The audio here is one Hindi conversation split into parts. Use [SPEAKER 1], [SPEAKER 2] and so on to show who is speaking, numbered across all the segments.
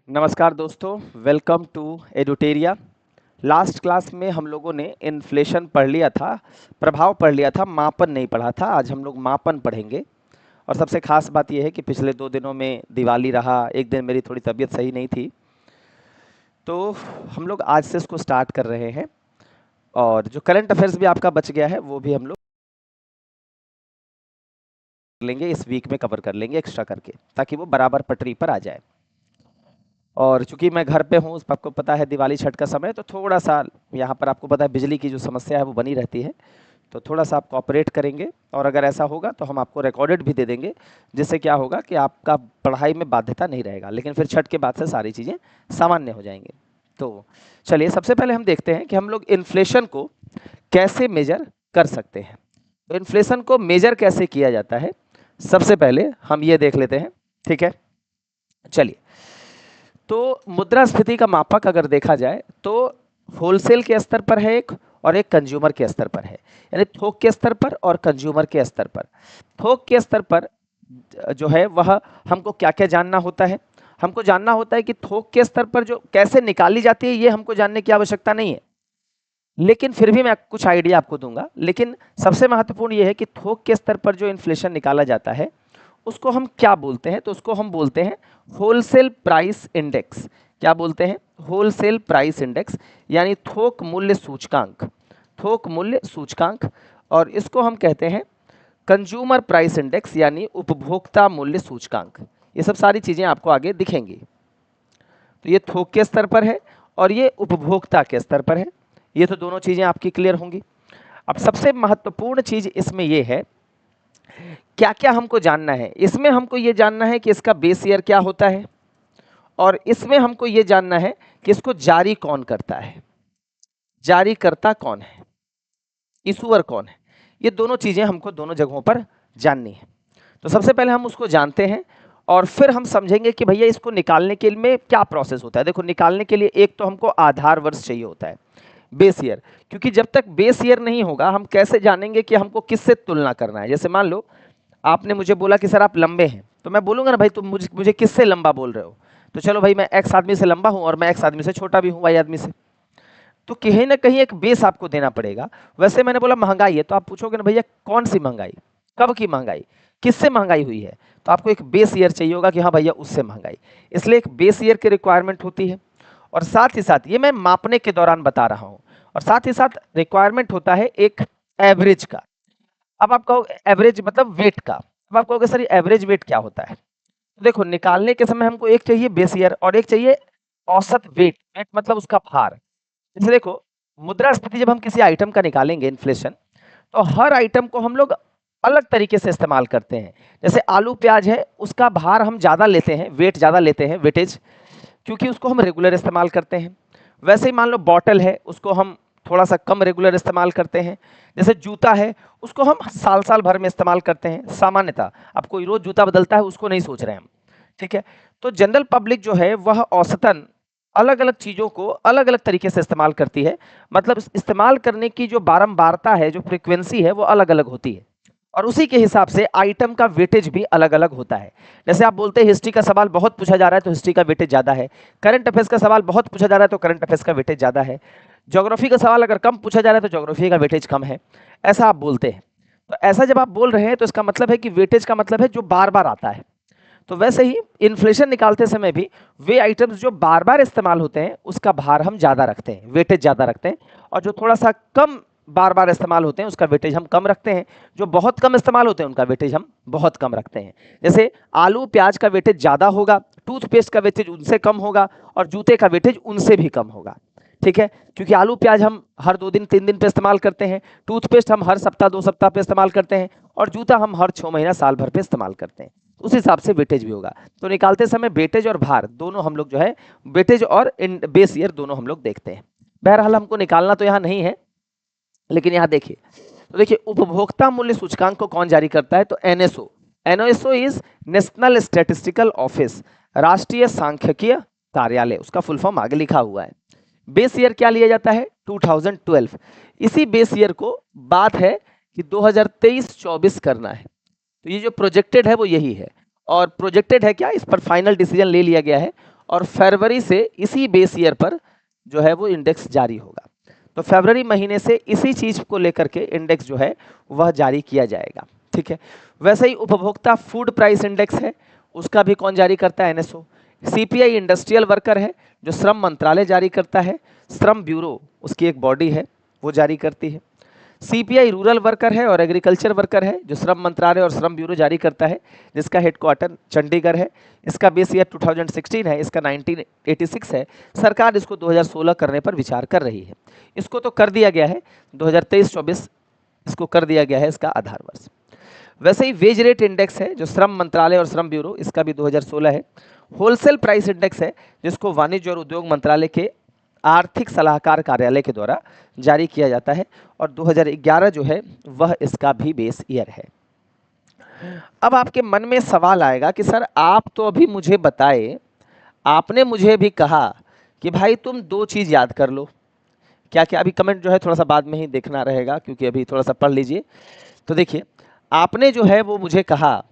[SPEAKER 1] नमस्कार दोस्तों, वेलकम टू एडुटेरिया। लास्ट क्लास में हम लोगों ने इन्फ्लेशन पढ़ लिया था, प्रभाव पढ़ लिया था, मापन नहीं पढ़ा था। आज हम लोग मापन पढ़ेंगे। और सबसे खास बात यह है कि पिछले 2 दिनों में दिवाली रहा, एक दिन मेरी थोड़ी तबीयत सही नहीं थी, तो हम लोग आज से इसको स्टार्ट कर रहे हैं। और जो करंट अफेयर्स भी आपका बच गया है वो भी हम लोग लेंगे, इस वीक में कवर कर लेंगे एक्स्ट्रा करके, ताकि वो बराबर पटरी पर आ जाए। और चूंकि मैं घर पे हूँ, आपको पता है दिवाली छठ का समय, तो थोड़ा सा यहाँ पर आपको पता है बिजली की जो समस्या है वो बनी रहती है, तो थोड़ा सा आप कॉपरेट करेंगे। और अगर ऐसा होगा तो हम आपको रिकॉर्डेड भी दे देंगे, जिससे क्या होगा कि आपका पढ़ाई में बाध्यता नहीं रहेगा, लेकिन फिर छठ के बाद से सारी चीज़ें सामान्य हो जाएंगी। तो चलिए, सबसे पहले हम देखते हैं कि हम लोग इन्फ्लेशन को कैसे मेजर कर सकते हैं। तो इन्फ्लेशन को मेजर कैसे किया जाता है, सबसे पहले हम ये देख लेते हैं। ठीक है, चलिए। तो मुद्रास्फीति का मापक अगर देखा जाए तो होलसेल के स्तर पर है एक, और एक कंज्यूमर के स्तर पर है, यानी थोक के स्तर पर और कंज्यूमर के स्तर पर। थोक के स्तर पर जो है वह हमको क्या क्या जानना होता है। हमको जानना होता है कि थोक के स्तर पर जो कैसे निकाली जाती है ये हमको जानने की आवश्यकता नहीं है, लेकिन फिर भी मैं कुछ आइडिया आपको दूंगा। लेकिन सबसे महत्वपूर्ण ये है कि थोक के स्तर पर जो इन्फ्लेशन निकाला जाता है उसको हम क्या बोलते हैं, तो उसको हम बोलते हैं होलसेल प्राइस इंडेक्स। क्या बोलते हैं? होलसेल प्राइस इंडेक्स, यानी थोक मूल्य सूचकांक। थोक मूल्य सूचकांक। और इसको हम कहते हैं कंज्यूमर प्राइस इंडेक्स, यानी उपभोक्ता मूल्य सूचकांक। ये सब सारी चीजें आपको आगे दिखेंगी। तो ये थोक के स्तर पर है और ये उपभोक्ता के स्तर पर है। ये तो दोनों चीजें आपकी क्लियर होंगी। अब सबसे महत्वपूर्ण चीज इसमें ये है, क्या क्या हमको जानना है इसमें। हमको ये जानना है कि इसका बेस ईयर क्या होता है, और इसमें हमको ये जानना है कि इसको जारी कौन करता है, जारी करता कौन है, इशूअर कौन है। ये दोनों चीजें हमको दोनों जगहों पर जाननी है। तो सबसे पहले हम उसको जानते हैं, और फिर हम समझेंगे कि भैया इसको निकालने के लिए क्या प्रोसेस होता है। देखो, निकालने के लिए एक तो हमको आधार वर्ष चाहिए होता है, बेस ईयर। क्योंकि जब तक बेस ईयर नहीं होगा हम कैसे जानेंगे कि हमको किससे तुलना करना है। जैसे मान लो आपने मुझे बोला कि सर आप लंबे हैं, तो मैं बोलूंगा ना भाई तुम मुझे किससे लंबा बोल रहे हो। तो चलो भाई, मैं एक्स आदमी से लंबा हूं और मैं एक्स आदमी से छोटा भी हूं, वाई आदमी से। तो कहीं ना कहीं एक बेस आपको देना पड़ेगा। वैसे मैंने बोला महंगाई है, तो आप पूछोगे ना भैया कौन सी महंगाई, कब की महंगाई, किससे महंगाई हुई है। तो आपको एक बेस ईयर चाहिए होगा कि हाँ भैया उससे महंगाई। इसलिए एक बेस ईयर की रिक्वायरमेंट होती है। और साथ ही साथ ये मैं मापने के दौरान बता रहा हूं, और साथ ही साथ रिक्वायरमेंट होता है एक एवरेज का। अब आप कहो एवरेज मतलब वेट का। अब आप कहोगे सर ये एवरेज वेट क्या होता है। तो देखो, निकालने के समय हमको एक चाहिए बेस ईयर और एक चाहिए औसत वेट। वेट मतलब उसका भार। जैसे देखो, मुद्रास्फीति जब हम किसी आइटम का निकालेंगे इन्फ्लेशन, तो हर आइटम को हम लोग अलग तरीके से इस्तेमाल करते हैं। जैसे आलू प्याज है, उसका भार हम ज़्यादा लेते हैं, वेट ज़्यादा लेते हैं, वेटेज, क्योंकि उसको हम रेगुलर इस्तेमाल करते हैं। वैसे ही मान लो बॉटल है, उसको हम थोड़ा सा कम रेगुलर इस्तेमाल करते हैं। जैसे जूता है, उसको हम साल साल भर में इस्तेमाल करते हैं सामान्यतः। अब कोई रोज जूता बदलता है उसको नहीं सोच रहे हैं हम। ठीक है। तो जनरल पब्लिक जो है वह औसतन अलग अलग चीज़ों को अलग अलग तरीके से इस्तेमाल करती है। मतलब इस्तेमाल करने की जो बारंबारता है, जो फ्रीक्वेंसी है, वो अलग अलग होती है। और उसी के हिसाब से आइटम का वेटेज भी अलग अलग होता है। जैसे आप बोलते हैं हिस्ट्री का सवाल बहुत पूछा जा रहा है तो हिस्ट्री का वेटेज ज़्यादा है, करंट अफेयर्स का सवाल बहुत पूछा जा रहा है तो करंट अफेयर्स का वेटेज ज़्यादा है, ज्योग्राफी का सवाल अगर कम पूछा जा रहा है तो ज्योग्राफी का वेटेज कम है। ऐसा आप बोलते हैं। तो ऐसा जब आप बोल रहे हैं तो इसका मतलब है कि वेटेज का मतलब है जो बार बार आता है। तो वैसे ही इन्फ्लेशन निकालते समय भी वे आइटम्स जो बार बार इस्तेमाल होते हैं उसका भार हम ज़्यादा रखते हैं, वेटेज ज़्यादा रखते हैं। और जो थोड़ा सा कम बार बार इस्तेमाल होते हैं उसका वेटेज हम कम रखते हैं। जो बहुत कम इस्तेमाल होते हैं उनका वेटेज हम बहुत कम रखते हैं। जैसे आलू प्याज का वेटेज ज़्यादा होगा, टूथपेस्ट का वेटेज उनसे कम होगा, और जूते का वेटेज उनसे भी कम होगा। ठीक है, क्योंकि आलू प्याज हम हर 2 दिन 3 दिन पे इस्तेमाल करते हैं, टूथपेस्ट हम हर सप्ताह 2 सप्ताह पे इस्तेमाल करते हैं, और जूता हम हर 6 महीना साल भर पे इस्तेमाल करते हैं। उस हिसाब से वेटेज भी होगा। तो निकालते समय वेटेज और भार दोनों हम लोग जो है, वेटेज और बेस ईयर दोनों हम लोग देखते हैं। बहरहाल हमको निकालना तो यहाँ नहीं है, लेकिन यहाँ देखिए। तो देखिए, उपभोक्ता मूल्य सूचकांक को कौन जारी करता है, तो NSO. NSO is national statistical office, राष्ट्रीय सांख्यिकीय कार्यालय, उसका फुल फॉर्म आगे लिखा हुआ है। बेस ईयर क्या लिया जाता है, 2012। इसी बेस ईयर को बात है कि 2023-24 करना है। तो ये जो प्रोजेक्टेड है वो यही है, और प्रोजेक्टेड है क्या, इस पर फाइनल डिसीजन ले लिया गया है। और फरवरी से इसी बेस ईयर पर जो है वो इंडेक्स जारी होगा। तो फरवरी महीने से इसी चीज को लेकर के इंडेक्स जो है वह जारी किया जाएगा। ठीक है, वैसे ही उपभोक्ता फूड प्राइस इंडेक्स है, उसका भी कौन जारी करता है? एनएसओ। सीपीआई इंडस्ट्रियल वर्कर है जो श्रम मंत्रालय जारी करता है, श्रम ब्यूरो उसकी एक बॉडी है वो जारी करती है। सीपीआई रूरल वर्कर है और एग्रीकल्चर वर्कर है जो श्रम मंत्रालय और श्रम ब्यूरो जारी करता है, जिसका हेडक्वार्टर चंडीगढ़ है। इसका बेस ईयर 2016 है, इसका 1986 है। सरकार इसको 2016 करने पर विचार कर रही है। इसको तो कर दिया गया है, 2023-24 इसको कर दिया गया है इसका आधार वर्ष। वैसे ही वेज रेट इंडेक्स है जो श्रम मंत्रालय और श्रम ब्यूरो, इसका भी 2016 है। होलसेल प्राइस इंडेक्स है जिसको वाणिज्य और उद्योग मंत्रालय के आर्थिक सलाहकार कार्यालय के द्वारा जारी किया जाता है, और 2011 जो है वह इसका भी बेस ईयर है। अब आपके मन में सवाल आएगा कि सर आप तो अभी मुझे बताए, आपने मुझे भी कहा कि भाई तुम दो चीज याद कर लो। क्या क्या? अभी कमेंट जो है थोड़ा सा बाद में ही देखना रहेगा, क्योंकि अभी थोड़ा सा पढ़ लीजिए। तो देखिए, आपने जो है वो मुझे कहा,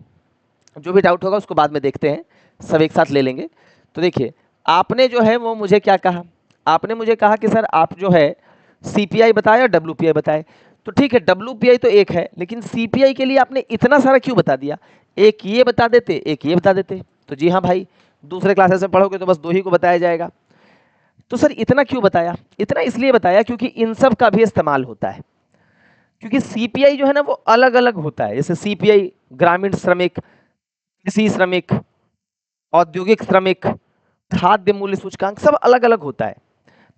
[SPEAKER 1] जो भी डाउट होगा उसको बाद में देखते हैं, सब एक साथ ले लेंगे। तो देखिए, आपने जो है वो मुझे क्या कहा? आपने मुझे कहा कि सर आप जो है सीपीआई बताए और डब्ल्यूपीआई बताए। तो ठीक है, डब्ल्यूपीआई तो एक है, लेकिन सीपीआई के लिए आपने इतना सारा क्यों बता दिया? एक ये बता देते, एक ये बता देते। तो जी हाँ भाई, दूसरे क्लासेस में पढ़ोगे तो बस दो ही को बताया जाएगा। तो सर इतना क्यों बताया? इतना इसलिए बताया क्योंकि इन सब का भी इस्तेमाल होता है। क्योंकि सीपीआई जो है ना वो अलग अलग होता है। जैसे सीपीआई ग्रामीण श्रमिक, कृषि श्रमिक, औद्योगिक श्रमिक, खाद्य मूल्य सूचकांक, सब अलग अलग होता है।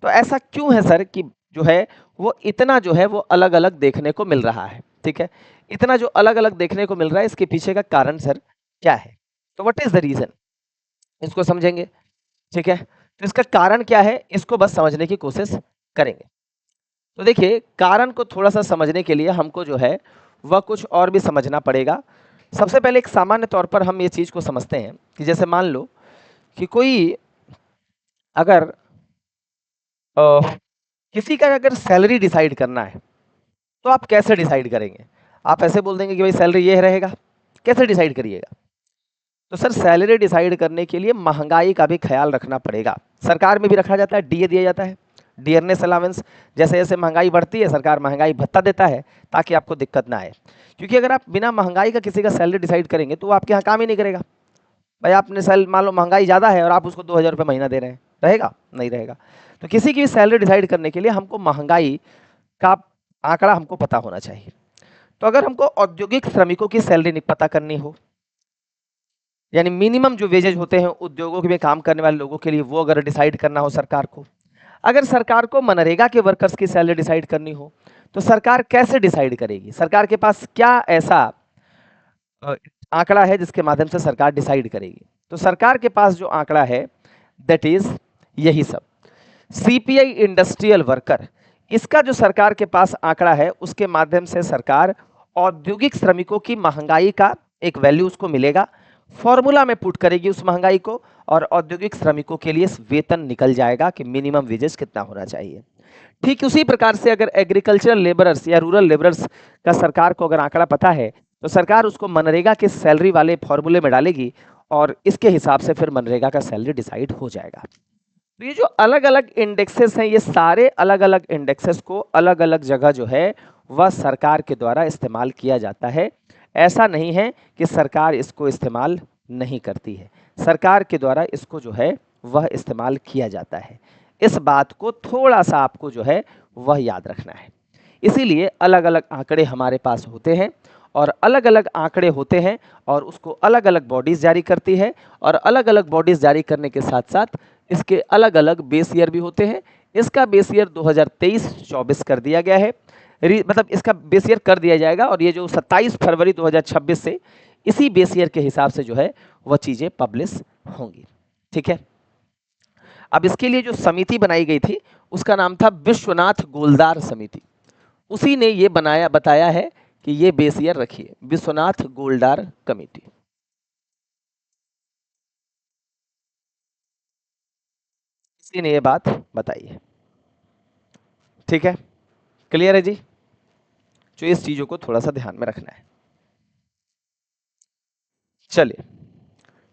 [SPEAKER 1] तो ऐसा क्यों है सर कि जो है वो इतना जो है वो अलग अलग देखने को मिल रहा है? ठीक है, इतना जो अलग अलग देखने को मिल रहा है, इसके पीछे का कारण सर क्या है? तो व्हाट इज द रीजन, इसको समझेंगे। ठीक है, तो इसका कारण क्या है, इसको बस समझने की कोशिश करेंगे। तो देखिए, कारण को थोड़ा सा समझने के लिए हमको जो है वह कुछ और भी समझना पड़ेगा। सबसे पहले एक सामान्य तौर पर हम ये चीज को समझते हैं कि जैसे मान लो कि कोई अगर किसी का अगर सैलरी डिसाइड करना है, तो आप कैसे डिसाइड करेंगे? आप ऐसे बोल देंगे कि भाई सैलरी ये रहेगा, कैसे डिसाइड करिएगा? तो सर सैलरी डिसाइड करने के लिए महंगाई का भी ख्याल रखना पड़ेगा। सरकार में भी रखा जाता है, डीए दिया जाता है, डियरनेस अलावेंस। जैसे जैसे महंगाई बढ़ती है, सरकार महंगाई भत्ता देता है ताकि आपको दिक्कत ना आए। क्योंकि अगर आप बिना महंगाई का किसी का सैलरी डिसाइड करेंगे तो वो आपके यहाँ काम ही नहीं करेगा। भाई आपने सैलरी, मान लो महंगाई ज़्यादा है और आप उसको 2000 रुपये महीना दे रहे हैं, रहेगा? नहीं रहेगा। तो किसी की भी सैलरी डिसाइड करने के लिए हमको महंगाई का आंकड़ा हमको पता होना चाहिए। तो अगर हमको औद्योगिक श्रमिकों की सैलरी पता करनी हो, यानी मिनिमम जो वेजेज होते हैं उद्योगों में काम करने वाले लोगों के लिए, वो अगर डिसाइड करना हो सरकार को, अगर सरकार को मनरेगा के वर्कर्स की सैलरी डिसाइड करनी हो, तो सरकार कैसे डिसाइड करेगी? सरकार के पास क्या ऐसा अ, आंकड़ा है जिसके माध्यम से सरकार डिसाइड करेगी? तो सरकार के पास जो आंकड़ा है दैट इज यही सब, सीपीआई इंडस्ट्रियल वर्कर। इसका जो सरकार के पास आंकड़ा है उसके माध्यम से सरकार औद्योगिक श्रमिकों की महंगाई का एक वैल्यू उसको मिलेगा, फॉर्मूला में पुट करेगी उस महंगाई को, और औद्योगिक श्रमिकों के लिए वेतन निकल जाएगा कि मिनिमम वेजेस कितना होना चाहिए। ठीक उसी प्रकार से अगर एग्रीकल्चरल लेबरर्स या रूरल लेबरर्स का सरकार को अगर आंकड़ा पता है, तो सरकार उसको मनरेगा के सैलरी वाले फॉर्मूले में डालेगी, और इसके हिसाब से फिर मनरेगा का सैलरी डिसाइड हो जाएगा। तो ये जो अलग अलग इंडेक्सेस हैं, ये सारे अलग अलग इंडेक्सेस को अलग अलग जगह जो है वह सरकार के द्वारा इस्तेमाल किया जाता है। ऐसा नहीं है कि सरकार इसको इस्तेमाल नहीं करती है, सरकार के द्वारा इसको जो है वह इस्तेमाल किया जाता है। इस बात को थोड़ा सा आपको जो है वह याद रखना है। इसीलिए अलग अलग आंकड़े हमारे पास होते हैं, और अलग अलग आंकड़े होते हैं और उसको अलग अलग बॉडीज जारी करती है, और अलग अलग बॉडीज जारी करने के साथ साथ इसके अलग अलग बेस ईयर भी होते हैं। इसका बेस ईयर 2023-24 कर दिया गया है, मतलब इसका बेस ईयर कर दिया जाएगा, और ये जो 27 फरवरी 2026 से इसी बेस ईयर के हिसाब से जो है वह चीज़ें पब्लिश होंगी। ठीक है, अब इसके लिए जो समिति बनाई गई थी उसका नाम था विश्वनाथ गोलदार समिति। उसी ने ये बनाया, बताया है कि ये बेस ईयर रखिए, विश्वनाथ गोलदार कमेटी। इसी ने ये बात बताई है। ठीक है, क्लियर है जी? तो इस चीजों को थोड़ा सा ध्यान में रखना है। चलिए,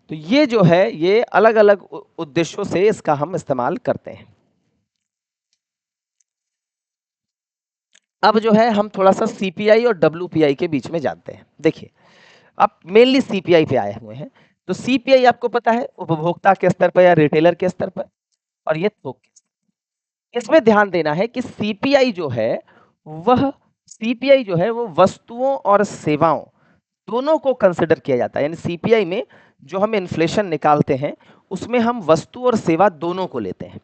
[SPEAKER 1] तो ये जो है ये अलग अलग उद्देश्यों से इसका हम इस्तेमाल करते हैं। अब जो है हम थोड़ा सा सीपीआई और डब्ल्यूपीआई के बीच में जानते हैं। देखिए अब मेनली सीपीआई पे आए हुए हैं। तो सीपीआई आपको पता है उपभोक्ता के स्तर पर या रिटेलर के स्तर पर, और ये थोक के स्तर पर। इसमें ध्यान देना है कि सीपीआई जो है वो वस्तुओं और सेवाओं दोनों को कंसिडर किया जाता है। यानी सीपीआई में जो हम इन्फ्लेशन निकालते हैं उसमें हम वस्तु और सेवा दोनों को लेते हैं।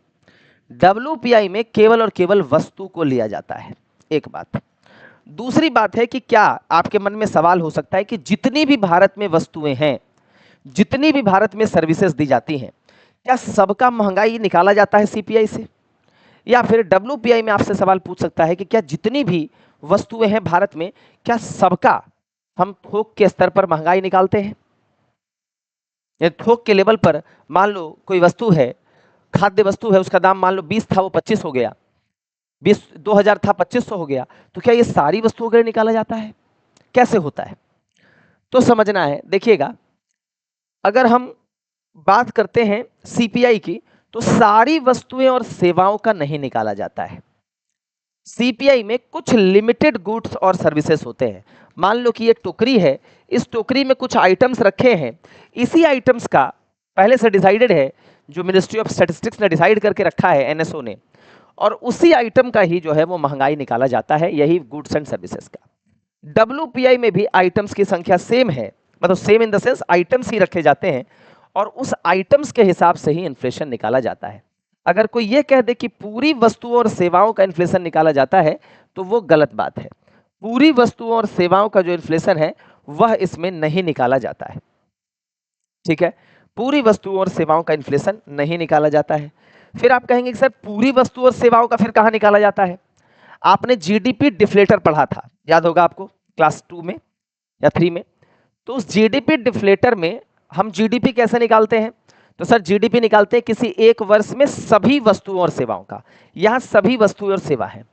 [SPEAKER 1] डब्ल्यूपीआई में केवल और केवल वस्तु को लिया जाता है। एक बात। दूसरी बात है कि क्या आपके मन में सवाल हो सकता है कि जितनी भी भारत में वस्तुएं हैं, जितनी भी भारत में सर्विसेज दी जाती हैं, क्या सबका महंगाई निकाला जाता है सीपीआई से? या फिर डब्ल्यूपीआई में आपसे सवाल पूछ सकता है कि क्या जितनी भी वस्तुएं हैं भारत में, क्या सबका हम थोक के स्तर पर महंगाई निकालते हैं? थोक के लेवल पर मान लो कोई वस्तु है, खाद्य वस्तु है, उसका दाम मान लो 20 था वो 25 हो गया, 2000 था 2500 हो गया, तो क्या ये सारी वस्तुओं का निकाला जाता है? कैसे होता है तो समझना है। देखिएगा अगर हम बात करते हैं सीपीआई की, तो सारी वस्तुएं और सेवाओं का नहीं निकाला जाता है। सीपीआई में कुछ लिमिटेड गुड्स और सर्विसेज होते हैं। मान लो कि ये टोकरी है, इस टोकरी में कुछ आइटम्स रखे हैं, इसी आइटम्स का पहले से डिसाइडेड है, जो मिनिस्ट्री ऑफ स्टैटिस्टिक्स ने डिसाइड करके रखा है एनएसओ ने, और उसी आइटम का ही जो है वो महंगाई निकाला जाता है, यही गुड्स एंड सर्विसेज का। डब्ल्यूपीआई में भी आइटम्स की संख्या सेम है, मतलब same in the sense items ही रखे जाते हैं और उस आइटम्स के हिसाब से ही इन्फ्लेशन निकाला जाता है। अगर कोई ये कह दे कि पूरी वस्तुओं और सेवाओं का इन्फ्लेशन निकाला जाता है तो वो गलत बात है। पूरी वस्तुओं और सेवाओं का जो इन्फ्लेशन है वह इसमें नहीं निकाला जाता है। ठीक है, पूरी वस्तुओं और सेवाओं का इन्फ्लेशन नहीं निकाला जाता है। फिर आप कहेंगे कि सर पूरी वस्तुओं और सेवाओं का फिर कहां निकाला जाता है? आपने जीडीपी डिफ्लेटर पढ़ा था, याद होगा आपको, क्लास 2 में या 3 में। तो उस जीडीपी डिफ्लेटर में हम जीडीपी कैसे निकालते हैं? तो सर जीडीपी निकालते हैं किसी एक वर्ष में सभी वस्तुओं और सेवाओं का। यहां सभी वस्तुएं और सेवा है,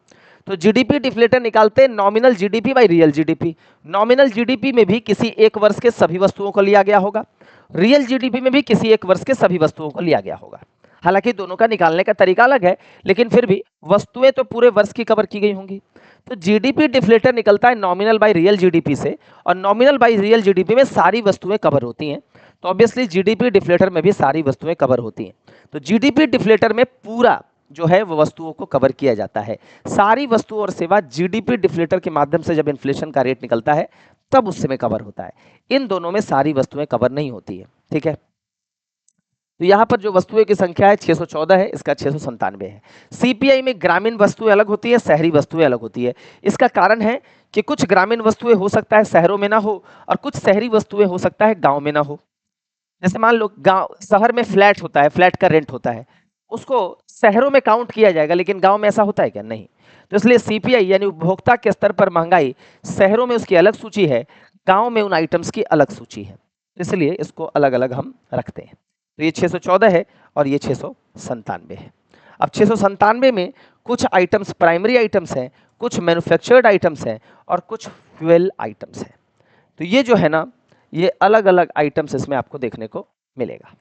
[SPEAKER 1] तो जीडीपी डिफ्लेटर निकालते हैं nominal GDP by real GDP. Nominal GDP में भी किसी एक वर्ष के सभी वस्तुओं को लिया गया होगा, रियल जीडीपी में भी किसी एक वर्ष के सभी वस्तुओं को लिया गया होगा। हालांकि दोनों का निकालने का तरीका अलग है, लेकिन फिर भी वस्तुएं तो पूरे वर्ष की कवर की गई होंगी। तो जीडीपी डिफ्लेटर निकलता है नॉमिनल बाई रियल जीडीपी से, और नॉमिनल बाई रियल जीडीपी में सारी वस्तुएं कवर होती हैं, तो ऑब्वियसली जीडीपी डिफ्लेटर में भी सारी वस्तुएं कवर होती हैं। तो जीडीपी डिफ्लेटर में पूरा जो है वो वस्तुओं को कवर किया जाता है। सारी वस्तु और सेवा जीडीपी डिफ्लेटर के माध्यम से जब इन्फ्लेशन का रेट निकलता है तब उससे में कवर होता है। इन दोनों में सारी वस्तुएं कवर नहीं होती है। ठीक है, तो यहाँ पर जो वस्तुएं की संख्या है 614 है, इसका 697 है। सीपीआई में ग्रामीण वस्तुएं अलग होती है, शहरी वस्तुएं अलग होती है। इसका कारण है कि कुछ ग्रामीण वस्तुएं हो सकता है शहरों में ना हो, और कुछ शहरी वस्तुएं हो सकता है गाँव में ना हो। जैसे मान लो गाँव, शहर में फ्लैट होता है, फ्लैट का रेंट होता है, उसको शहरों में काउंट किया जाएगा, लेकिन गांव में ऐसा होता है क्या? नहीं। तो इसलिए सीपीआई यानी उपभोक्ता के स्तर पर महंगाई, शहरों में उसकी अलग सूची है, गांव में उन आइटम्स की अलग सूची है, इसलिए इसको अलग अलग हम रखते हैं। तो ये 614 है और ये 697 है। अब 697 में कुछ आइटम्स प्राइमरी आइटम्स हैं, कुछ मैन्युफैक्चर्ड आइटम्स हैं और कुछ फ्यूल आइटम्स हैं। तो ये जो है ना, ये अलग अलग आइटम्स इसमें आपको देखने को मिलेगा।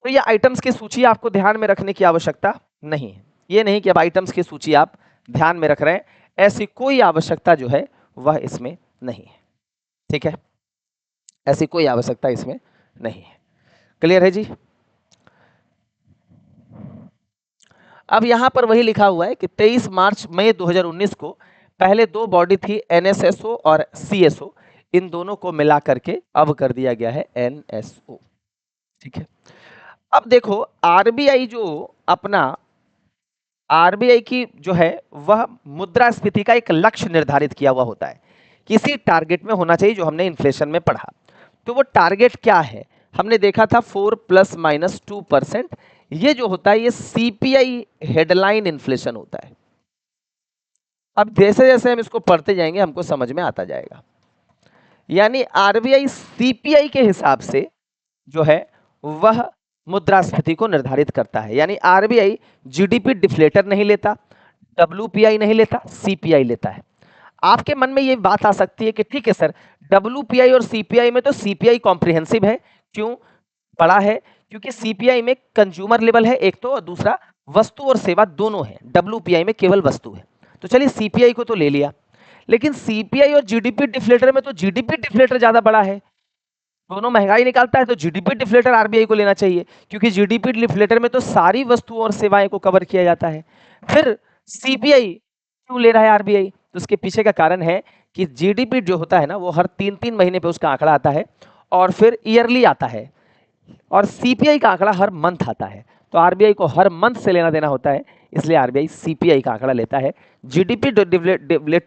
[SPEAKER 1] तो ये आइटम्स की सूची आपको ध्यान में रखने की आवश्यकता नहीं है। ये नहीं कि अब आइटम्स की सूची आप ध्यान में रख रहे हैं, ऐसी कोई आवश्यकता जो है वह इसमें नहीं है। ठीक है, ऐसी कोई आवश्यकता इसमें नहीं है। क्लियर है जी? अब यहां पर वही लिखा हुआ है कि 23 मार्च मई 2019 को पहले दो बॉडी थी एनएसएसओ और सीएसओ, इन दोनों को मिला करके अब कर दिया गया है एनएसओ। ठीक है, अब देखो आरबीआई जो अपना आरबीआई की जो है वह मुद्रास्फीति का एक लक्ष्य निर्धारित किया हुआ होता है, किसी टारगेट में होना चाहिए, जो हमने इन्फ्लेशन में पढ़ा। तो वो टारगेट क्या है? हमने देखा था 4 ± 2%। ये जो होता है ये सीपीआई हेडलाइन इन्फ्लेशन होता है। अब जैसे जैसे हम इसको पढ़ते जाएंगे हमको समझ में आता जाएगा। यानी आरबीआई सीपीआई के हिसाब से जो है वह मुद्रास्फीति को निर्धारित करता है। यानी आरबीआई जीडीपी डिफ्लेटर नहीं लेता, डब्ल्यूपीआई नहीं लेता, सीपीआई लेता है। आपके मन में ये बात आ सकती है कि ठीक है सर, WPI और CPI में तो CPI कॉम्प्रिहेंसिव है, क्यों बड़ा है? क्योंकि CPI में कंज्यूमर लेवल है एक तो, और दूसरा वस्तु और सेवा दोनों है, WPI में केवल वस्तु है। तो चलिए CPI को तो ले लिया, लेकिन CPI और GDP डिफ्लेटर में तो GDP डिफ्लेटर ज्यादा बड़ा है, दोनों महंगाई निकालता है, तो GDP डिफ्लेटर RBI को लेना चाहिए, क्योंकि GDP डिफ्लेटर में तो सारी वस्तुओं और सेवाएं को कवर किया जाता है। फिर CPI क्यों ले रहा है RBI? तो उसके पीछे का कारण है कि GDP जो होता है ना, वो हर 3-3 महीने पे उसका आंकड़ा आता है, और फिर ईयरली आता है, और CPI का आंकड़ा हर मंथ आता है। तो RBI को हर मंथ से लेना देना होता है, इसलिए RBI CPI का आंकड़ा लेता है। GDP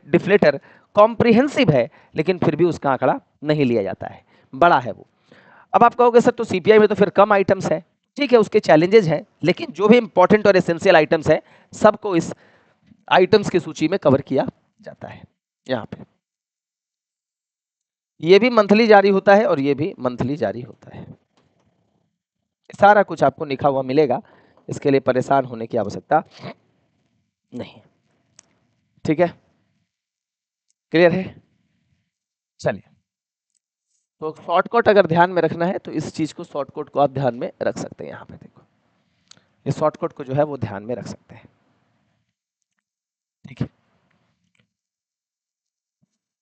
[SPEAKER 1] डिफ्लेटर कॉम्प्रिहेंसिव है, लेकिन फिर भी उसका आंकड़ा नहीं लिया जाता है, बड़ा है वो। अब आप कहोगे सर तो CPI में तो फिर कम आइटम्स है, ठीक है, उसके चैलेंजेस हैं, लेकिन जो भी इंपॉर्टेंट और एसेंशियल आइटम्स है, सबको इस आइटम्स की सूची में कवर किया जाता है। यहाँ पे ये भी मंथली जारी होता है और ये भी मंथली जारी होता है। सारा कुछ आपको लिखा हुआ मिलेगा, इसके लिए परेशान होने की आवश्यकता नहीं। ठीक है, क्लियर है? चलिए, तो शॉर्टकट अगर ध्यान में रखना है तो इस चीज को, शॉर्टकट को आप ध्यान में रख सकते हैं। यहाँ पे देखो, ये शॉर्टकट को जो है वो ध्यान में रख सकते हैं। ठीक है,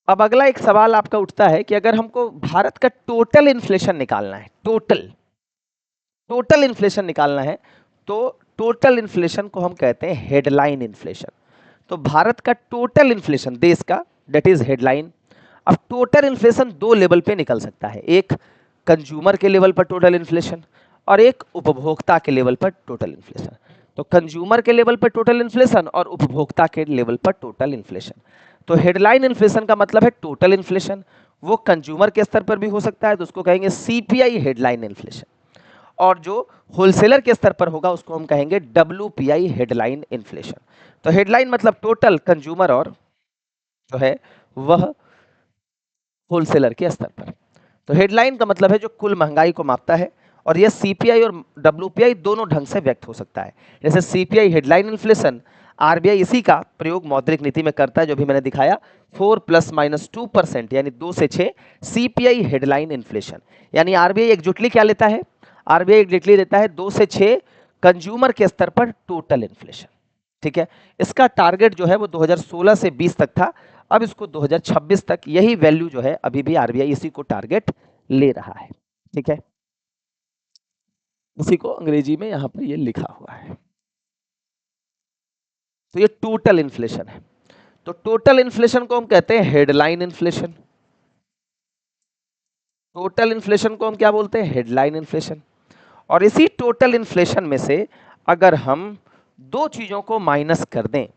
[SPEAKER 1] अब अगला एक सवाल आपका उठता है कि अगर हमको भारत का टोटल इन्फ्लेशन निकालना है, टोटल इन्फ्लेशन निकालना है, तो टोटल इन्फ्लेशन को हम कहते हैं हेडलाइन इन्फ्लेशन। तो भारत का टोटल इन्फ्लेशन देश का, दैट इज हेडलाइन। अब टोटल इन्फ्लेशन दो लेवल पे निकल सकता है, एक कंज्यूमर के लेवल पर टोटल इन्फ्लेशन और एक उपभोक्ता के लेवल पर टोटल इन्फ्लेशन। तो कंज्यूमर के लेवल पर टोटल इन्फ्लेशन और उपभोक्ता के लेवल पर टोटल इन्फ्लेशन। तो हेडलाइन इन्फ्लेशन का मतलब है टोटल इन्फ्लेशन, वो कंज्यूमर के स्तर पर भी हो सकता है, तो उसको कहेंगे CPI हेडलाइन इन्फ्लेशन, और जो होलसेलर के स्तर पर होगा उसको हम कहेंगे WPI हेडलाइन इन्फ्लेशन। तो हेडलाइन मतलब टोटल, कंज्यूमर और जो है वह होलसेलर के स्तर पर। तो हेडलाइन का मतलब है जो कुल महंगाई को मापता है, और यह CPI और WPI दोनों ढंग से व्यक्त हो सकता है। जैसे CPI हेडलाइन इन्फ्लेशन, RBI इसी का प्रयोग मौद्रिक नीति में करता है, जो भी मैंने दिखाया, 4 ± 2% यानी 2 से 6 CPI हेडलाइन इन्फ्लेशन। यानी RBI एकजुटली क्या लेता है? RBI एकजुटली देता है 2 से 6 कंज्यूमर के स्तर पर टोटल इन्फ्लेशन। ठीक है, इसका टारगेट जो है वो 2016 से 20 तक था, अब इसको 2026 तक यही वैल्यू जो है अभी भी RBI इसी को टारगेट ले रहा है। ठीक है, इसी को अंग्रेजी में यहां पर ये लिखा हुआ है। तो ये टोटल इन्फ्लेशन है। तो टोटल इन्फ्लेशन को हम कहते हैं हेडलाइन इन्फ्लेशन। टोटल इन्फ्लेशन को हम क्या बोलते हैं? Headline inflation. और इसी टोटल इन्फ्लेशन में से अगर हम दो चीजों को माइनस कर दें,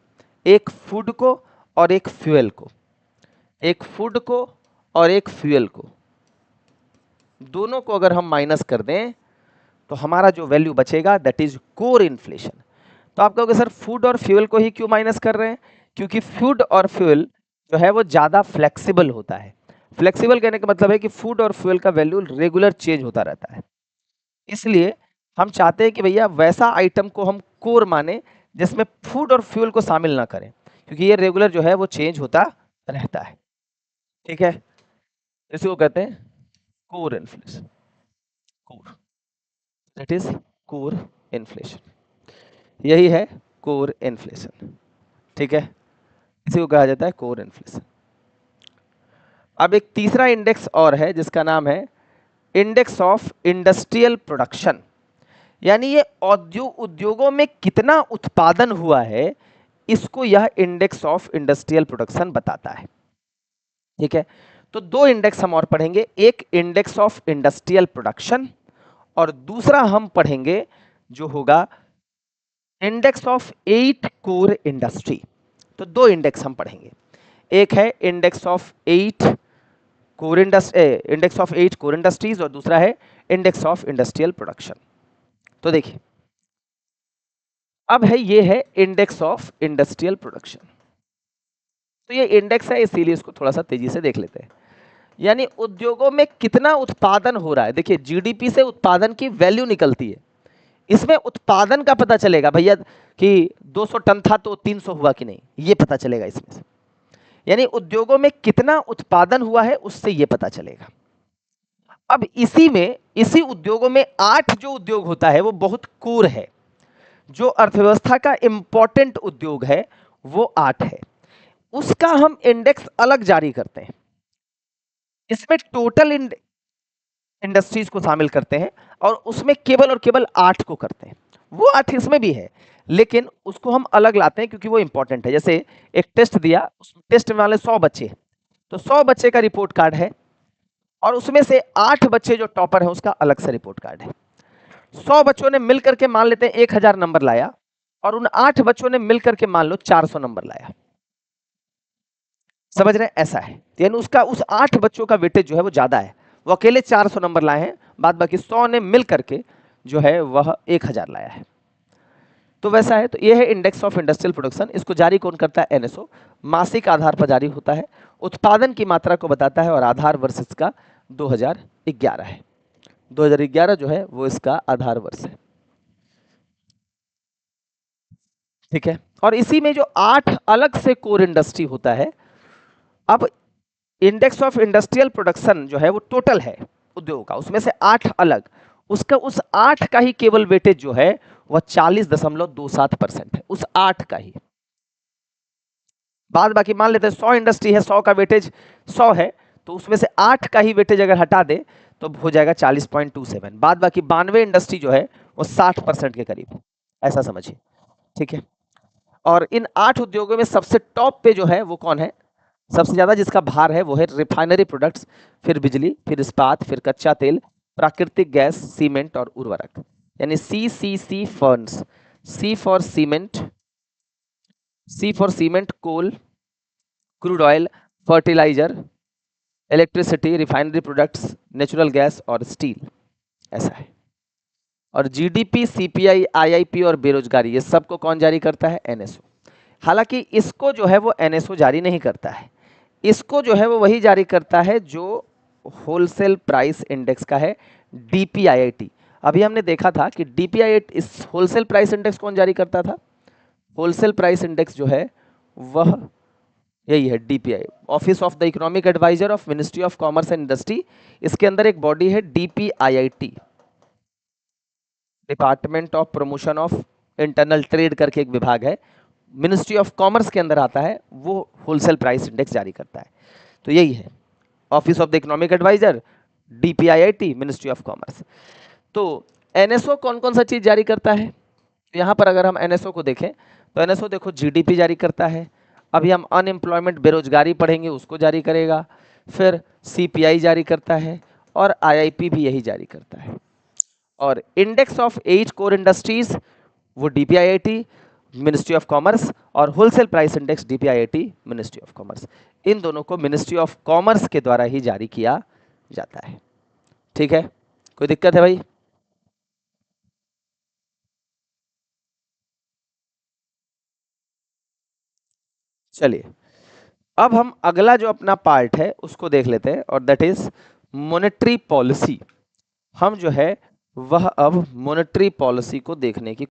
[SPEAKER 1] एक फूड को और एक फ्यूल को, एक फूड को और एक फ्यूल को, दोनों को अगर हम माइनस कर दें तो हमारा जो वैल्यू बचेगा दैट इज कोर इन्फ्लेशन। तो आप कहोगे सर फूड और फ्यूल को ही क्यों माइनस कर रहे हैं? क्योंकि फूड और फ्यूल जो है वो ज़्यादा फ्लेक्सिबल होता है। फ्लेक्सिबल कहने का मतलब है कि फूड और फ्यूल का वैल्यू रेगुलर चेंज होता रहता है, इसलिए हम चाहते हैं कि भैया वैसा आइटम को हम कोर माने जिसमें फूड और फ्यूल को शामिल ना करें, क्योंकि ये रेगुलर जो है वो चेंज होता रहता है। ठीक है, इसी को कहते हैं core inflation, core, that is core inflation, यही है कोर इन्फ्लेशन। ठीक है, इसी को कहा जाता है कोर इन्फ्लेशन। अब एक तीसरा इंडेक्स और है जिसका नाम है इंडेक्स ऑफ इंडस्ट्रियल प्रोडक्शन, यानी ये उद्योगों में कितना उत्पादन हुआ है, इसको यह इंडेक्स ऑफ इंडस्ट्रियल प्रोडक्शन बताता है। ठीक है, तो दो इंडेक्स हम और पढ़ेंगे, एक इंडेक्स ऑफ इंडस्ट्रियल प्रोडक्शन और दूसरा हम पढ़ेंगे जो होगा इंडेक्स ऑफ 8 कोर इंडस्ट्री। तो दो इंडेक्स हम पढ़ेंगे, एक है index of 8 core index of 8 core industries और दूसरा है इंडेक्स ऑफ इंडस्ट्रियल प्रोडक्शन। तो देखिए, अब है ये है इंडेक्स ऑफ इंडस्ट्रियल प्रोडक्शन। तो ये इंडेक्स है, इसीलिए इसको थोड़ा सा तेजी से देख लेते हैं। यानी उद्योगों में कितना उत्पादन हो रहा है। देखिए, जीडीपी से उत्पादन की वैल्यू निकलती है, इसमें उत्पादन का पता चलेगा भैया कि 200 टन था तो 300 हुआ कि नहीं, ये पता चलेगा इसमें से। यानी उद्योगों में कितना उत्पादन हुआ है उससे यह पता चलेगा। अब इसी उद्योगों में 8 जो उद्योग होता है वो बहुत कोर है, जो अर्थव्यवस्था का इंपॉर्टेंट उद्योग है वो 8 है, उसका हम इंडेक्स अलग जारी करते हैं। इसमें टोटल इंडस्ट्रीज को शामिल करते हैं और उसमें केवल और केवल 8 को करते हैं। वो 8 इसमें भी है, लेकिन उसको हम अलग लाते हैं क्योंकि वो इंपॉर्टेंट है। जैसे एक टेस्ट दिया, उस टेस्ट में वाले 100 बच्चे, तो 100 बच्चे का रिपोर्ट कार्ड है और उसमें से 8 बच्चे जो टॉपर है उसका अलग से रिपोर्ट कार्ड है। 100 बच्चों ने मिलकर के मान लेते हैं 1000 नंबर लाया और उन 8 बच्चों ने मिलकर के मान लो 400 नंबर लाया। समझ रहे हैं? ऐसा है, यानी उसका उस 8 बच्चों का वेटेज जो है वो ज्यादा है, वो अकेले 400 नंबर लाए हैं, बाद बाकी 100 ने मिल करके जो है वह 1000 लाया है। तो वैसा है। तो ये है इंडेक्स ऑफ इंडस्ट्रियल प्रोडक्शन। इसको जारी कौन करता है? एनएसओ। मासिक आधार पर जारी होता है, उत्पादन की मात्रा को बताता है और आधार वर्ष इसका 2011 है। 2011 जो है वो इसका आधार वर्ष है। ठीक है। और इसी में जो 8 अलग से कोर इंडस्ट्री होता है, अब इंडेक्स ऑफ इंडस्ट्रियल प्रोडक्शन जो है वो टोटल है उद्योग का, उसमें से 8 अलग, उसका उस 8 का ही केवल वेटेज जो है वह 40.27% है, उस 8 का ही। बाद बाकी मान लेते हैं 100 इंडस्ट्री है, 100 का वेटेज 100 है, तो उसमें से 8 का ही वेटेज अगर हटा दे तो हो जाएगा 40.27। बाद बाकी 92 इंडस्ट्री जो है वो 60% के करीब है, ऐसा समझिए। ठीक है। और इन 8 उद्योगों में सबसे टॉप पे जो है वो कौन है? सबसे ज्यादा जिसका भार है वो है रिफाइनरी प्रोडक्ट्स, फिर बिजली, फिर इस्पात, फिर कच्चा तेल, प्राकृतिक गैस, सीमेंट और उर्वरक, यानी CCC FERNS. C for cement, C for cement, coal, crude oil, fertiliser, electricity, refinery products, natural gas और स्टील, ऐसा है। और जीडीपी, सीपीआई, आईआईपी और बेरोजगारी, ये सबको कौन जारी करता है? एनएसओ। हालांकि इसको जो है वो एनएसओ जारी नहीं करता है, इसको जो है वो वही जारी करता है जो होलसेल प्राइस इंडेक्स का है, डीपीआईआईटी। अभी हमने देखा था कि डीपीआईआईटी, इस होलसेल प्राइस इंडेक्स कौन जारी करता था? होलसेल प्राइस इंडेक्स जो है वह यही है, DPI, office of the economic adviser of ministry of commerce and industry. इसके अंदर एक बॉडी है DPIIT, department of promotion of internal trade करके एक विभाग है, मिनिस्ट्री ऑफ कॉमर्स के अंदर आता है, वो होलसेल प्राइस इंडेक्स जारी करता है। तो यही है, office of the economic adviser, DPIIT, ministry of commerce. तो एनएसओ कौन कौन सा चीज जारी करता है? यहाँ पर अगर हम एनएसओ को देखें तो एनएसओ देखो जीडीपी जारी करता है, अभी हम अनएम्प्लॉयमेंट, बेरोजगारी पढ़ेंगे, उसको जारी करेगा, फिर सीपीआई जारी करता है और आईआईपी भी यही जारी करता है। और इंडेक्स ऑफ 8 कोर इंडस्ट्रीज वो डीपीआईआईटी, मिनिस्ट्री ऑफ कॉमर्स, और wholesale price index DPIIT, ministry of commerce. इन दोनों को मिनिस्ट्री ऑफ कॉमर्स के द्वारा ही जारी किया जाता है। ठीक है, कोई दिक्कत है भाई? चलिए, अब हम अगला जो अपना पार्ट है उसको देख लेते हैं, और दैट इज मॉनेटरी पॉलिसी। हम जो है वह अब मॉनेटरी पॉलिसी को देखने की।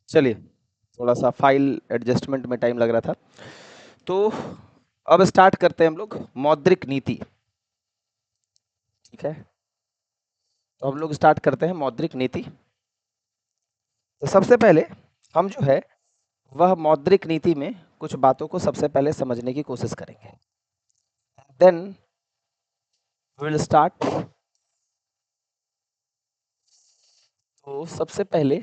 [SPEAKER 1] चलिए, थोड़ा सा फाइल एडजस्टमेंट में टाइम लग रहा था। तो अब स्टार्ट करते हैं हम लोग मौद्रिक नीति। ठीक है, तो हम लोग स्टार्ट करते हैं मौद्रिक नीति। तो सबसे पहले हम जो है वह मौद्रिक नीति में कुछ बातों को सबसे पहले समझने की कोशिश करेंगे। Then will start. तो सबसे पहले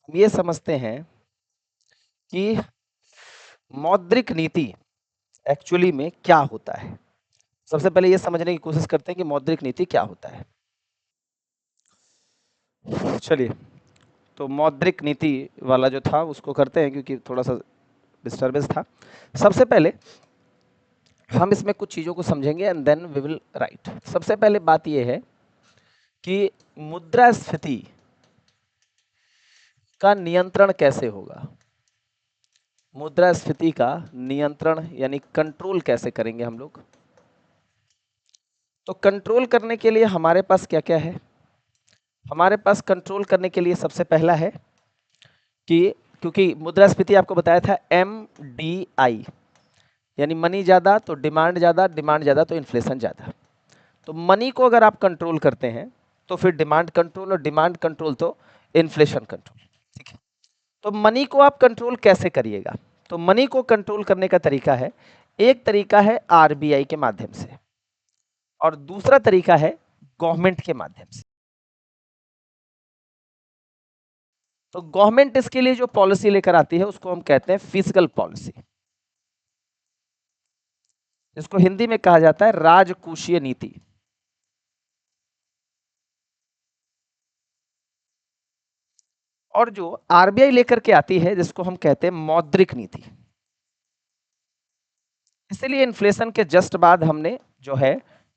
[SPEAKER 1] हम ये समझते हैं कि मौद्रिक नीति एक्चुअली में क्या होता है। सबसे पहले ये समझने की कोशिश करते हैं कि मौद्रिक नीति क्या होता है। चलिए, तो मौद्रिक नीति वाला जो था उसको करते हैं, क्योंकि थोड़ा सा डिस्टर्बेंस था। सबसे पहले हम इसमें कुछ चीज़ों को समझेंगे and then we will write. सबसे पहले बात यह है कि मुद्रास्फीति का नियंत्रण कैसे होगा। मुद्रास्फीति का नियंत्रण यानी कंट्रोल कैसे करेंगे हम लोग। तो कंट्रोल करने के लिए हमारे पास क्या क्या है। हमारे पास कंट्रोल करने के लिए सबसे पहला है कि क्योंकि मुद्रास्फीति आपको बताया था MDI, यानी मनी ज़्यादा तो डिमांड ज़्यादा, डिमांड ज़्यादा तो इन्फ्लेशन ज़्यादा। तो मनी को अगर आप कंट्रोल करते हैं तो फिर डिमांड कंट्रोल, और डिमांड कंट्रोल तो इन्फ्लेशन कंट्रोल। ठीक है, तो मनी को आप कंट्रोल कैसे करिएगा। तो मनी को कंट्रोल करने का तरीका है, एक तरीका है RBI के माध्यम से और दूसरा तरीका है गवर्नमेंट के माध्यम से। तो गवर्नमेंट इसके लिए जो पॉलिसी लेकर आती है उसको हम कहते हैं फिस्कल पॉलिसी, इसको हिंदी में कहा जाता है राजकोषीय नीति। और जो RBI लेकर के आती है जिसको हम कहते हैं मौद्रिक नीति। इसलिए इन्फ्लेशन के जस्ट बाद हमने जो है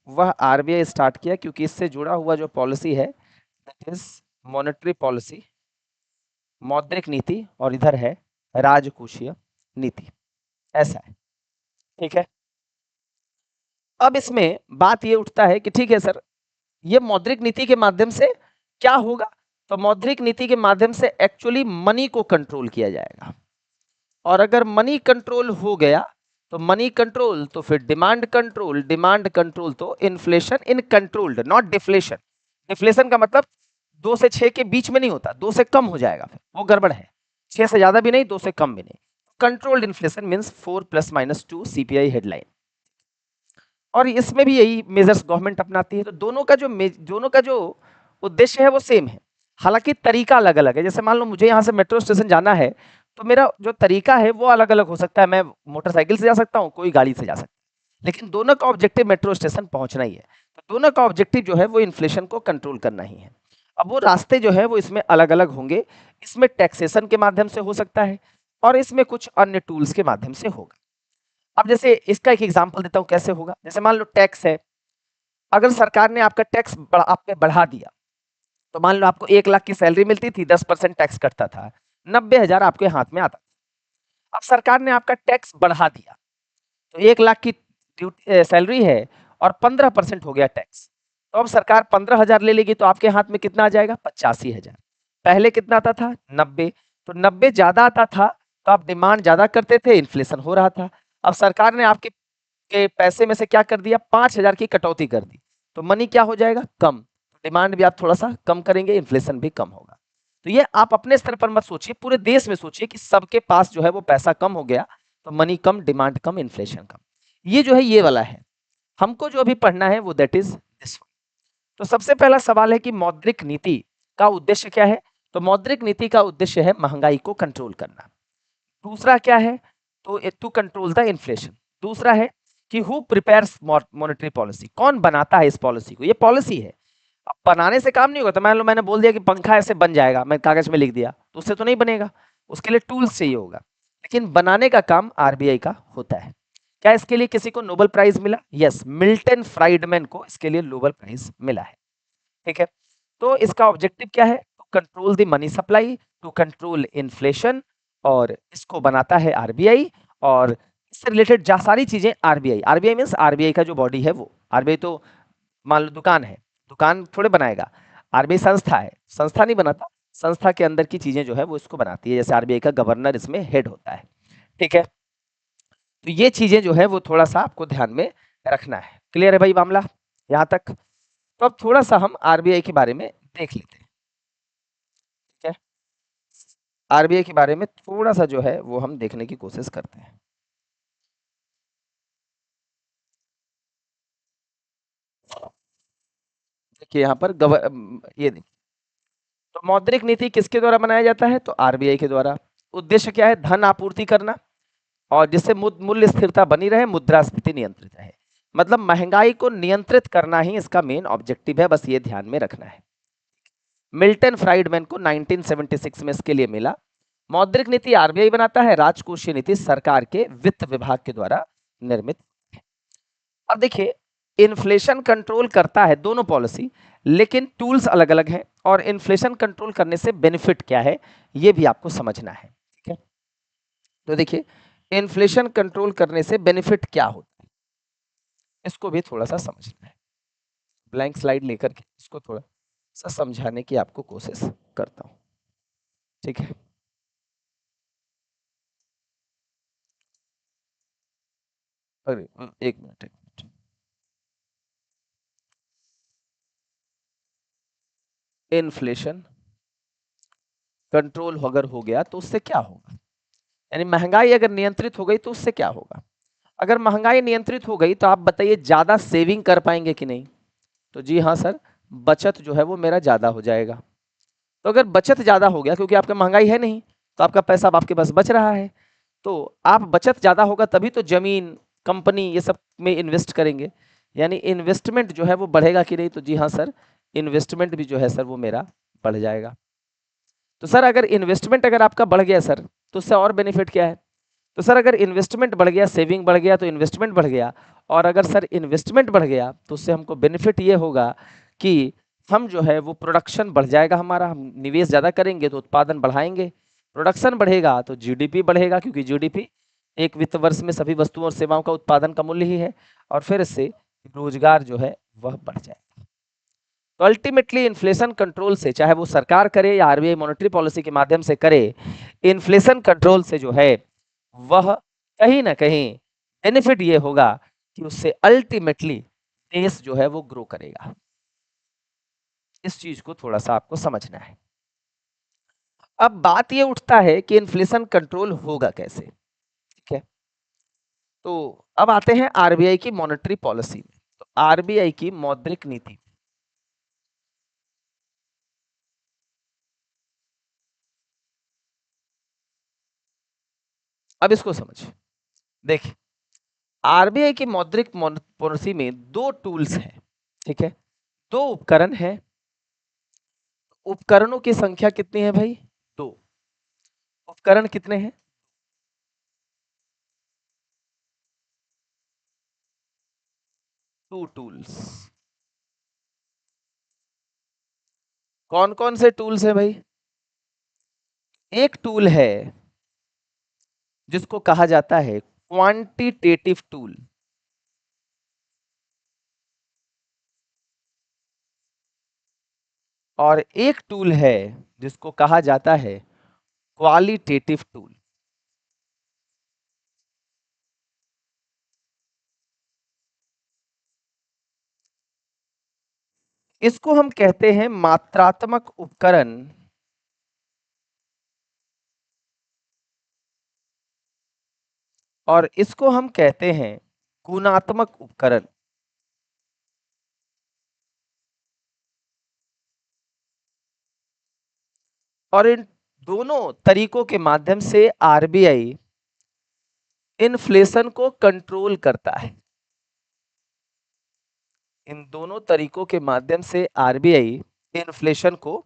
[SPEAKER 1] वह RBI स्टार्ट किया, क्योंकि इससे जुड़ा हुआ जो पॉलिसी है दैट इज मॉनेटरी पॉलिसी, मौद्रिक नीति, और इधर है राजकोषीय नीति। ऐसा है। ठीक है, अब इसमें बात ये उठता है कि ठीक है सर, ये मौद्रिक नीति के माध्यम से क्या होगा। तो मौद्रिक नीति के माध्यम से एक्चुअली मनी को कंट्रोल किया जाएगा, और अगर मनी कंट्रोल हो गया तो मनी कंट्रोल तो फिर डिमांड कंट्रोल, डिमांड कंट्रोल तो inflation in controlled, not deflation. Deflation का मतलब 2 से 6 के बीच में नहीं होता, 2 से कम हो जाएगा, फिर वो गड़बड़ है। 6 से ज्यादा भी नहीं, 2 से कम भी नहीं। Controlled inflation means 4 ± 2 CPI headline, और इसमें भी यही मेजर्स गवर्नमेंट अपनाती है। तो दोनों का जो उद्देश्य है वो सेम है, हालांकि तरीका अलग अलग है। जैसे मान लो मुझे यहाँ से मेट्रो स्टेशन जाना है, तो मेरा जो तरीका है वो अलग अलग हो सकता है। मैं मोटरसाइकिल से जा सकता हूँ, कोई गाड़ी से जा सकता है, लेकिन दोनों का ऑब्जेक्टिव मेट्रो स्टेशन पहुंचना ही है। तो दोनों का ऑब्जेक्टिव जो है वो इन्फ्लेशन को कंट्रोल करना ही है। अब वो रास्ते जो है वो इसमें अलग अलग होंगे। इसमें टैक्सेशन के माध्यम से हो सकता है, और इसमें कुछ अन्य टूल्स के माध्यम से होगा। अब जैसे इसका एक एग्जांपल देता हूं कैसे होगा। जैसे मान लो टैक्स है, अगर सरकार ने आपका टैक्स आप पे बढ़ा दिया, तो मान लो आपको 1 लाख की सैलरी मिलती थी, 10% टैक्स कटता था, 90,000 आपके हाथ में आता। अब सरकार ने आपका टैक्स बढ़ा दिया, तो 1 लाख की सैलरी है और 15% हो गया टैक्स। तो अब सरकार 15,000 ले लेगी, तो आपके हाथ में कितना आ जाएगा, 85,000। पहले कितना आता था, 90। तो 90 ज्यादा आता था तो आप डिमांड ज्यादा करते थे, इन्फ्लेशन हो रहा था। अब सरकार ने आपके के पैसे में से क्या कर दिया, 5,000 की कटौती कर दी, तो मनी क्या हो जाएगा, कम। डिमांड भी आप थोड़ा सा कम करेंगे, इन्फ्लेशन भी कम होगा। तो ये आप अपने स्तर पर मत सोचिए, पूरे देश में सोचिए कि सबके पास जो है वो पैसा कम हो गया, तो मनी कम, डिमांड कम, इन्फ्लेशन कम। ये जो है ये वाला है। हमको जो अभी पढ़ना है वो दैट इज दिस। तो सबसे पहला सवाल है कि मौद्रिक नीति का उद्देश्य क्या है। तो मौद्रिक नीति का उद्देश्य है महंगाई को कंट्रोल करना। दूसरा क्या है, तो टू कंट्रोल द इन्फ्लेशन। दूसरा है कि हु प्रिपेयर्स मॉनेटरी पॉलिसी, कौन बनाता है इस पॉलिसी को। ये पॉलिसी है, अब बनाने से काम नहीं होगा। तो मान लो मैंने बोल दिया कि पंखा ऐसे बन जाएगा, मैं कागज में लिख दिया, तो उससे तो नहीं बनेगा, उसके लिए टूल्स चाहिए होगा। लेकिन बनाने का काम RBI का होता है। क्या इसके लिए किसी को नोबेल प्राइज मिला, यस, मिल्टन फ्राइडमैन को इसके लिए नोबेल प्राइज मिला है। ठीक है, तो इसका ऑब्जेक्टिव क्या है, to control the money supply, to control inflation, और इसको बनाता है RBI। और इससे रिलेटेड जा सारी चीजें RBI मीन्स RBI का जो बॉडी है वो। RBI तो मान लो दुकान है, दुकान थोड़े बनाएगा, RBI संस्था है, संस्था नहीं बनाता। संस्था के अंदर की चीजें जो है वो इसको बनाती है, जैसे आरबीआई का गवर्नर इसमें हेड होता है। ठीक है, तो ये चीजें जो है वो थोड़ा सा आपको ध्यान में रखना है। क्लियर है भाई मामला यहाँ तक? तो अब थोड़ा सा हम आरबीआई के बारे में देख लेते हैं। ठीक है, आरबीआई के बारे में थोड़ा सा जो है वो हम देखने की कोशिश करते हैं। देखिए यहाँ पर ये देखिए, तो मौद्रिक नीति किसके द्वारा बनाया जाता है? तो आरबीआई के द्वारा। उद्देश्य क्या है? धन आपूर्ति करना, और जिससे मूल्य स्थिरता बनी रहे, मुद्रास्फीति नियंत्रित रहे। मतलब महंगाई को नियंत्रित करना ही इसका मेन ऑब्जेक्टिव है, बस ये ध्यान में रखना है। मिल्टन फ्राइडमैन को 1976 में इसके लिए मिला। मौद्रिक नीति आरबीआई बनाता है, राजकोषीय नीति सरकार के वित्त विभाग के द्वारा निर्मित है। अब देखिए, इन्फ्लेशन कंट्रोल करता है दोनों पॉलिसी, लेकिन टूल्स अलग अलग हैं, और इन्फ्लेशन कंट्रोल करने से बेनिफिट क्या है ये भी आपको समझना है। ठीक है, तो देखिए इन्फ्लेशन कंट्रोल करने से बेनिफिट क्या होता है, इसको भी थोड़ा सा समझना है। ब्लैंक स्लाइड लेकर के इसको थोड़ा सा समझाने की आपको कोशिश करता हूं। ठीक है, अरे एक मिनट। इन्फ्लेशन कंट्रोल अगर हो गया तो उससे क्या होगा, यानी महंगाई अगर नियंत्रित हो गई तो उससे क्या होगा? अगर महंगाई नियंत्रित हो गई तो आप बताइए ज्यादा सेविंग कर पाएंगे कि नहीं? तो जी हाँ सर, बचत जो है वो मेरा ज्यादा हो जाएगा। तो अगर बचत ज्यादा हो गया, क्योंकि आपका महंगाई है नहीं, तो आपका पैसा अब आपके पास बच रहा है, तो आप बचत ज्यादा होगा तभी तो जमीन, कंपनी, ये सब में इन्वेस्ट करेंगे, यानी इन्वेस्टमेंट जो है वो बढ़ेगा कि नहीं? तो जी हाँ सर, इन्वेस्टमेंट भी जो है सर वो मेरा बढ़ जाएगा। तो सर अगर इन्वेस्टमेंट अगर आपका बढ़ गया सर, तो उससे और बेनिफिट क्या है? तो सर अगर इन्वेस्टमेंट बढ़ गया, सेविंग बढ़ गया, तो इन्वेस्टमेंट बढ़ गया, और अगर सर इन्वेस्टमेंट बढ़ गया तो उससे हमको बेनिफिट ये होगा कि हम जो है वो प्रोडक्शन बढ़ जाएगा हमारा, हम निवेश ज़्यादा करेंगे तो उत्पादन बढ़ाएंगे, प्रोडक्शन बढ़ेगा तो जीडीपी बढ़ेगा, क्योंकि जीडीपी एक वित्त वर्ष में सभी वस्तुओं और सेवाओं का उत्पादन का मूल्य ही है, और फिर इससे रोजगार जो है वह बढ़ जाएगा। तो अल्टीमेटली इन्फ्लेशन कंट्रोल से, चाहे वो सरकार करे या आरबीआई मॉनेटरी पॉलिसी के माध्यम से करे, इन्फ्लेशन कंट्रोल से जो है वह कहीं ना कहीं बेनिफिट ये होगा कि उससे अल्टीमेटली देश जो है वो ग्रो करेगा। इस चीज को थोड़ा सा आपको समझना है। अब बात ये उठता है कि इन्फ्लेशन कंट्रोल होगा कैसे? ठीक है, तो अब आते हैं आरबीआई की मॉनेटरी पॉलिसी में। तो आरबीआई की मौद्रिक नीति, अब इसको समझिए। देखिए, आरबीआई की मौद्रिक पॉलिसी में दो टूल्स हैं। ठीक है, दो उपकरण हैं। उपकरणों की संख्या कितनी है भाई? दो। उपकरण कितने हैं? Two tools. कौन कौन से टूल्स हैं भाई? एक टूल है जिसको कहा जाता है क्वांटिटेटिव टूल, और एक टूल है जिसको कहा जाता है क्वालिटेटिव टूल। इसको हम कहते हैं मात्रात्मक उपकरण, और इसको हम कहते हैं गुणात्मक उपकरण। और इन दोनों तरीकों के माध्यम से आरबीआई इन्फ्लेशन को कंट्रोल करता है। इन दोनों तरीकों के माध्यम से आरबीआई इन्फ्लेशन को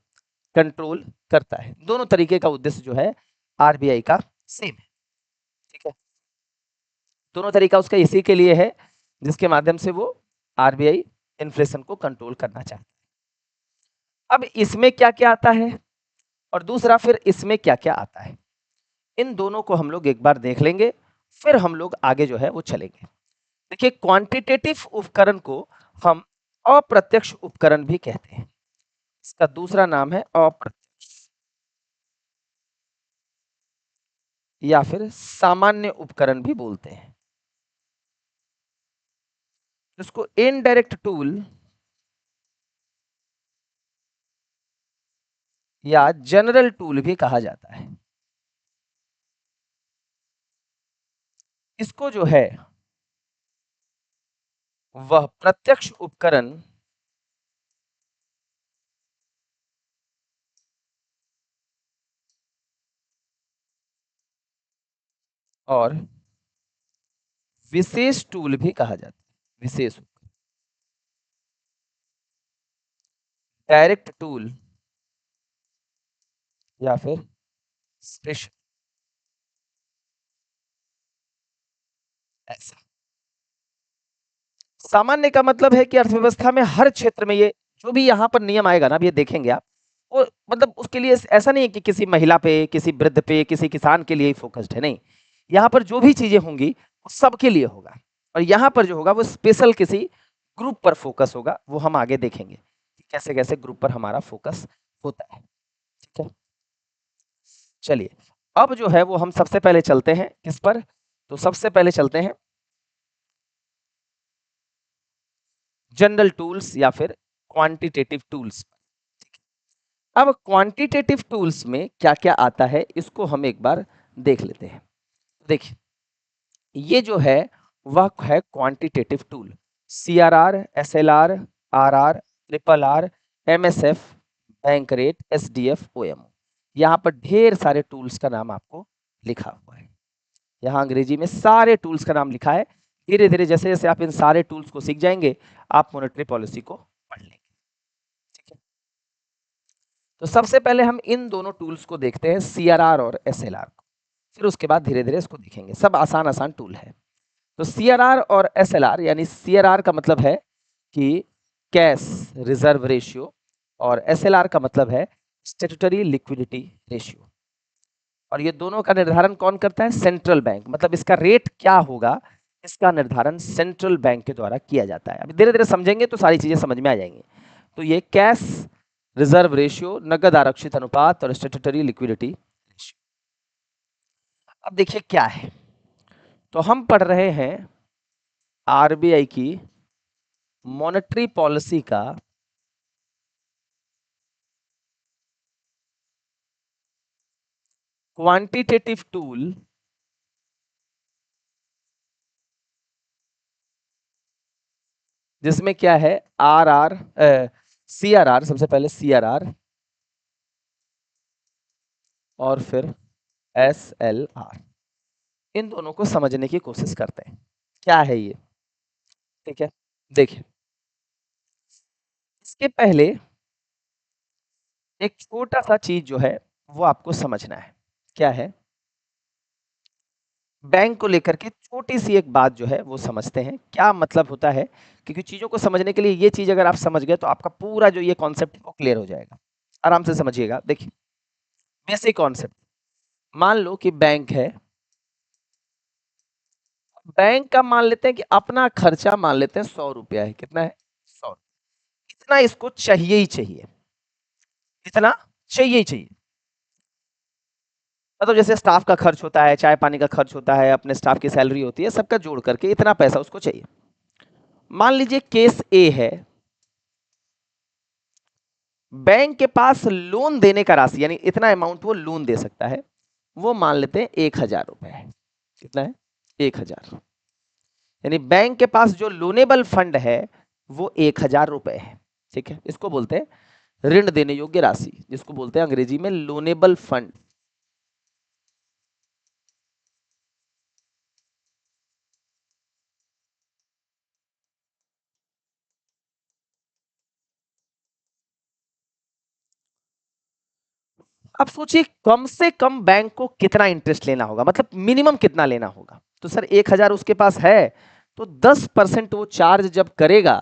[SPEAKER 1] कंट्रोल करता है। दोनों तरीके का उद्देश्य जो है आरबीआई का सेम है। ठीक है, दोनों तरीका उसका इसी के लिए है जिसके माध्यम से वो आरबीआई इन्फ्लेशन को कंट्रोल करना चाहता है। अब इसमें क्या क्या आता है और दूसरा फिर इसमें क्या क्या आता है, इन दोनों को हम लोग एक बार देख लेंगे, फिर हम लोग आगे जो है वो चलेंगे। देखिए, क्वांटिटेटिव उपकरण को हम अप्रत्यक्ष उपकरण भी कहते हैं। इसका दूसरा नाम है अप्रत्यक्ष। या फिर सामान्य उपकरण भी बोलते हैं। इसको इनडायरेक्ट टूल या जनरल टूल भी कहा जाता है। इसको जो है वह प्रत्यक्ष उपकरण और विशेष टूल भी कहा जाता है। विशेष डायरेक्ट टूल या फिर स्पेशल, ऐसा। सामान्य का मतलब है कि अर्थव्यवस्था में हर क्षेत्र में ये जो भी यहाँ पर नियम आएगा ना, अब ये देखेंगे आप, वो मतलब उसके लिए ऐसा नहीं है कि किसी महिला पे, किसी वृद्ध पे, किसी किसान के लिए ही फोकस्ड है, नहीं। यहाँ पर जो भी चीजें होंगी वो सबके लिए होगा, और यहाँ पर जो होगा वो स्पेशल किसी ग्रुप पर फोकस होगा, वो हम आगे देखेंगे कि कैसे कैसे ग्रुप पर हमारा फोकस होता है। ठीक है, चलिए अब जो है वो हम सबसे पहले चलते हैं किस पर, तो सबसे पहले चलते हैं जनरल टूल्स या फिर क्वांटिटेटिव टूल्स। अब क्वांटिटेटिव टूल्स में क्या क्या आता है इसको हम एक बार देख लेते हैं। देखिए ये जो है वह है quantitative tool, CRR, SLR, RR, triple R, MSF, bank rate, SDF, OMO। यहाँ पर ढेर सारे टूल्स का नाम आपको लिखा हुआ है, यहाँ अंग्रेजी में सारे टूल्स का नाम लिखा है। धीरे धीरे जैसे जैसे आप इन सारे टूल्स को सीख जाएंगे आप मॉनेटरी पॉलिसी को पढ़ लेंगे। ठीक है, तो सबसे पहले हम इन दोनों टूल्स को देखते हैं, CRR और SLR को, फिर उसके बाद धीरे धीरे इसको देखेंगे। सब आसान आसान टूल है। तो CRR और SLR, यानी CRR का मतलब है कि कैश रिजर्व रेशियो, और SLR का मतलब है स्टैट्यूटरी लिक्विडिटी रेशियो। और ये दोनों का निर्धारण कौन करता है? Central bank. मतलब इसका रेट क्या होगा इसका निर्धारण सेंट्रल बैंक के द्वारा किया जाता है। अभी धीरे धीरे समझेंगे तो सारी चीजें समझ में आ जाएंगी। तो ये कैश रिजर्व रेशियो, नगद आरक्षित अनुपात और स्टैट्यूटरी लिक्विडिटी रेशियो। अब देखिए क्या है, तो हम पढ़ रहे हैं आरबीआई की मॉनेटरी पॉलिसी का क्वांटिटेटिव टूल जिसमें क्या है CRR, सबसे पहले CRR और फिर SLR। इन दोनों को समझने की कोशिश करते हैं क्या है ये। ठीक है, देखिए इसके पहले एक छोटा सा चीज जो है वो आपको समझना है। क्या है? बैंक को लेकर के छोटी सी एक बात जो है वो समझते हैं क्या मतलब होता है, क्योंकि चीजों को समझने के लिए ये चीज अगर आप समझ गए तो आपका पूरा जो ये कॉन्सेप्ट वो क्लियर हो जाएगा। आराम से समझिएगा। देखिए बेसिक कॉन्सेप्ट, मान लो कि बैंक है, बैंक का मान लेते हैं कि अपना खर्चा मान लेते हैं 100 रुपया है। कितना है? 100। इतना इसको चाहिए ही चाहिए, इतना चाहिए ही चाहिए। मतलब जैसे स्टाफ का खर्च होता है, चाय पानी का खर्च होता है, अपने स्टाफ की सैलरी होती है, सबका जोड़ करके इतना पैसा उसको चाहिए। मान लीजिए केस ए है, बैंक के पास लोन देने का राशि यानी इतना अमाउंट वो लोन दे सकता है, वो मान लेते हैं 1,000 रुपए है। कितना है? 1,000। यानी बैंक के पास जो लोनेबल फंड है वो 1,000 रुपए है। ठीक है, इसको बोलते हैं ऋण देने योग्य राशि, जिसको बोलते हैं अंग्रेजी में लोनेबल फंड। अब सोचिए कम से कम बैंक को कितना इंटरेस्ट लेना होगा, मतलब मिनिमम कितना लेना होगा। तो सर 1,000 उसके पास है, तो 10% वो चार्ज जब करेगा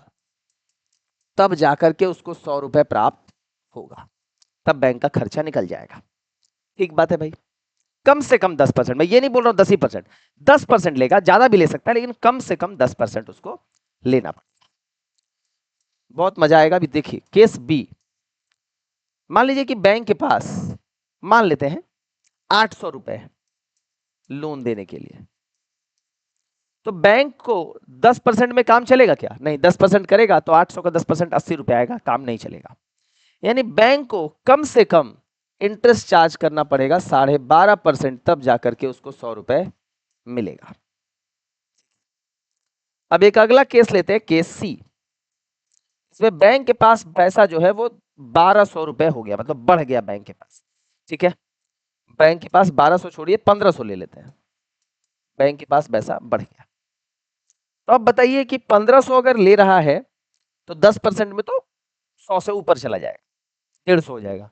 [SPEAKER 1] तब जाकर के उसको 100 रुपए प्राप्त होगा, तब बैंक का खर्चा निकल जाएगा। ठीक बात है भाई। कम से कम 10%, मैं ये नहीं बोल रहा हूं 10%, 10% लेगा, ज्यादा भी ले सकता है लेकिन कम से कम 10% उसको लेना पड़ेगा। बहुत मजा आएगा। अभी देखिए केस बी, मान लीजिए कि बैंक के पास मान लेते हैं 800 रुपए है। लोन देने के लिए। तो बैंक को 10% में काम चलेगा क्या? नहीं, 10% करेगा तो 800 का 10% 80 रुपए आएगा, काम नहीं चलेगा। यानी बैंक को कम से कम इंटरेस्ट चार्ज करना पड़ेगा 12.5%, तब जाकर के उसको 100 रुपए मिलेगा। अब एक अगला केस लेते हैं, केस सी। इसमें बैंक के पास पैसा जो है वो 1200 रुपए हो गया, मतलब बढ़ गया बैंक के पास। ठीक है, बैंक के पास 1200 छोड़िए 1500 ले लेते हैं, बैंक के पास पैसा बढ़ गया। तो अब बताइए कि 1500 अगर ले रहा है तो 10% में तो 100 से ऊपर चला जाएगा, 150 हो जाएगा।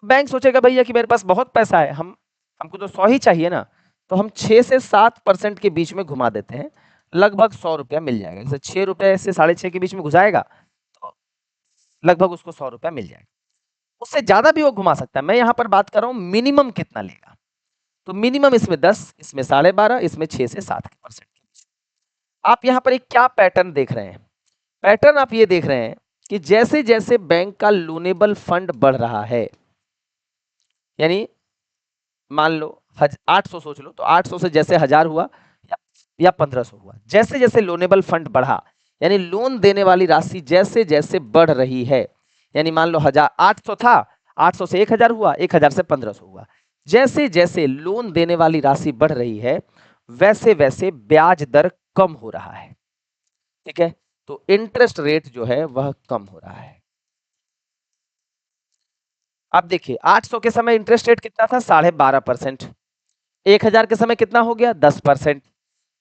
[SPEAKER 1] बैंक सोचेगा भैया कि मेरे पास बहुत पैसा है, हमको तो 100 ही चाहिए ना, तो हम 6 से 7% के बीच में घुमा देते हैं, लगभग 100 रुपया मिल जाएगा। जैसे 6 रुपए से 6.5 के बीच में घुसाएगा तो लगभग उसको 100 रुपया मिल जाएगा। उससे ज्यादा भी वो घुमा सकता है, मैं यहाँ पर बात कर रहा हूँ मिनिमम कितना लेगा। तो मिनिमम इसमें 10, इसमें 12.5, इसमें 6 से 7% के बीच। आप यहाँ पर एक क्या पैटर्न देख रहे हैं? पैटर्न आप ये देख रहे हैं कि जैसे जैसे बैंक का लोनेबल फंड बढ़ रहा है, यानी मान लो 800 सोच लो, तो 800 से जैसे 1000 हुआ या 1500 हुआ, जैसे जैसे लोनेबल फंड बढ़ा, यानी लोन देने वाली राशि जैसे जैसे बढ़ रही है, यानी मान लो 800 था, 800 से 1000 हुआ, 1000 से 1500 हुआ, जैसे जैसे लोन देने वाली राशि बढ़ रही है वैसे वैसे ब्याज दर कम हो रहा है। ठीक है, तो इंटरेस्ट रेट जो है वह कम हो रहा है। अब देखिए 800 के समय इंटरेस्ट रेट कितना था? 12.5%। 1000 के समय कितना हो गया? 10%।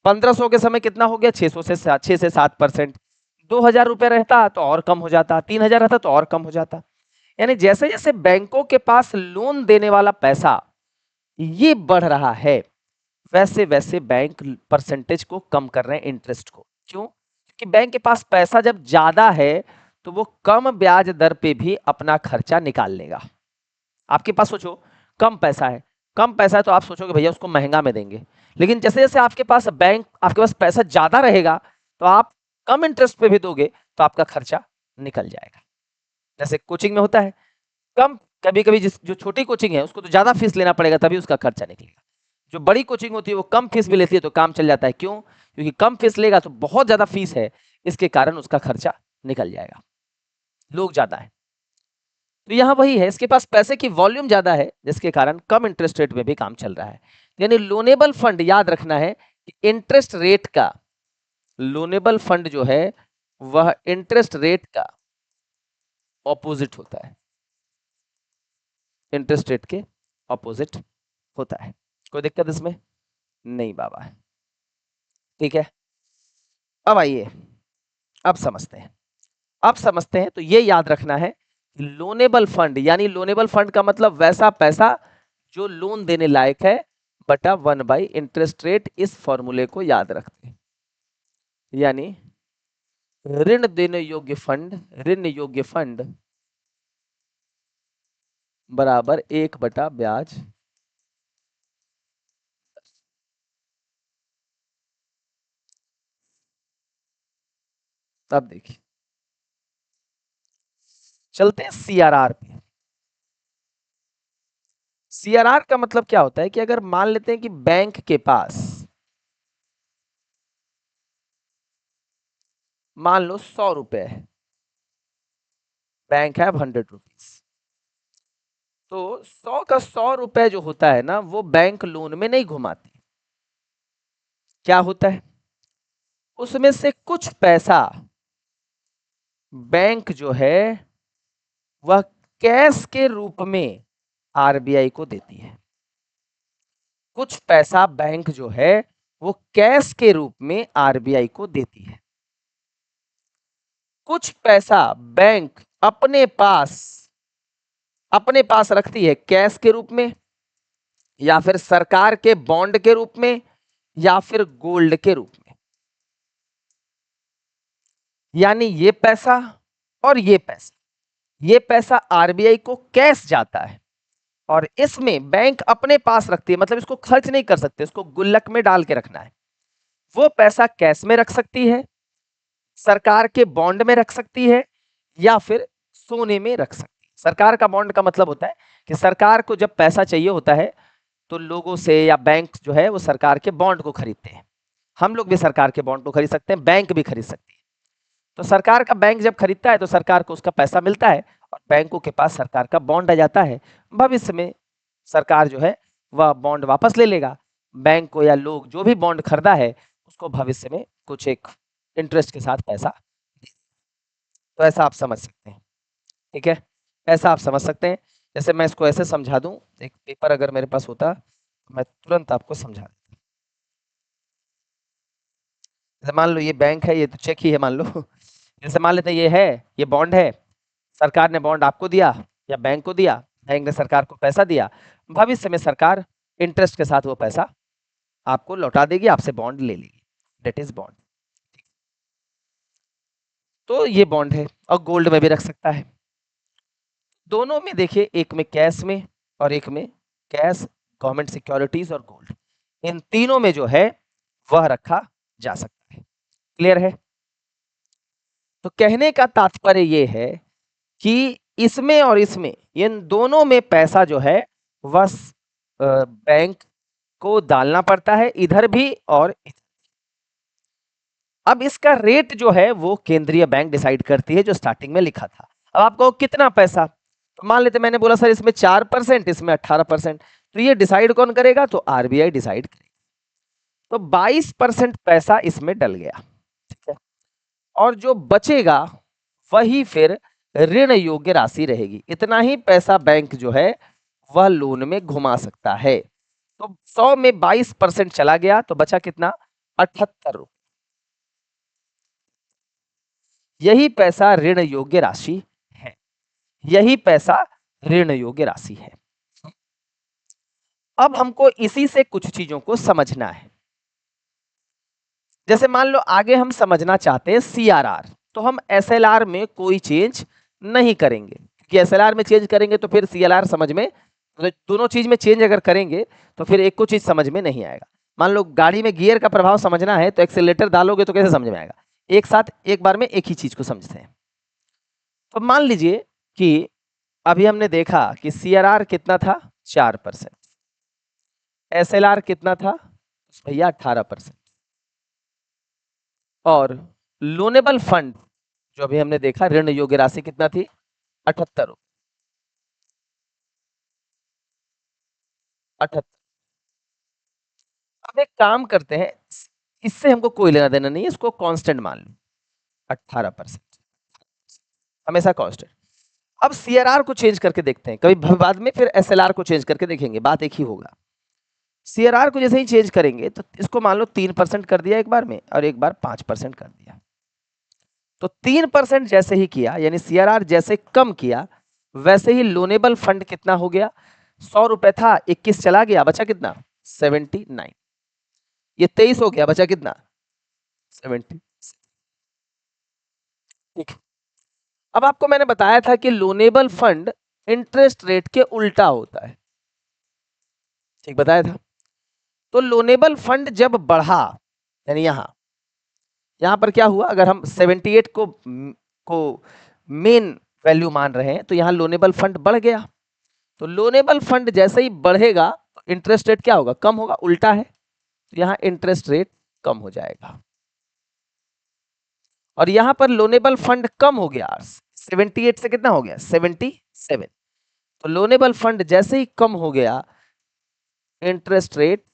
[SPEAKER 1] 1500 के समय कितना हो गया? 6 से 7%। 2000 रुपए रहता तो और कम हो जाता, 3000 रहता तो और कम हो जाता। यानी जैसे जैसे बैंकों के पास लोन देने वाला पैसा ये बढ़ रहा है वैसे वैसे बैंक परसेंटेज को कम कर रहे हैं, इंटरेस्ट को। क्यों? क्योंकि बैंक के पास पैसा जब ज्यादा है तो वो कम ब्याज दर पे भी अपना खर्चा निकाल लेगा। आपके पास सोचो कम पैसा है, कम पैसा है तो आप सोचोगे भैया उसको महंगा में देंगे, लेकिन जैसे जैसे आपके पास पैसा ज्यादा रहेगा तो आप कम इंटरेस्ट पे भी दोगे तो आपका खर्चा निकल जाएगा। जैसे कोचिंग में होता है, कम कभी कभी जो छोटी कोचिंग है उसको तो ज्यादा फीस लेना पड़ेगा तभी उसका खर्चा निकलेगा। जो बड़ी कोचिंग होती है वो कम फीस भी लेती है तो काम चल जाता है। क्यों? क्योंकि कम फीस लेगा तो बहुत ज्यादा फीस है, इसके कारण उसका खर्चा निकल जाएगा, लोग ज्यादा है। तो यहाँ वही है, इसके पास पैसे की वॉल्यूम ज्यादा है जिसके कारण कम इंटरेस्ट रेट में भी काम चल रहा है। यानी लोनेबल फंड, याद रखना है कि इंटरेस्ट रेट का, लोनेबल फंड जो है वह इंटरेस्ट रेट का ऑपोजिट होता है, इंटरेस्ट रेट के ऑपोजिट होता है। कोई दिक्कत इसमें नहीं बाबा? ठीक है, अब आइए अब समझते हैं। अब समझते हैं तो ये याद रखना है कि लोनेबल फंड, यानी लोनेबल फंड का मतलब वैसा पैसा जो लोन देने लायक है बटा 1 बाई इंटरेस्ट रेट। इस फॉर्मूले को याद रखते हैं, यानी ऋण देने योग्य फंड, ऋण योग्य फंड बराबर 1 बटा ब्याज। अब देखिए चलते हैं सीआरआर पे। सीआरआर का मतलब क्या होता है कि अगर मान लेते हैं कि बैंक के पास मान लो 100 रुपए है, बैंक है 100 रुपीज, तो 100 का 100 रुपए जो होता है ना वो बैंक लोन में नहीं घुमाती। क्या होता है? उसमें से कुछ पैसा बैंक जो है वह कैश के रूप में आरबीआई को देती है। कुछ पैसा बैंक जो है वो कैश के रूप में आरबीआई को देती है। कुछ पैसा बैंक अपने पास रखती है कैश के रूप में, या फिर सरकार के बॉन्ड के रूप में, या फिर गोल्ड के रूप में। यानी ये पैसा और ये पैसा आरबीआई को कैश जाता है और इसमें बैंक अपने पास रखती है, मतलब इसको खर्च नहीं कर सकते, इसको गुल्लक में डाल के रखना है। वो पैसा कैश में रख सकती है, सरकार के बॉन्ड में रख सकती है, या फिर सोने में रख सकती है। सरकार का बॉन्ड का मतलब होता है कि सरकार को जब पैसा चाहिए होता है तो लोगों से या बैंक जो है वो सरकार के बॉन्ड को खरीदते हैं। हम लोग भी सरकार के बॉन्ड को खरीद सकते हैं, बैंक भी खरीद सकती है। तो सरकार का बैंक जब खरीदता है तो सरकार को उसका पैसा मिलता है और बैंकों के पास सरकार का बॉन्ड आ जाता है। भविष्य में सरकार जो है वह बॉन्ड वापस ले लेगा। बैंक को या लोग जो भी बॉन्ड खरीदा है उसको भविष्य में कुछ एक इंटरेस्ट के साथ पैसा दे। तो ऐसा आप समझ सकते हैं, ठीक है, ऐसा आप समझ सकते हैं। जैसे मैं इसको ऐसे समझा दूं, एक पेपर अगर मेरे पास होता तो मैं तुरंत आपको समझा देता। जैसे मान लो ये बैंक है, ये तो चेक ही है मान लो। जैसे मान लेते हैं ये है, ये बॉन्ड है, सरकार ने बॉन्ड आपको दिया या बैंक को दिया, बैंक ने सरकार को पैसा दिया, भविष्य में सरकार इंटरेस्ट के साथ वो पैसा आपको लौटा देगी, आपसे बॉन्ड ले लेगी, दैट इज बॉन्ड। तो ये बॉन्ड है और गोल्ड में भी रख सकता है। दोनों में देखिए, एक में कैश में और एक में कैश, गवर्नमेंट सिक्योरिटीज और गोल्ड, इन तीनों में जो है वह रखा जा सकता है। क्लियर है? तो कहने का तात्पर्य ये है कि इसमें और इसमें, इन दोनों में पैसा जो है वह बैंक को डालना पड़ता है, इधर भी और इधर। अब इसका रेट जो है वो केंद्रीय बैंक डिसाइड करती है, जो स्टार्टिंग में लिखा था। अब आपको कितना पैसा, तो मान लेते मैंने बोला सर इसमें 4%, इसमें 18%, तो ये डिसाइड कौन करेगा? तो आरबीआई डिसाइड करेगा। तो 22% पैसा इसमें डल गया, ठीक है, और जो बचेगा वही फिर ऋण योग्य राशि रहेगी। इतना ही पैसा बैंक जो है वह लोन में घुमा सकता है। तो 100 में 22% चला गया तो बचा कितना? 78 रुपए। यही पैसा ऋण योग्य राशि है, यही पैसा ऋण योग्य राशि है। अब हमको इसी से कुछ चीजों को समझना है। जैसे मान लो आगे हम समझना चाहते हैं सीआरआर, तो हम एसएलआर में कोई चेंज नहीं करेंगे, क्योंकि एसएलआर में चेंज करेंगे तो फिर सीएलआर समझ में, तो दोनों चीज में चेंज अगर करेंगे तो फिर एक को चीज समझ में नहीं आएगा। मान लो गाड़ी में गियर का प्रभाव समझना है तो एक्सेलेरेटर डालोगे तो कैसे समझ में आएगा? एक साथ एक बार में एक ही चीज को समझते हैं। तो मान लीजिए कि अभी हमने देखा कि सीआरआर कितना था? 4%। एसएलआर कितना था भैया? 18%। और लोनेबल फंड जो अभी हमने देखा, ऋण योग्य राशि कितना थी? 78। 78। अब एक काम करते हैं, इससे हमको कोई लेना देना नहीं है, इसको कांस्टेंट मान लो 18%, हमेशा कांस्टेंट। अब सीआरआर को चेंज करके देखते हैं, कभी बाद में फिर एसएलआर को चेंज करके देखेंगे, बात एक ही होगा। सीआरआर को जैसे ही चेंज करेंगे तो इसको मान लो 3% कर दिया एक बार में और एक बार 5% कर दिया। तो 3% जैसे ही किया, यानी सीआरआर जैसे कम किया, वैसे ही लोनेबल फंड कितना हो गया? 100 रुपए था, 21 चला गया, बचा कितना? 79। ये 23 हो गया, बचा कितना? 70। ठीक। अब आपको मैंने बताया था कि लोनेबल फंड इंटरेस्ट रेट के उल्टा होता है, ठीक बताया था। तो लोनेबल फंड जब बढ़ा, यानी यहां पर क्या हुआ? अगर हम 78 को मेन वैल्यू मान रहे हैं तो यहां लोनेबल फंड बढ़ गया। तो लोनेबल फंड जैसे ही बढ़ेगा इंटरेस्ट रेट क्या होगा? कम होगा, उल्टा है, तो यहां इंटरेस्ट रेट कम हो जाएगा। और यहां पर लोनेबल फंड कम हो गया, 78 से कितना हो गया? 77। तो लोनेबल फंड जैसे ही कम हो गया इंटरेस्ट रेट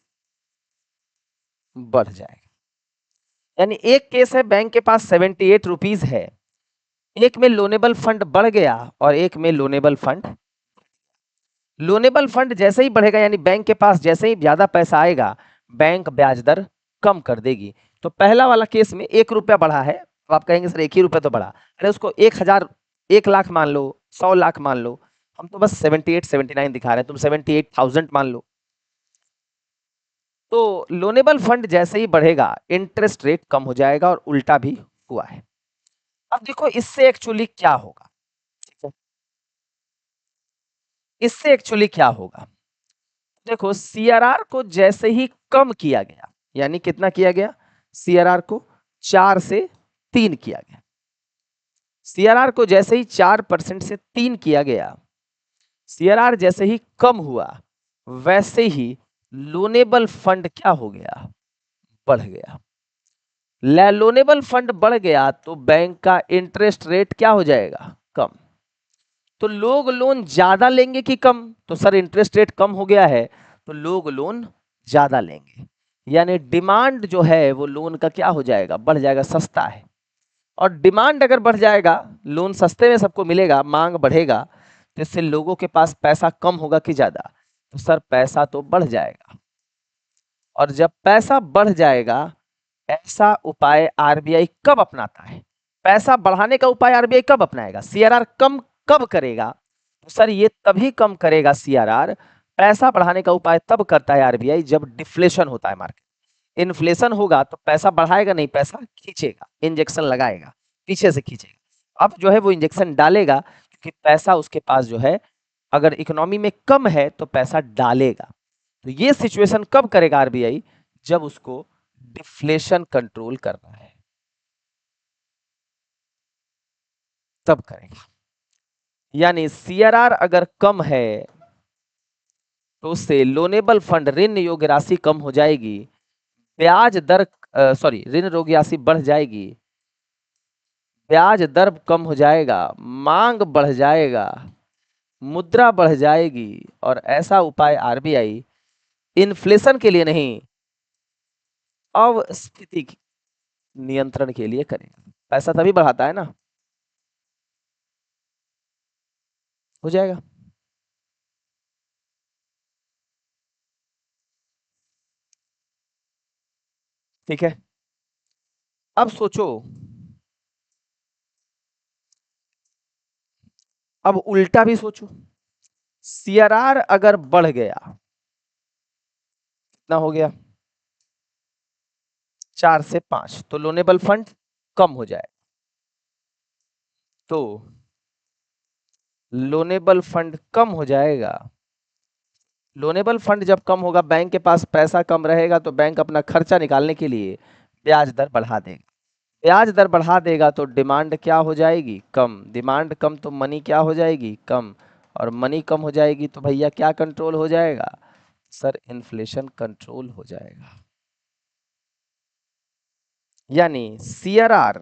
[SPEAKER 1] बढ़ जाएगा। यानी एक केस है बैंक के पास 78 रुपीज है, एक में लोनेबल फंड बढ़ गया और एक में लोनेबल फंड, लोनेबल फंड जैसे ही बढ़ेगा यानी बैंक के पास जैसे ही ज्यादा पैसा आएगा बैंक ब्याज दर कम कर देगी। तो पहला वाला केस में 1 रुपया बढ़ा है, तो आप कहेंगे सर 1 ही रुपया तो बढ़ा, अरे उसको 1000, 1 लाख मान लो, 100 लाख मान लो, हम तो बस 78 79 दिखा रहे हैं, तुम 78,000 मान लो। तो लोनेबल फंड जैसे ही बढ़ेगा इंटरेस्ट रेट कम हो जाएगा और उल्टा भी हुआ है। अब देखो इससे एक्चुअली क्या होगा, ठीक है, इससे एक्चुअली क्या होगा? देखो सीआरआर को जैसे ही कम किया गया, यानी कितना किया गया? सीआरआर को 4 से 3 किया गया। सीआरआर को जैसे ही 4% से 3 किया गया, सीआरआर जैसे ही कम हुआ वैसे ही लोनेबल फंड क्या हो गया, बढ़ गया। लोनेबल फंड बढ़ गया तो बैंक का इंटरेस्ट रेट क्या हो जाएगा, कम। तो लोग लोन ज्यादा लेंगे कि कम, तो सर इंटरेस्ट रेट कम हो गया है तो लोग लोन ज्यादा लेंगे, यानी डिमांड जो है वो लोन का क्या हो जाएगा, बढ़ जाएगा, सस्ता है। और डिमांड अगर बढ़ जाएगा, लोन सस्ते में सबको मिलेगा, मांग बढ़ेगा, तो इससे लोगों के पास पैसा कम होगा कि ज्यादा, तो सर पैसा तो बढ़ जाएगा। और जब पैसा बढ़ जाएगा, ऐसा उपाय आरबीआई कब अपनाता है, पैसा बढ़ाने का उपाय आरबीआई कब अपनाएगा, सीआरआर कम कब करेगा, तो सर ये तभी कम करेगा सीआरआर, पैसा बढ़ाने का उपाय तब करता है आरबीआई जब डिफ्लेशन होता है मार्केट। इन्फ्लेशन होगा तो पैसा बढ़ाएगा नहीं, पैसा खींचेगा, इंजेक्शन लगाएगा, पीछे से खींचेगा। अब जो है वो इंजेक्शन डालेगा, क्योंकि पैसा उसके पास जो है अगर इकोनॉमी में कम है तो पैसा डालेगा। तो ये सिचुएशन कब करेगा आरबीआई, जब उसको डिफ्लेशन कंट्रोल करना है, तब करेगा। यानी सीआरआर अगर कम है तो उससे लोनेबल फंड, ऋण योग्य राशि कम हो जाएगी, ब्याज दर सॉरी ऋण योग्य राशि बढ़ जाएगी, ब्याज दर कम हो जाएगा, मांग बढ़ जाएगा, मुद्रा बढ़ जाएगी। और ऐसा उपाय आरबीआई इन्फ्लेशन के लिए नहीं, अपस्फीति नियंत्रण के लिए करेगा। पैसा तभी बढ़ाता है ना, हो जाएगा। ठीक है, अब सोचो, अब उल्टा भी सोचो, सीआरआर अगर बढ़ गया, कितना हो गया, 4 से 5, तो लोनेबल फंड कम हो जाए, तो लोनेबल फंड कम हो जाएगा। लोनेबल फंड जब कम होगा, बैंक के पास पैसा कम रहेगा, तो बैंक अपना खर्चा निकालने के लिए ब्याज दर बढ़ा देगा। ब्याज दर बढ़ा देगा तो डिमांड क्या हो जाएगी, कम। डिमांड कम तो मनी क्या हो जाएगी, कम। और मनी कम हो जाएगी तो भैया क्या कंट्रोल हो जाएगा, सर इन्फ्लेशन कंट्रोल हो जाएगा। यानी सीआरआर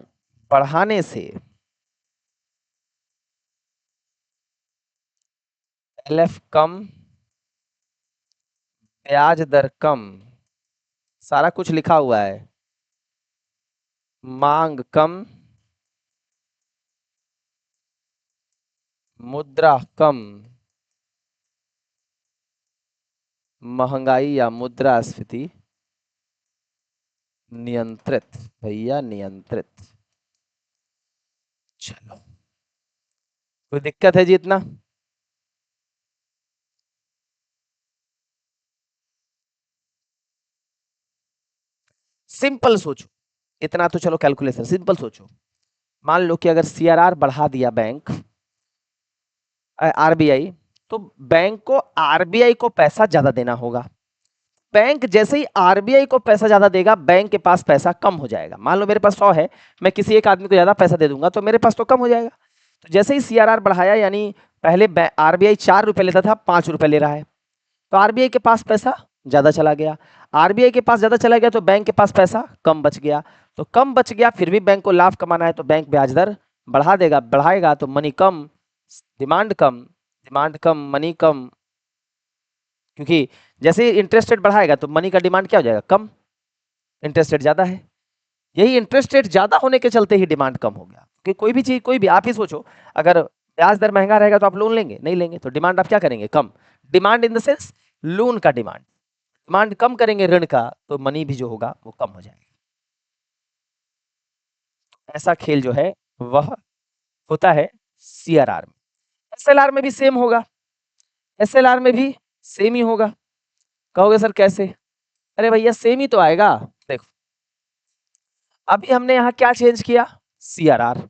[SPEAKER 1] बढ़ाने से एलएफ कम, ब्याज दर कम, सारा कुछ लिखा हुआ है, मांग कम, मुद्रा कम, महंगाई या मुद्रास्फीति नियंत्रित, भैया नियंत्रित। चलो, कोई दिक्कत है जी इतना, सिंपल सोचो, इतना तो चलो कैलकुलेशन, सिंपल सोचो। मान लो कि अगर सीआरआर बढ़ा दिया बैंक, आरबीआई, तो बैंक को आरबीआई को पैसा ज्यादा देना होगा। बैंक जैसे ही आरबीआई को पैसा ज्यादा देगा, बैंक के पास पैसा कम हो जाएगा। मान लो मेरे पास 100 है, मैं किसी एक आदमी को ज्यादा पैसा दे दूंगा तो मेरे पास तो कम हो जाएगा। तो जैसे ही सीआरआर बढ़ाया, यानी पहले आरबीआई 4 रुपए लेता था, 5 रुपए ले रहा है, तो आरबीआई के पास पैसा ज्यादा चला गया। आरबीआई के पास ज्यादा चला गया तो बैंक के पास पैसा कम बच गया। तो कम बच गया, फिर भी बैंक को लाभ कमाना है तो बैंक ब्याज दर बढ़ा देगा, बढ़ाएगा तो मनी कम, डिमांड कम, डिमांड कम, मनी कम। क्योंकि जैसे ही इंटरेस्ट रेट बढ़ाएगा तो मनी का डिमांड क्या हो जाएगा, कम, इंटरेस्ट रेट ज्यादा है। यही इंटरेस्ट रेट ज्यादा होने के चलते ही डिमांड कम हो गया। कि कोई भी चीज, कोई भी, आप ही सोचो, अगर ब्याज दर महंगा रहेगा तो आप लोन लेंगे, नहीं लेंगे, तो डिमांड आप क्या करेंगे, कम। Demand in the sense loan का डिमांड, डिमांड कम करेंगे ऋण का तो मनी भी जो होगा वो कम हो जाएगा। ऐसा खेल जो है वह होता है सीआरआर में। एसएलआर में भी सेम होगा, एसएलआर में भी सेम ही होगा। कहोगे सर कैसे, अरे भैया सेम ही तो आएगा। देखो, अभी हमने यहाँ क्या चेंज किया, सीआरआर।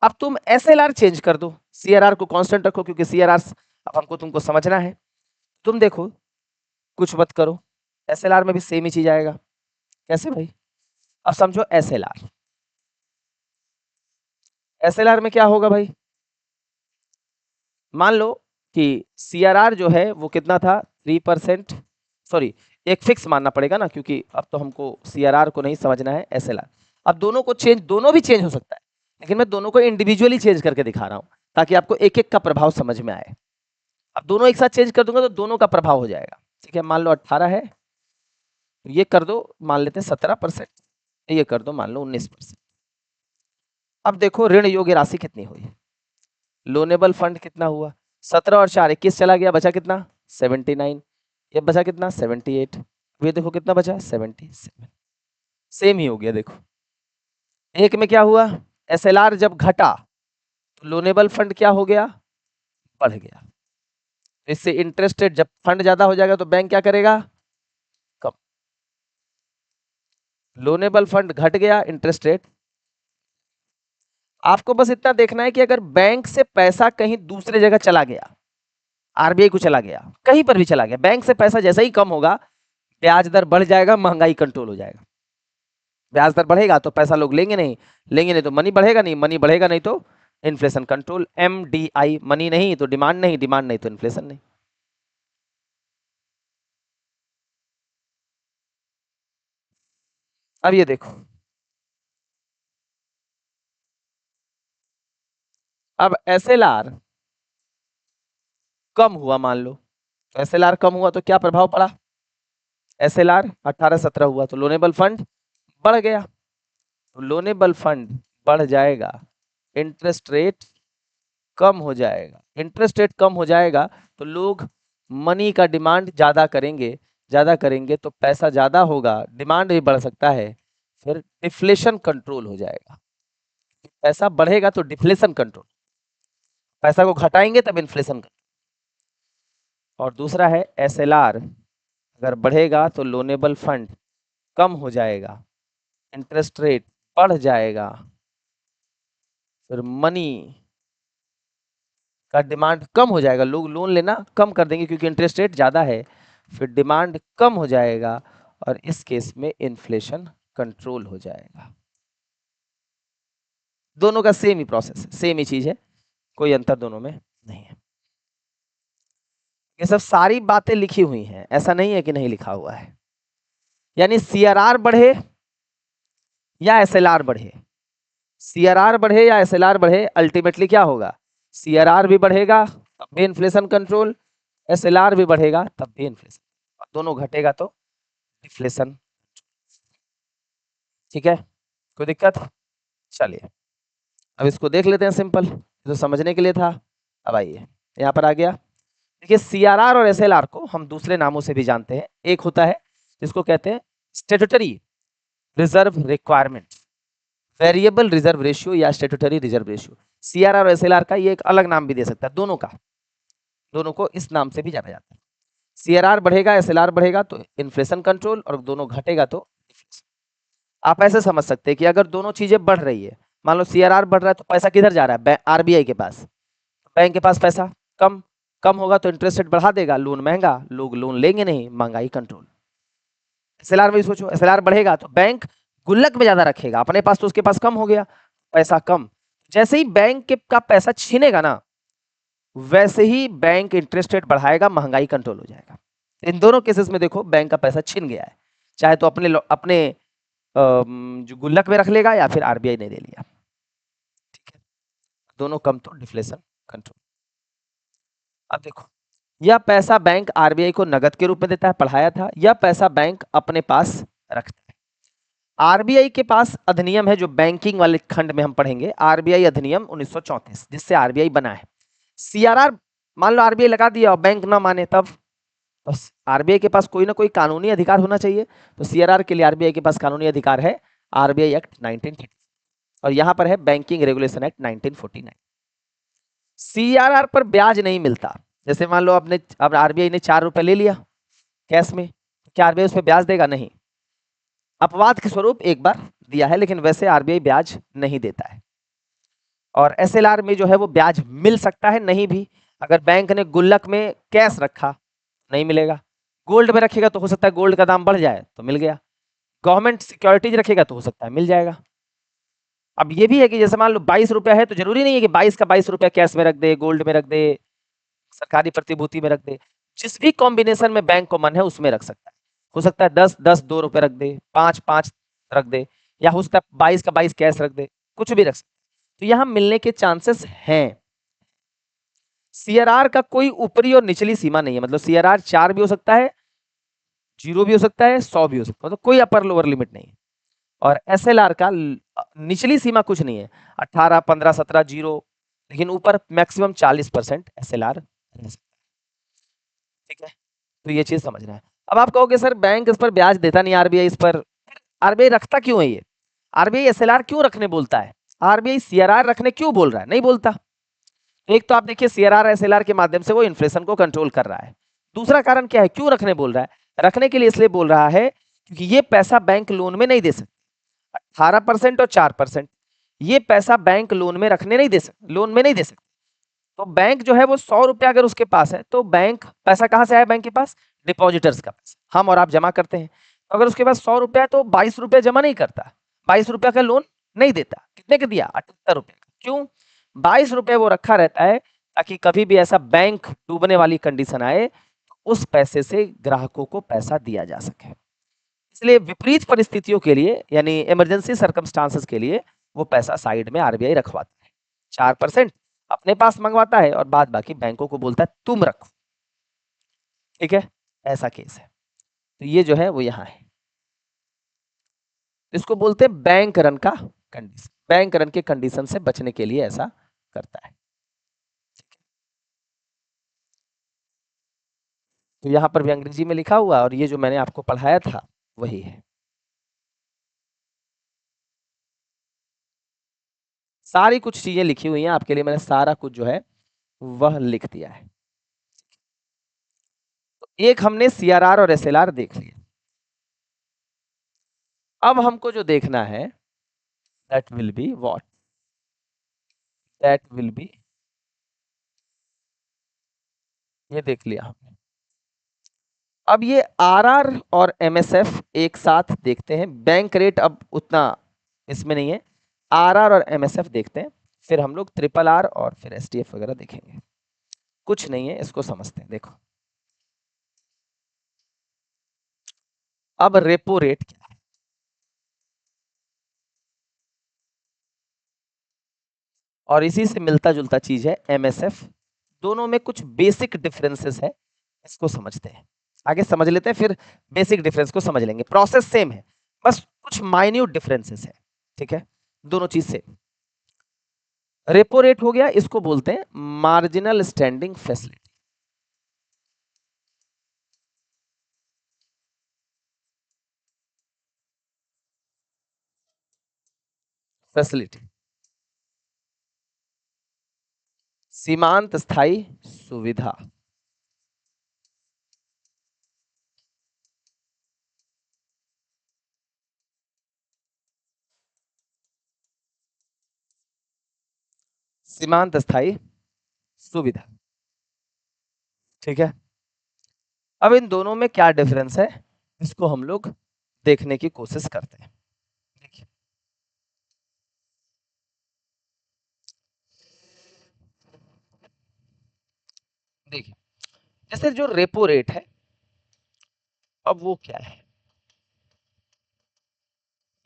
[SPEAKER 1] अब तुम एसएलआर चेंज कर दो, सीआरआर को कांस्टेंट रखो, क्योंकि सीआरआर अब हमको तुमको समझना है। तुम देखो, कुछ मत करो, एसएलआर में भी सेम ही चीज आएगा। कैसे भाई, अब समझो एसएलआर, एसएलआर में क्या होगा भाई, मान लो कि सीआरआर जो है वो कितना था, 3%, सॉरी, एक फिक्स मानना पड़ेगा ना, क्योंकि अब तो हमको सीआरआर को नहीं समझना है, एसएलआर। अब दोनों को चेंज, दोनों भी चेंज हो सकता है, लेकिन मैं दोनों को इंडिविजुअली चेंज करके दिखा रहा हूं ताकि आपको एक एक का प्रभाव समझ में आए। अब दोनों एक साथ चेंज कर दूंगा तो दोनों का प्रभाव हो जाएगा। ठीक है, मान लो 18 है, ये कर दो मान लेते हैं 17%, ये कर दो मान लो 19%। अब देखो ऋण योग्य राशि कितनी हुई, लोनेबल फंड कितना हुआ, 17 और 4 21 चला गया, बचा कितना 79, ये बचा कितना 78, ये देखो कितना बचा 77, सेम ही हो गया। देखो एक में क्या हुआ, एसएलआर जब घटा तो लोनेबल फंड क्या हो गया, बढ़ गया। इससे इंटरेस्ट रेट, जब फंड ज्यादा हो जाएगा तो बैंक क्या करेगा, कम। लोनेबल फंड घट गया, इंटरेस्ट रेट। आपको बस इतना देखना है कि अगर बैंक से पैसा कहीं दूसरे जगह चला गया, आरबीआई को चला गया, कहीं पर भी चला गया, बैंक से पैसा जैसे ही कम होगा ब्याज दर बढ़ जाएगा, महंगाई कंट्रोल हो जाएगा। ब्याज दर बढ़ेगा तो पैसा लोग लेंगे नहीं, लेंगे नहीं तो मनी बढ़ेगा नहीं, मनी बढ़ेगा नहीं तो इन्फ्लेशन कंट्रोल। MDI, मनी नहीं तो डिमांड नहीं, डिमांड नहीं तो इन्फ्लेशन नहीं। अब ये देखो, अब एसएलआर कम हुआ मान लो, तो एसएलआर कम हुआ तो क्या प्रभाव पड़ा, एसएलआर 18-17 हुआ तो लोनेबल फंड बढ़ गया, तो लोनेबल फंड बढ़ जाएगा, इंटरेस्ट रेट कम हो जाएगा, इंटरेस्ट रेट कम हो जाएगा तो लोग मनी का डिमांड ज्यादा करेंगे, ज्यादा करेंगे तो पैसा ज्यादा होगा, डिमांड भी बढ़ सकता है, फिर डिफ्लेशन कंट्रोल हो जाएगा। पैसा बढ़ेगा तो डिफ्लेशन कंट्रोल, पैसा को घटाएंगे तब इन्फ्लेशन कंट्रोल। और दूसरा है एसएलआर अगर बढ़ेगा तो लोनेबल फंड कम हो जाएगा, इंटरेस्ट रेट बढ़ जाएगा, फिर मनी का डिमांड कम हो जाएगा, लोग लोन लेना कम कर देंगे क्योंकि इंटरेस्ट रेट ज्यादा है, फिर डिमांड कम हो जाएगा और इस केस में इन्फ्लेशन कंट्रोल हो जाएगा। दोनों का सेम ही प्रोसेस है, सेम ही चीज है, कोई अंतर दोनों में नहीं है। ये सब सारी बातें लिखी हुई हैं, ऐसा नहीं है कि नहीं लिखा हुआ है। यानी सीआरआर बढ़े या एसएलआर बढ़े, सीआरआर बढ़े या एसएलआर बढ़े, अल्टीमेटली क्या होगा, सीआरआर भी बढ़ेगा तब भी इन्फ्लेशन कंट्रोल, एसएलआर भी बढ़ेगा तब भी इन्फ्लेशन, दोनों घटेगा तो डिफ्लेशन। ठीक है, कोई दिक्कत, चलिए अब इसको देख लेते हैं, सिंपल तो समझने के लिए था। अब आइए यहाँ पर आ गया, देखिए सीआरआर और एसएलआर को हम दूसरे नामों से भी जानते हैं, एक होता है जिसको कहते हैं statutory reserve requirement, variable reserve ratio या स्टेट्यूटरी रिजर्व रेशियो। सीआरआर और एसएलआर का ये एक अलग नाम भी दे सकता है, दोनों का, दोनों को इस नाम से भी जाना जाता है। सीआरआर बढ़ेगा, एसएलआर बढ़ेगा तो इन्फ्लेशन कंट्रोल, और दोनों घटेगा तो डिफ्लेशन। आप ऐसे समझ सकते हैं कि अगर दोनों चीजें बढ़ रही है, मान लो सीआरआर बढ़ रहा है तो पैसा किधर जा रहा है, आरबीआई के पास, बैंक के पास पैसा कम, कम होगा तो इंटरेस्ट रेट बढ़ा देगा, लोन महंगा, लोग लोन लेंगे नहीं, महंगाई कंट्रोल। एसएलआर में सोचो, एसएलआर बढ़ेगा तो बैंक गुल्लक में ज्यादा रखेगा, अपने पास तो उसके पास कम हो गया, पैसा कम, जैसे ही बैंक के का पैसा छीनेगा ना वैसे ही बैंक इंटरेस्ट रेट बढ़ाएगा, महंगाई कंट्रोल हो जाएगा। इन दोनों केसेस में देखो बैंक का पैसा छीन गया है, चाहे तो अपने अपने जो गुल्लक में रख लेगा या फिर आरबीआई ने दे लिया। ठीक है, दोनों कम तो डिफ्लेशन कंट्रोल। अब देखो, यह पैसा बैंक आरबीआई को नगद के रूप में देता है, पढ़ाया था, यह पैसा बैंक अपने पास रखता है। आरबीआई के पास अधिनियम है जो बैंकिंग वाले खंड में हम पढ़ेंगे, आरबीआई अधिनियम 1934 जिससे आरबीआई बना है। सीआरआर मान लो आरबीआई लगा दिया और बैंक ना माने तब, बस आरबीआई के पास कोई ना कोई कानूनी अधिकार होना चाहिए, तो सीआरआर के लिए आरबीआई के पास कानूनी अधिकार है आरबीआई एक्ट 1930 और यहां पर है बैंकिंग रेगुलेशन एक्ट 1949। सीआरआर पर ब्याज नहीं मिलता, जैसे मान लो आपने, अब आरबीआई ने 4 रुपए ले लिया कैश में, क्या आरबीआई उस पर ब्याज देगा, नहीं, अपवाद के स्वरूप एक बार दिया है, लेकिन वैसे आरबीआई ब्याज नहीं देता है। और एसएलआर में जो है वो ब्याज मिल सकता है, नहीं भी, अगर बैंक ने गुल्लक में कैश रखा नहीं मिलेगा, गोल्ड में रखेगा तो हो सकता है गोल्ड का दाम बढ़ जाए तो मिल गया, गवर्नमेंट सिक्योरिटीज रखेगा तो हो सकता है मिल जाएगा। अब ये भी है कि जैसे मान लो 22 रुपया है तो जरूरी नहीं है कि 22 का 22 रुपया कैश में रख दे, गोल्ड में रख दे, सरकारी प्रतिभूति में रख दे, जिस भी कॉम्बिनेशन में बैंक को मन है उसमें रख सकता है। हो सकता है 10 2 रुपए रख दे, 5 रख दे, या हो सकता है 22 का 22 कैश रख दे, कुछ भी रख सकते। तो यहाँ मिलने के चांसेस हैं। सीआरआर का कोई ऊपरी और निचली सीमा नहीं है, मतलब सीआरआर 4 भी हो सकता है, 0 भी हो सकता है, 100 भी हो सकता है, मतलब कोई अपर लोअर लिमिट नहीं है। और एसएलआर का निचली सीमा कुछ नहीं है, 18 15 17 0, लेकिन ऊपर मैक्सिमम 40% एसएलआर रह सकता है। ठीक है, तो ये चीज समझना है। अब आप कहोगे सर बैंक इस पर ब्याज देता नहीं, आरबीआई इस पर, आरबीआई रखता क्यों है ये, आरबीआई एसएलआर क्यों रखने बोलता है, आरबीआई सीआरआर रखने क्यों बोल रहा है, नहीं बोलता। एक तो आप देखिए सीआरआर एसएलआर के माध्यम से वो इन्फ्लेशन को कंट्रोल कर रहा है। दूसरा कारण क्या है, क्यों रखने बोल रहा है, रखने के लिए इसलिए बोल रहा है क्योंकि ये पैसा बैंक लोन में नहीं दे सकते, 18% और 4%, ये पैसा बैंक लोन में रखने नहीं दे सकते, लोन में नहीं दे सकते। तो बैंक जो है वो 100 रुपया अगर उसके पास है, तो बैंक पैसा कहां से आया बैंक के पास, डिपॉजिटर्स का पैसा, हम और आप जमा करते हैं। तो अगर उसके पास 100 रुपया है तो 22 रुपया जमा नहीं करता, 22 रुपया का लोन नहीं देता, कितने का दिया, 78 रुपये का। क्यों, 22 रुपये वो रखा रहता है ताकि कभी भी ऐसा बैंक डूबने वाली कंडीशन आए, उस पैसे से ग्राहकों को पैसा दिया जा सके। इसलिए विपरीत परिस्थितियों के लिए, यानी इमरजेंसी सर्कमस्टांसेस के लिए, वो पैसा साइड में आरबीआई रखवाता है, 4% अपने पास मंगवाता है और बाद बाकी बैंकों को बोलता है तुम रखो। ठीक है, ऐसा केस है। तो ये जो है वो यहाँ है, इसको बोलते हैं बैंक रन का कंडीशन, बैंक रन के कंडीशन से बचने के लिए ऐसा करता है। तो यहां पर भी अंग्रेजी में लिखा हुआ, और ये जो मैंने आपको पढ़ाया था वही है। सारी कुछ चीजें लिखी हुई हैं आपके लिए, मैंने सारा कुछ जो है वह लिख दिया है। तो एक हमने सीआरआर और एसएलआर देख लिया। अब हमको जो देखना है, that will be what, that will be, ये देख लिया हमने। अब ये आरआर और एमएसएफ एक साथ देखते हैं, बैंक रेट अब उतना इसमें नहीं है, आरआर और एमएसएफ देखते हैं, फिर हम लोग ट्रिपल आर और फिर एसटीएफ वगैरह देखेंगे। कुछ नहीं है, इसको समझते हैं। देखो अब रेपो रेट क्या है, और इसी से मिलता जुलता चीज है एमएसएफ, दोनों में कुछ बेसिक डिफरेंसेस है, इसको समझते हैं। आगे समझ लेते हैं, फिर बेसिक डिफरेंस को समझ लेंगे। प्रोसेस सेम है, बस कुछ माइन्यूट डिफरेंसेस है। ठीक है, दोनों चीज सेम। रेपो रेट हो गया, इसको बोलते हैं मार्जिनल स्टैंडिंग फैसिलिटी, फैसिलिटी, सीमांत स्थायी सुविधा। सीमांत स्थायी सुविधा। ठीक है, अब इन दोनों में क्या डिफरेंस है, इसको हम लोग देखने की कोशिश करते हैं। देखिए, देखिए जैसे जो रेपो रेट है, अब वो क्या है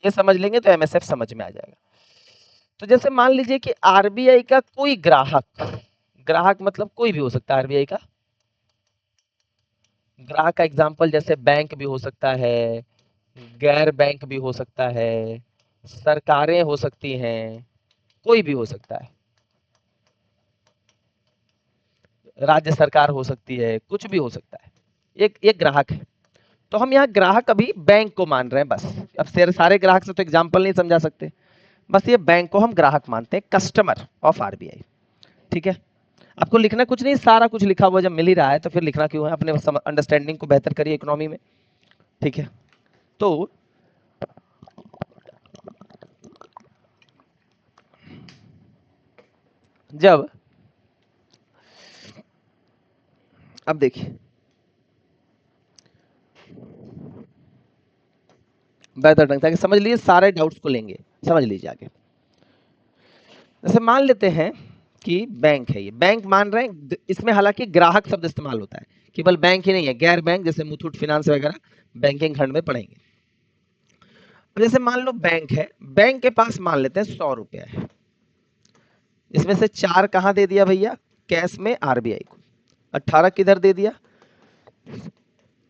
[SPEAKER 1] ये समझ लेंगे तो एमएसएफ समझ में आ जाएगा। तो जैसे मान लीजिए कि आरबीआई का कोई ग्राहक, ग्राहक मतलब कोई भी हो सकता है आरबीआई का ग्राहक का एग्जांपल, जैसे बैंक भी हो सकता है, गैर बैंक भी हो सकता है, सरकारें हो सकती हैं, कोई भी हो सकता है, राज्य सरकार हो सकती है, कुछ भी हो सकता है, एक ग्राहक है। तो हम यहाँ ग्राहक अभी बैंक को मान रहे हैं बस, अब सारे ग्राहक से तो एग्जांपल नहीं समझा सकते, बस ये बैंक को हम ग्राहक मानते हैं, कस्टमर ऑफ आरबीआई। ठीक है, आपको लिखना कुछ नहीं, सारा कुछ लिखा हुआ जब मिल ही रहा है तो फिर लिखना क्यों है, अपने अंडरस्टैंडिंग को बेहतर करिए इकोनॉमी में। ठीक है, तो जब, अब देखिए बेहतर ढंग से समझ लीजिए, सारे डाउट्स को लेंगे, समझ लीजिए आगे। जैसे मान लेते हैं कि बैंक है, ये बैंक मान रहे हैं, इसमें हालांकि ग्राहक शब्द इस्तेमाल होता है केवल बैंक ही नहीं है, गैर बैंक जैसे मुथूट फिनेंस वगैरह बैंकिंग खंड में पढ़ेंगे। अब जैसे मान लो बैंक है, बैंक के पास मान लेते हैं 100 रुपया है, इसमें से 4 कहाँ दे दिया भैया, कैश में आरबीआई को, 18 किधर दे दिया।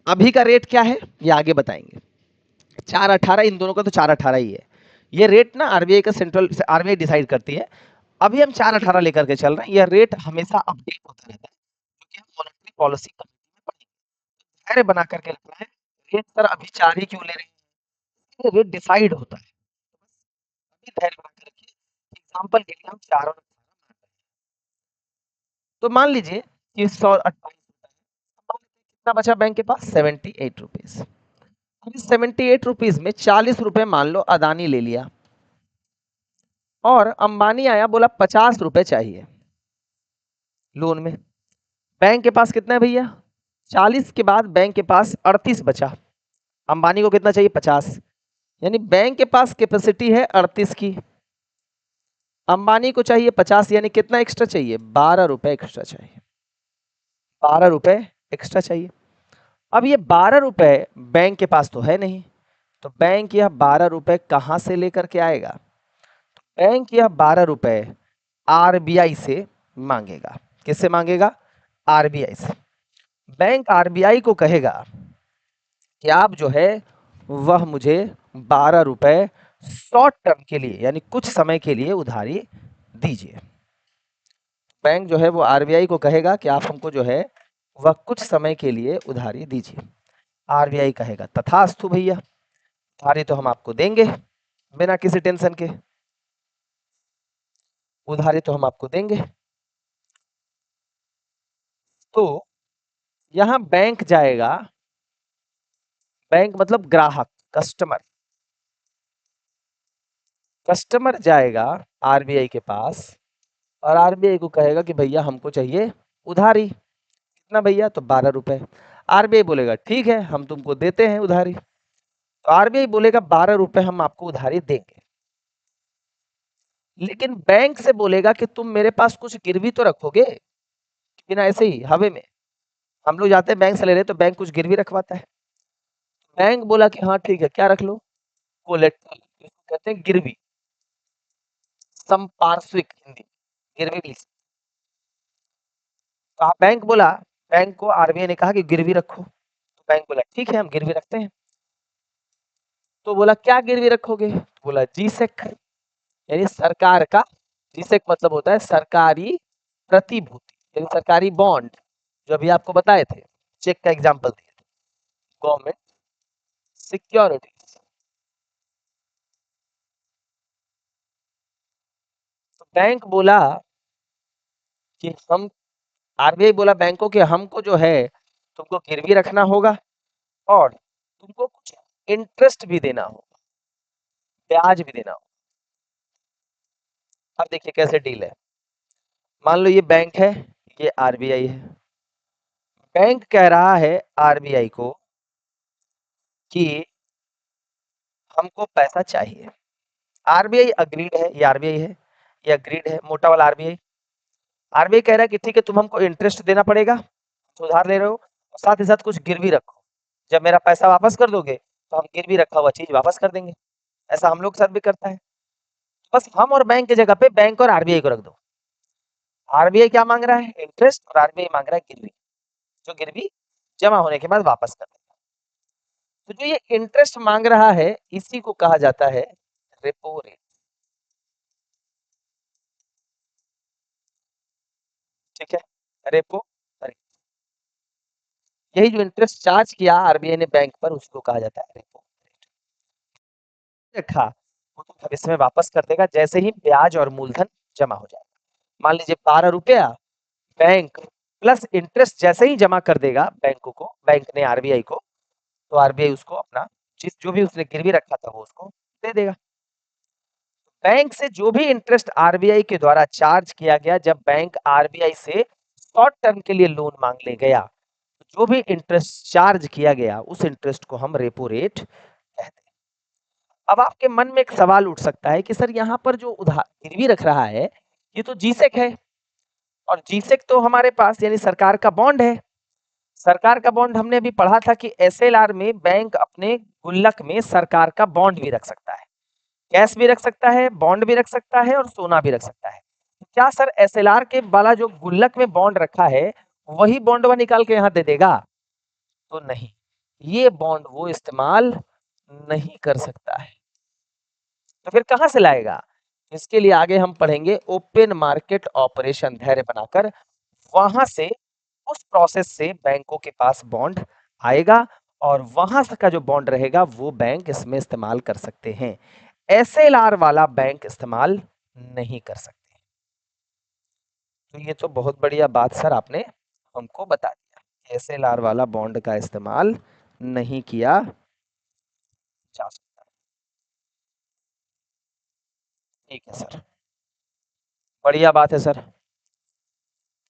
[SPEAKER 1] अभी का रेट क्या है ये आगे बताएंगे। 4.18 इन दोनों का तो 4.18 ही है, ये रेट ना आरबीआई का सेंट्रल आरबीआई डिसाइड करती है। अभी हम 4.18 लेकर के चल रहे हैं, यह रेट हमेशा अपडेट होता रहता है क्योंकि हम मॉनेटरी पॉलिसी कमेटी में पढ़ेंगे। धैर्य बना करके रखना है, रेट सर अभी 4 ही क्यों ले रहे हैं, ये रेट डिसाइड होता है, अभी धैर्य बना के रखिए। एग्जांपल के लिए हम 4 और 18 मान रहे हैं, तो मान लीजिए कि 128 कितना बचा बैंक के पास, 78 रुपीज। अभी 78 रुपीज में 40 रुपए मान लो अदानी ले लिया, और अंबानी आया बोला 50 रुपए चाहिए लोन में। बैंक के पास कितना है भैया, 40 के बाद बैंक के पास 38 बचा, अंबानी को कितना चाहिए, 50, यानी बैंक के पास कैपेसिटी है 38 की, अंबानी को चाहिए 50, यानी कितना एक्स्ट्रा चाहिए, 12 रुपए एक्स्ट्रा चाहिए, 12 रुपए एक्स्ट्रा चाहिए। अब ये 12 रुपए बैंक के पास तो है नहीं, तो बैंक यह 12 रुपए कहां से लेकर के आएगा, तो बैंक यह 12 रुपए आरबीआई से मांगेगा। किससे मांगेगा, आरबीआई से। बैंक आरबीआई को कहेगा कि आप जो है वह मुझे 12 रुपए शॉर्ट टर्म के लिए यानी कुछ समय के लिए उधारी दीजिए। बैंक जो है वो आरबीआई को कहेगा कि आप हमको जो है वह कुछ समय के लिए उधारी दीजिए। आरबीआई कहेगा तथास्तु भैया, उधारी तो हम आपको देंगे बिना किसी टेंशन के, उधारी तो हम आपको देंगे। तो यहां बैंक जाएगा, बैंक मतलब ग्राहक, कस्टमर, कस्टमर जाएगा आरबीआई के पास और आरबीआई को कहेगा कि भैया हमको चाहिए उधारी, कितना भैया, तो 12 रुपए। आरबीआई बोलेगा ठीक है हम तुमको देते हैं उधारी, तो आरबीआई बोलेगा 12 रुपए हम आपको उधारी देंगे, लेकिन बैंक से बोलेगा कि तुम मेरे पास कुछ गिरवी तो रखोगे, बिना ऐसे ही हवे में हम लोग जाते हैं बैंक से ले रहे तो बैंक कुछ गिरवी रखवाता है। बैंक बोला कि हाँ ठीक है, क्या रख लो, कोलेट्रल, इसको कहते हैं गिरवी, संपार्श्विक हिंदी गिरवी भी। तो बैंक बोला, बैंक को आरबीआई ने कहा कि गिरवी रखो, तो बैंक बोला ठीक है हम गिरवी रखते हैं। तो बोला क्या गिरवी रखोगे, तो बोला जीसेक, यानी सरकार का, जीसेक मतलब होता है सरकारी प्रतिभूति यानी सरकारी बॉन्ड, जो अभी आपको बताए थे, चेक का एग्जांपल दिए थे, गवर्नमेंट सिक्योरिटीज। तो बैंक बोला कि हम, आरबीआई बोला बैंक को कि हमको जो है तुमको गिरवी रखना होगा और तुमको कुछ इंटरेस्ट भी देना होगा, ब्याज भी देना होगा। अब देखिए कैसे डील है, मान लो ये बैंक है, ये आरबीआई है, बैंक कह रहा है आरबीआई को कि हमको पैसा चाहिए, आरबीआई अग्रीड है, ये आरबीआई है, ये अग्रीड है, मोटा वाला आरबीआई। आरबीआई कह रहा है कि ठीक है तुम हमको इंटरेस्ट देना पड़ेगा, तो उधार ले रहे हो, और साथ ही साथ कुछ गिरवी रखो, जब मेरा पैसा वापस कर दोगे तो हम गिरवी रखा हुआ चीज वापस कर देंगे। ऐसा हम लोग के साथ भी करता है, बस हम और बैंक की जगह पे बैंक और आरबीआई को रख दो। आरबीआई क्या मांग रहा है, इंटरेस्ट, और आरबीआई मांग रहा है गिरवी, जो गिरवी जमा होने के बाद वापस कर देगा। तो जो ये इंटरेस्ट मांग रहा है इसी को कहा जाता है रेपो रेट, ठीक है, रेपो रेट। यही जो इंटरेस्ट चार्ज किया आरबीआई ने बैंक पर उसको कहा जाता है रेपो रेट। रखा वो तो भविष्य में वापस कर देगा जैसे ही ब्याज और मूलधन जमा हो जाएगा। मान लीजिए 12 रुपया बैंक प्लस इंटरेस्ट जैसे ही जमा कर देगा बैंक को, बैंक ने आरबीआई को, तो आरबीआई उसको अपना चीज जो भी उसने गिरवी रखा था वो उसको दे देगा। बैंक से जो भी इंटरेस्ट आरबीआई के द्वारा चार्ज किया गया, जब बैंक आरबीआई से शॉर्ट टर्म के लिए लोन मांगने गया, जो भी इंटरेस्ट चार्ज किया गया उस इंटरेस्ट को हम रेपो रेट कहते हैं। अब आपके मन में एक सवाल उठ सकता है कि सर यहाँ पर जो उधार गिरवी रख रहा है ये तो जीसेक है, और जीसेक तो हमारे पास यानी सरकार का बॉन्ड है, सरकार का बॉन्ड हमने अभी पढ़ा था कि एसएलआर में बैंक अपने गुल्लक में सरकार का बॉन्ड भी रख सकता है, कैश भी रख सकता है, बॉन्ड भी रख सकता है और सोना भी रख सकता है। क्या सर एसएलआर के वाला जो गुल्लक में बॉन्ड रखा है वही बॉन्ड वह निकाल के यहाँ दे देगा? तो नहीं, ये बॉन्ड वो इस्तेमाल नहीं कर सकता है। तो फिर कहां से लाएगा? इसके लिए आगे हम पढ़ेंगे ओपन मार्केट ऑपरेशन, धैर्य बनाकर वहां से उस प्रोसेस से बैंकों के पास बॉन्ड आएगा और वहां से का जो बॉन्ड रहेगा वो बैंक इसमें इस्तेमाल कर सकते हैं। एसएलआर वाला बैंक इस्तेमाल नहीं कर सकते। तो ये तो बहुत बढ़िया बात सर आपने हमको बता दिया, एसएलआर वाला बॉन्ड का इस्तेमाल नहीं किया जा सकता। ठीक है सर, बढ़िया बात है सर।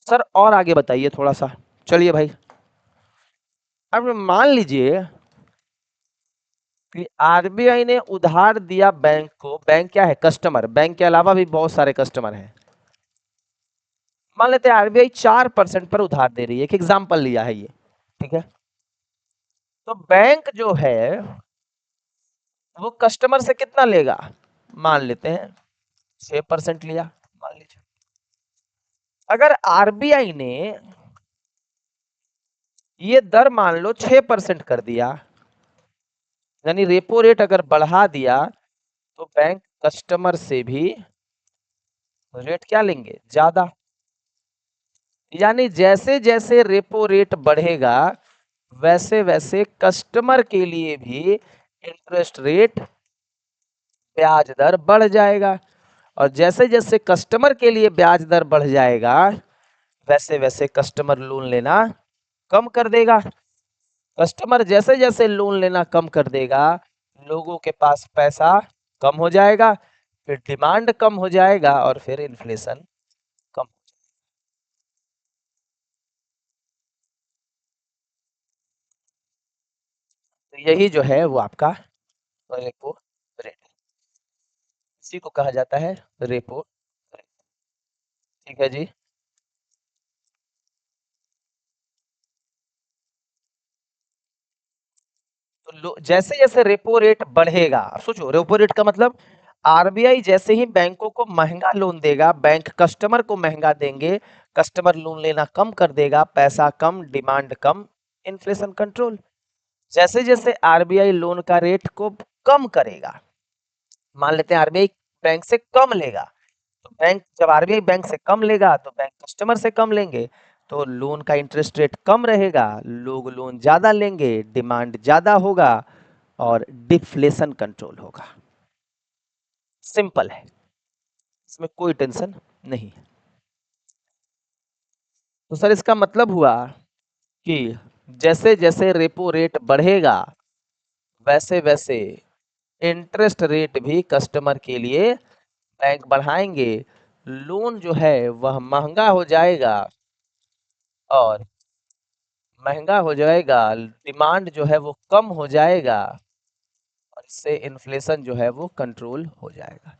[SPEAKER 1] सर और आगे बताइए थोड़ा सा। चलिए भाई, अब मान लीजिए कि आरबीआई ने उधार दिया बैंक को, बैंक क्या है? कस्टमर, बैंक के अलावा भी बहुत सारे कस्टमर हैं। मान लेते हैं आरबीआई 4% पर उधार दे रही है, एक एग्जांपल लिया है ये, ठीक है। तो बैंक जो है वो कस्टमर से कितना लेगा? मान लेते हैं 6% लिया, मान लीजिए। अगर आरबीआई ने ये दर मान लो 6% कर दिया, यानी रेपो रेट अगर बढ़ा दिया, तो बैंक कस्टमर से भी रेट क्या लेंगे? ज्यादा। यानी जैसे जैसे रेपो रेट बढ़ेगा वैसे वैसे कस्टमर के लिए भी इंटरेस्ट रेट, ब्याज दर बढ़ जाएगा। और जैसे जैसे कस्टमर के लिए ब्याज दर बढ़ जाएगा वैसे वैसे कस्टमर लोन लेना कम कर देगा। कस्टमर जैसे जैसे लोन लेना कम कर देगा, लोगों के पास पैसा कम हो जाएगा, फिर डिमांड कम हो जाएगा और फिर इन्फ्लेशन कम। तो यही जो है वो आपका रेपो रेट, इसी को कहा जाता है रेपो रेट। ठीक है जी। तो जैसे जैसे रेपो रेट बढ़ेगा, सोचो रेपो रेट का मतलब आरबीआई जैसे ही बैंकों को महंगा लोन देगा, बैंक कस्टमर को महंगा देंगे, कस्टमर लोन लेना कम कर देगा, पैसा कम, डिमांड कम, इन्फ्लेशन कंट्रोल। जैसे जैसे आरबीआई लोन का रेट को कम करेगा, मान लेते हैं आरबीआई बैंक से कम लेगा, तो बैंक जब आरबीआई बैंक से कम लेगा तो बैंक कस्टमर से कम लेंगे, तो लोन का इंटरेस्ट रेट कम रहेगा, लोग लोन ज्यादा लेंगे, डिमांड ज्यादा होगा और डिफ्लेशन कंट्रोल होगा। सिंपल है, इसमें कोई टेंशन नहीं है। तो सर इसका मतलब हुआ कि जैसे जैसे रेपो रेट बढ़ेगा वैसे वैसे इंटरेस्ट रेट भी कस्टमर के लिए बैंक बढ़ाएंगे, लोन जो है वह महंगा हो जाएगा और महंगा हो जाएगा, डिमांड जो है वो कम हो जाएगा और इससे इन्फ्लेशन जो है वो कंट्रोल हो जाएगा।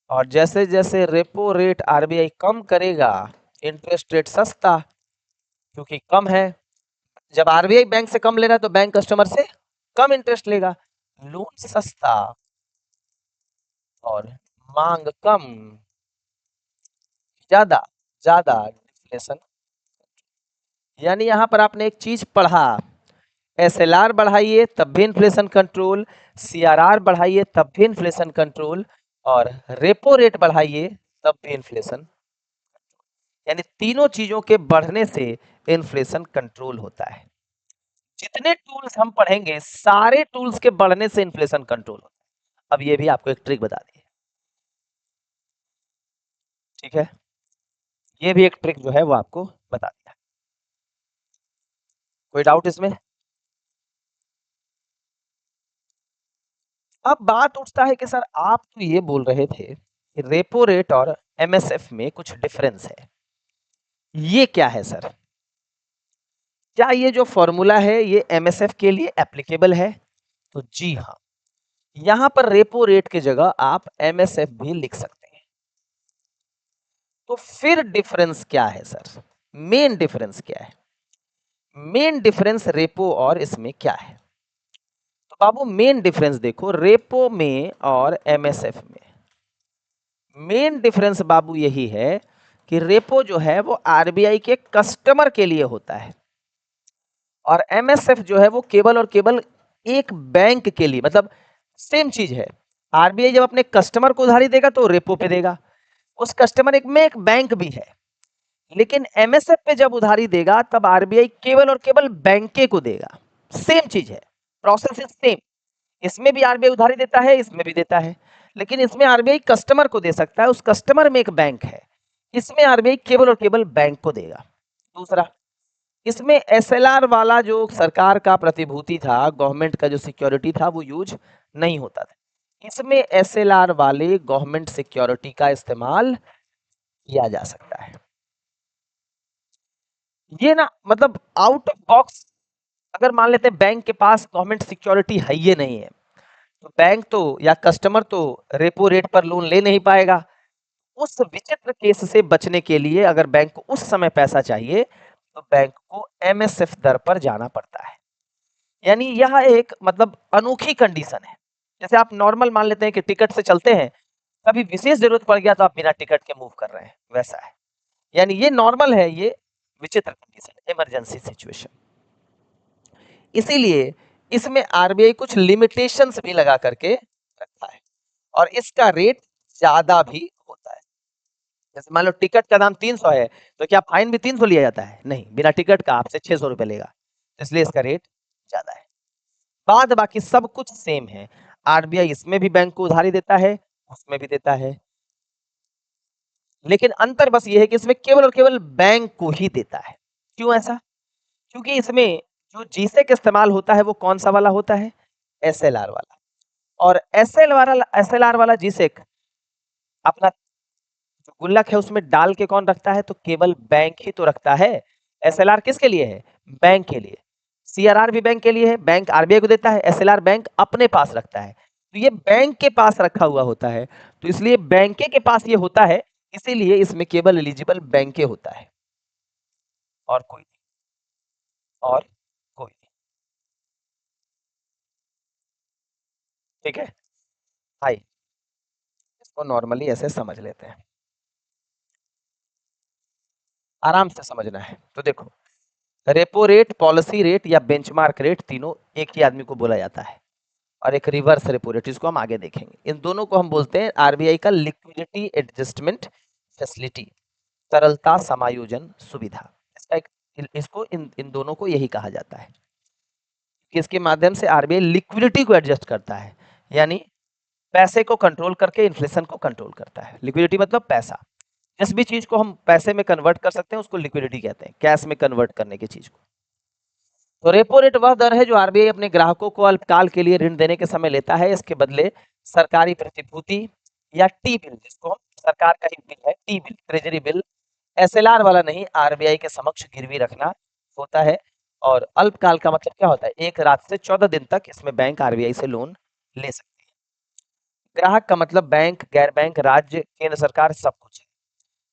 [SPEAKER 1] और जैसे जैसे रेपो रेट आरबीआई कम करेगा, इंटरेस्ट रेट सस्ता, क्योंकि कम है। जब आरबीआई बैंक से कम ले रहा है तो बैंक कस्टमर से कम इंटरेस्ट लेगा, लोन सस्ता और मांग कम, ज्यादा ज्यादा इन्फ्लेशन। यानी यहां पर आपने एक चीज पढ़ा, एसएलआर बढ़ाइए तब भी इन्फ्लेशन कंट्रोल, सीआरआर बढ़ाइए तब भी इन्फ्लेशन कंट्रोल और रेपो रेट बढ़ाइए तब भी इन्फ्लेशन। यानी तीनों चीजों के बढ़ने से इन्फ्लेशन कंट्रोल होता है। जितने टूल्स हम पढ़ेंगे सारे टूल्स के बढ़ने से इन्फ्लेशन कंट्रोल होता है। अब ये भी आपको एक ट्रिक बता दी, ठीक है, ये भी एक ट्रिक जो है वो आपको बता दिया। कोई डाउट इसमें? अब बात उठता है कि सर आप तो ये बोल रहे थे कि रेपो रेट और एमएसएफ में कुछ डिफरेंस है, ये क्या है सर? क्या ये जो फॉर्मूला है ये एमएसएफ के लिए एप्लीकेबल है? तो जी हाँ, यहां पर रेपो रेट की जगह आप एमएसएफ भी लिख सकते हैं। तो फिर डिफरेंस क्या है सर? मेन डिफरेंस क्या है? मेन डिफरेंस रेपो और इसमें क्या है? तो बाबू मेन डिफरेंस देखो, रेपो में और एमएसएफ में मेन डिफरेंस बाबू यही है कि रेपो जो है वो आरबीआई के कस्टमर के लिए होता है और एमएसएफ जो है वो केवल और केवल एक बैंक के लिए, मतलब सेम चीज है। आरबीआई जब अपने कस्टमर को उधारी देगा तो रेपो पे देगा, उस कस्टमर में एक बैंक भी है, लेकिन एमएसएफ पे जब उधारी देगा तब आरबीआई केवल और केवल बैंके को देगा। सेम चीज है, प्रोसेस इज सेम। इसमें भी आरबीआई उधारी देता है, इसमें भी देता है, लेकिन इसमें आरबीआई कस्टमर को दे सकता है, उस कस्टमर में एक बैंक है, इसमें आरबीआई केवल और केवल बैंक को देगा। दूसरा, इसमें एसएलआर वाला जो सरकार का प्रतिभूति था, गवर्नमेंट का जो सिक्योरिटी था, वो यूज नहीं होता था। इसमें एसएलआर वाले गवर्नमेंट सिक्योरिटी का इस्तेमाल किया जा सकता है। ये ना मतलब आउट ऑफ बॉक्स, अगर मान लेते हैं बैंक के पास गवर्नमेंट सिक्योरिटी है ये नहीं है, तो बैंक तो या कस्टमर तो रेपो रेट पर लोन ले नहीं पाएगा। उस विचित्र केस से बचने के लिए अगर बैंक को उस समय पैसा चाहिए तो बैंक को एमएसएफ दर पर जाना पड़ता है। यानी यह एक मतलब अनोखी कंडीशन है। जैसे आप नॉर्मल मान लेते हैं कि टिकट से चलते हैं, कभी विशेष जरूरत पड़ गया तो आप बिना टिकट के मूव कर रहे हैं, वैसा है। यानी ये नॉर्मल है, ये विचित्र कंडीशन, इमरजेंसी सिचुएशन। इसीलिए इसमें आरबीआई कुछ लिमिटेशंस भी लगा करके रखा है और इसका रेट ज्यादा भी होता है। जैसे मान लो टिकट का दाम 300 है, तो क्या फाइन भी 300 लिया जाता है? नहीं, बिना टिकट का आपसे 600 रुपए लेगा, इसलिए इसका रेट ज्यादा है। बाद बाकी सब कुछ सेम है। आरबीआई इसमें भी बैंक को उधारी देता है, उसमें भी देता है, लेकिन अंतर बस ये है कि इसमें केवल और केवल बैंक को ही देता है। क्यों ऐसा? क्योंकि इसमें जो जीसेक इस्तेमाल होता है वो कौन सा वाला होता है? एसएलआर वाला। और एसएलआर वाला जीसेक अपना जो गुल्लक है उसमें डाल के कौन रखता है? तो केवल बैंक ही तो रखता है। एसएलआर किसके लिए है? बैंक के लिए। सीआरआर भी बैंक के लिए है, बैंक आरबीआई को देता है, एसएलआर बैंक अपने पास रखता है। तो ये बैंक के पास रखा हुआ होता है, तो इसलिए बैंके के पास ये होता है, इसीलिए इसमें केवल एलिजिबल बैंके होता है और कोई नहीं, और कोई नहीं। ठीक है भाई, इसको नॉर्मली ऐसे समझ लेते हैं, आराम से समझना है। तो देखो, रेपो रेट, पॉलिसी रेट या बेंचमार्क रेट, तीनों एक ही आदमी को बोला जाता है, और एक रिवर्स रेपो रेट, इसको हम आगे देखेंगे। इन दोनों को हम बोलते हैं आरबीआई का लिक्विडिटी एडजस्टमेंट फैसिलिटी, तरलता समायोजन सुविधा। इसको इन दोनों को यही कहा जाता है कि इसके माध्यम से आरबीआई लिक्विडिटी को एडजस्ट करता है, यानी पैसे को कंट्रोल करके इन्फ्लेशन को कंट्रोल करता है। लिक्विडिटी मतलब पैसा, जिस भी चीज को हम पैसे में कन्वर्ट कर सकते हैं उसको लिक्विडिटी कहते हैं, कैश में कन्वर्ट करने की चीज को। तो रेपो रेट वह दर है जो आरबीआई अपने ग्राहकों को अल्पकाल के लिए ऋण देने के समय लेता है। इसके बदले सरकारी प्रतिभूति या टी बिल, जिसको हम सरकार का ही बिल है, T bill, treasury bill, SLR वाला नहीं, आरबीआई के समक्ष गिरवी रखना होता है। और अल्पकाल का मतलब क्या होता है? एक रात से 14 दिन तक इसमें बैंक आरबीआई से लोन ले सकते हैं। ग्राहक का मतलब बैंक, गैर बैंक, राज्य, केंद्र सरकार, सब कुछ है।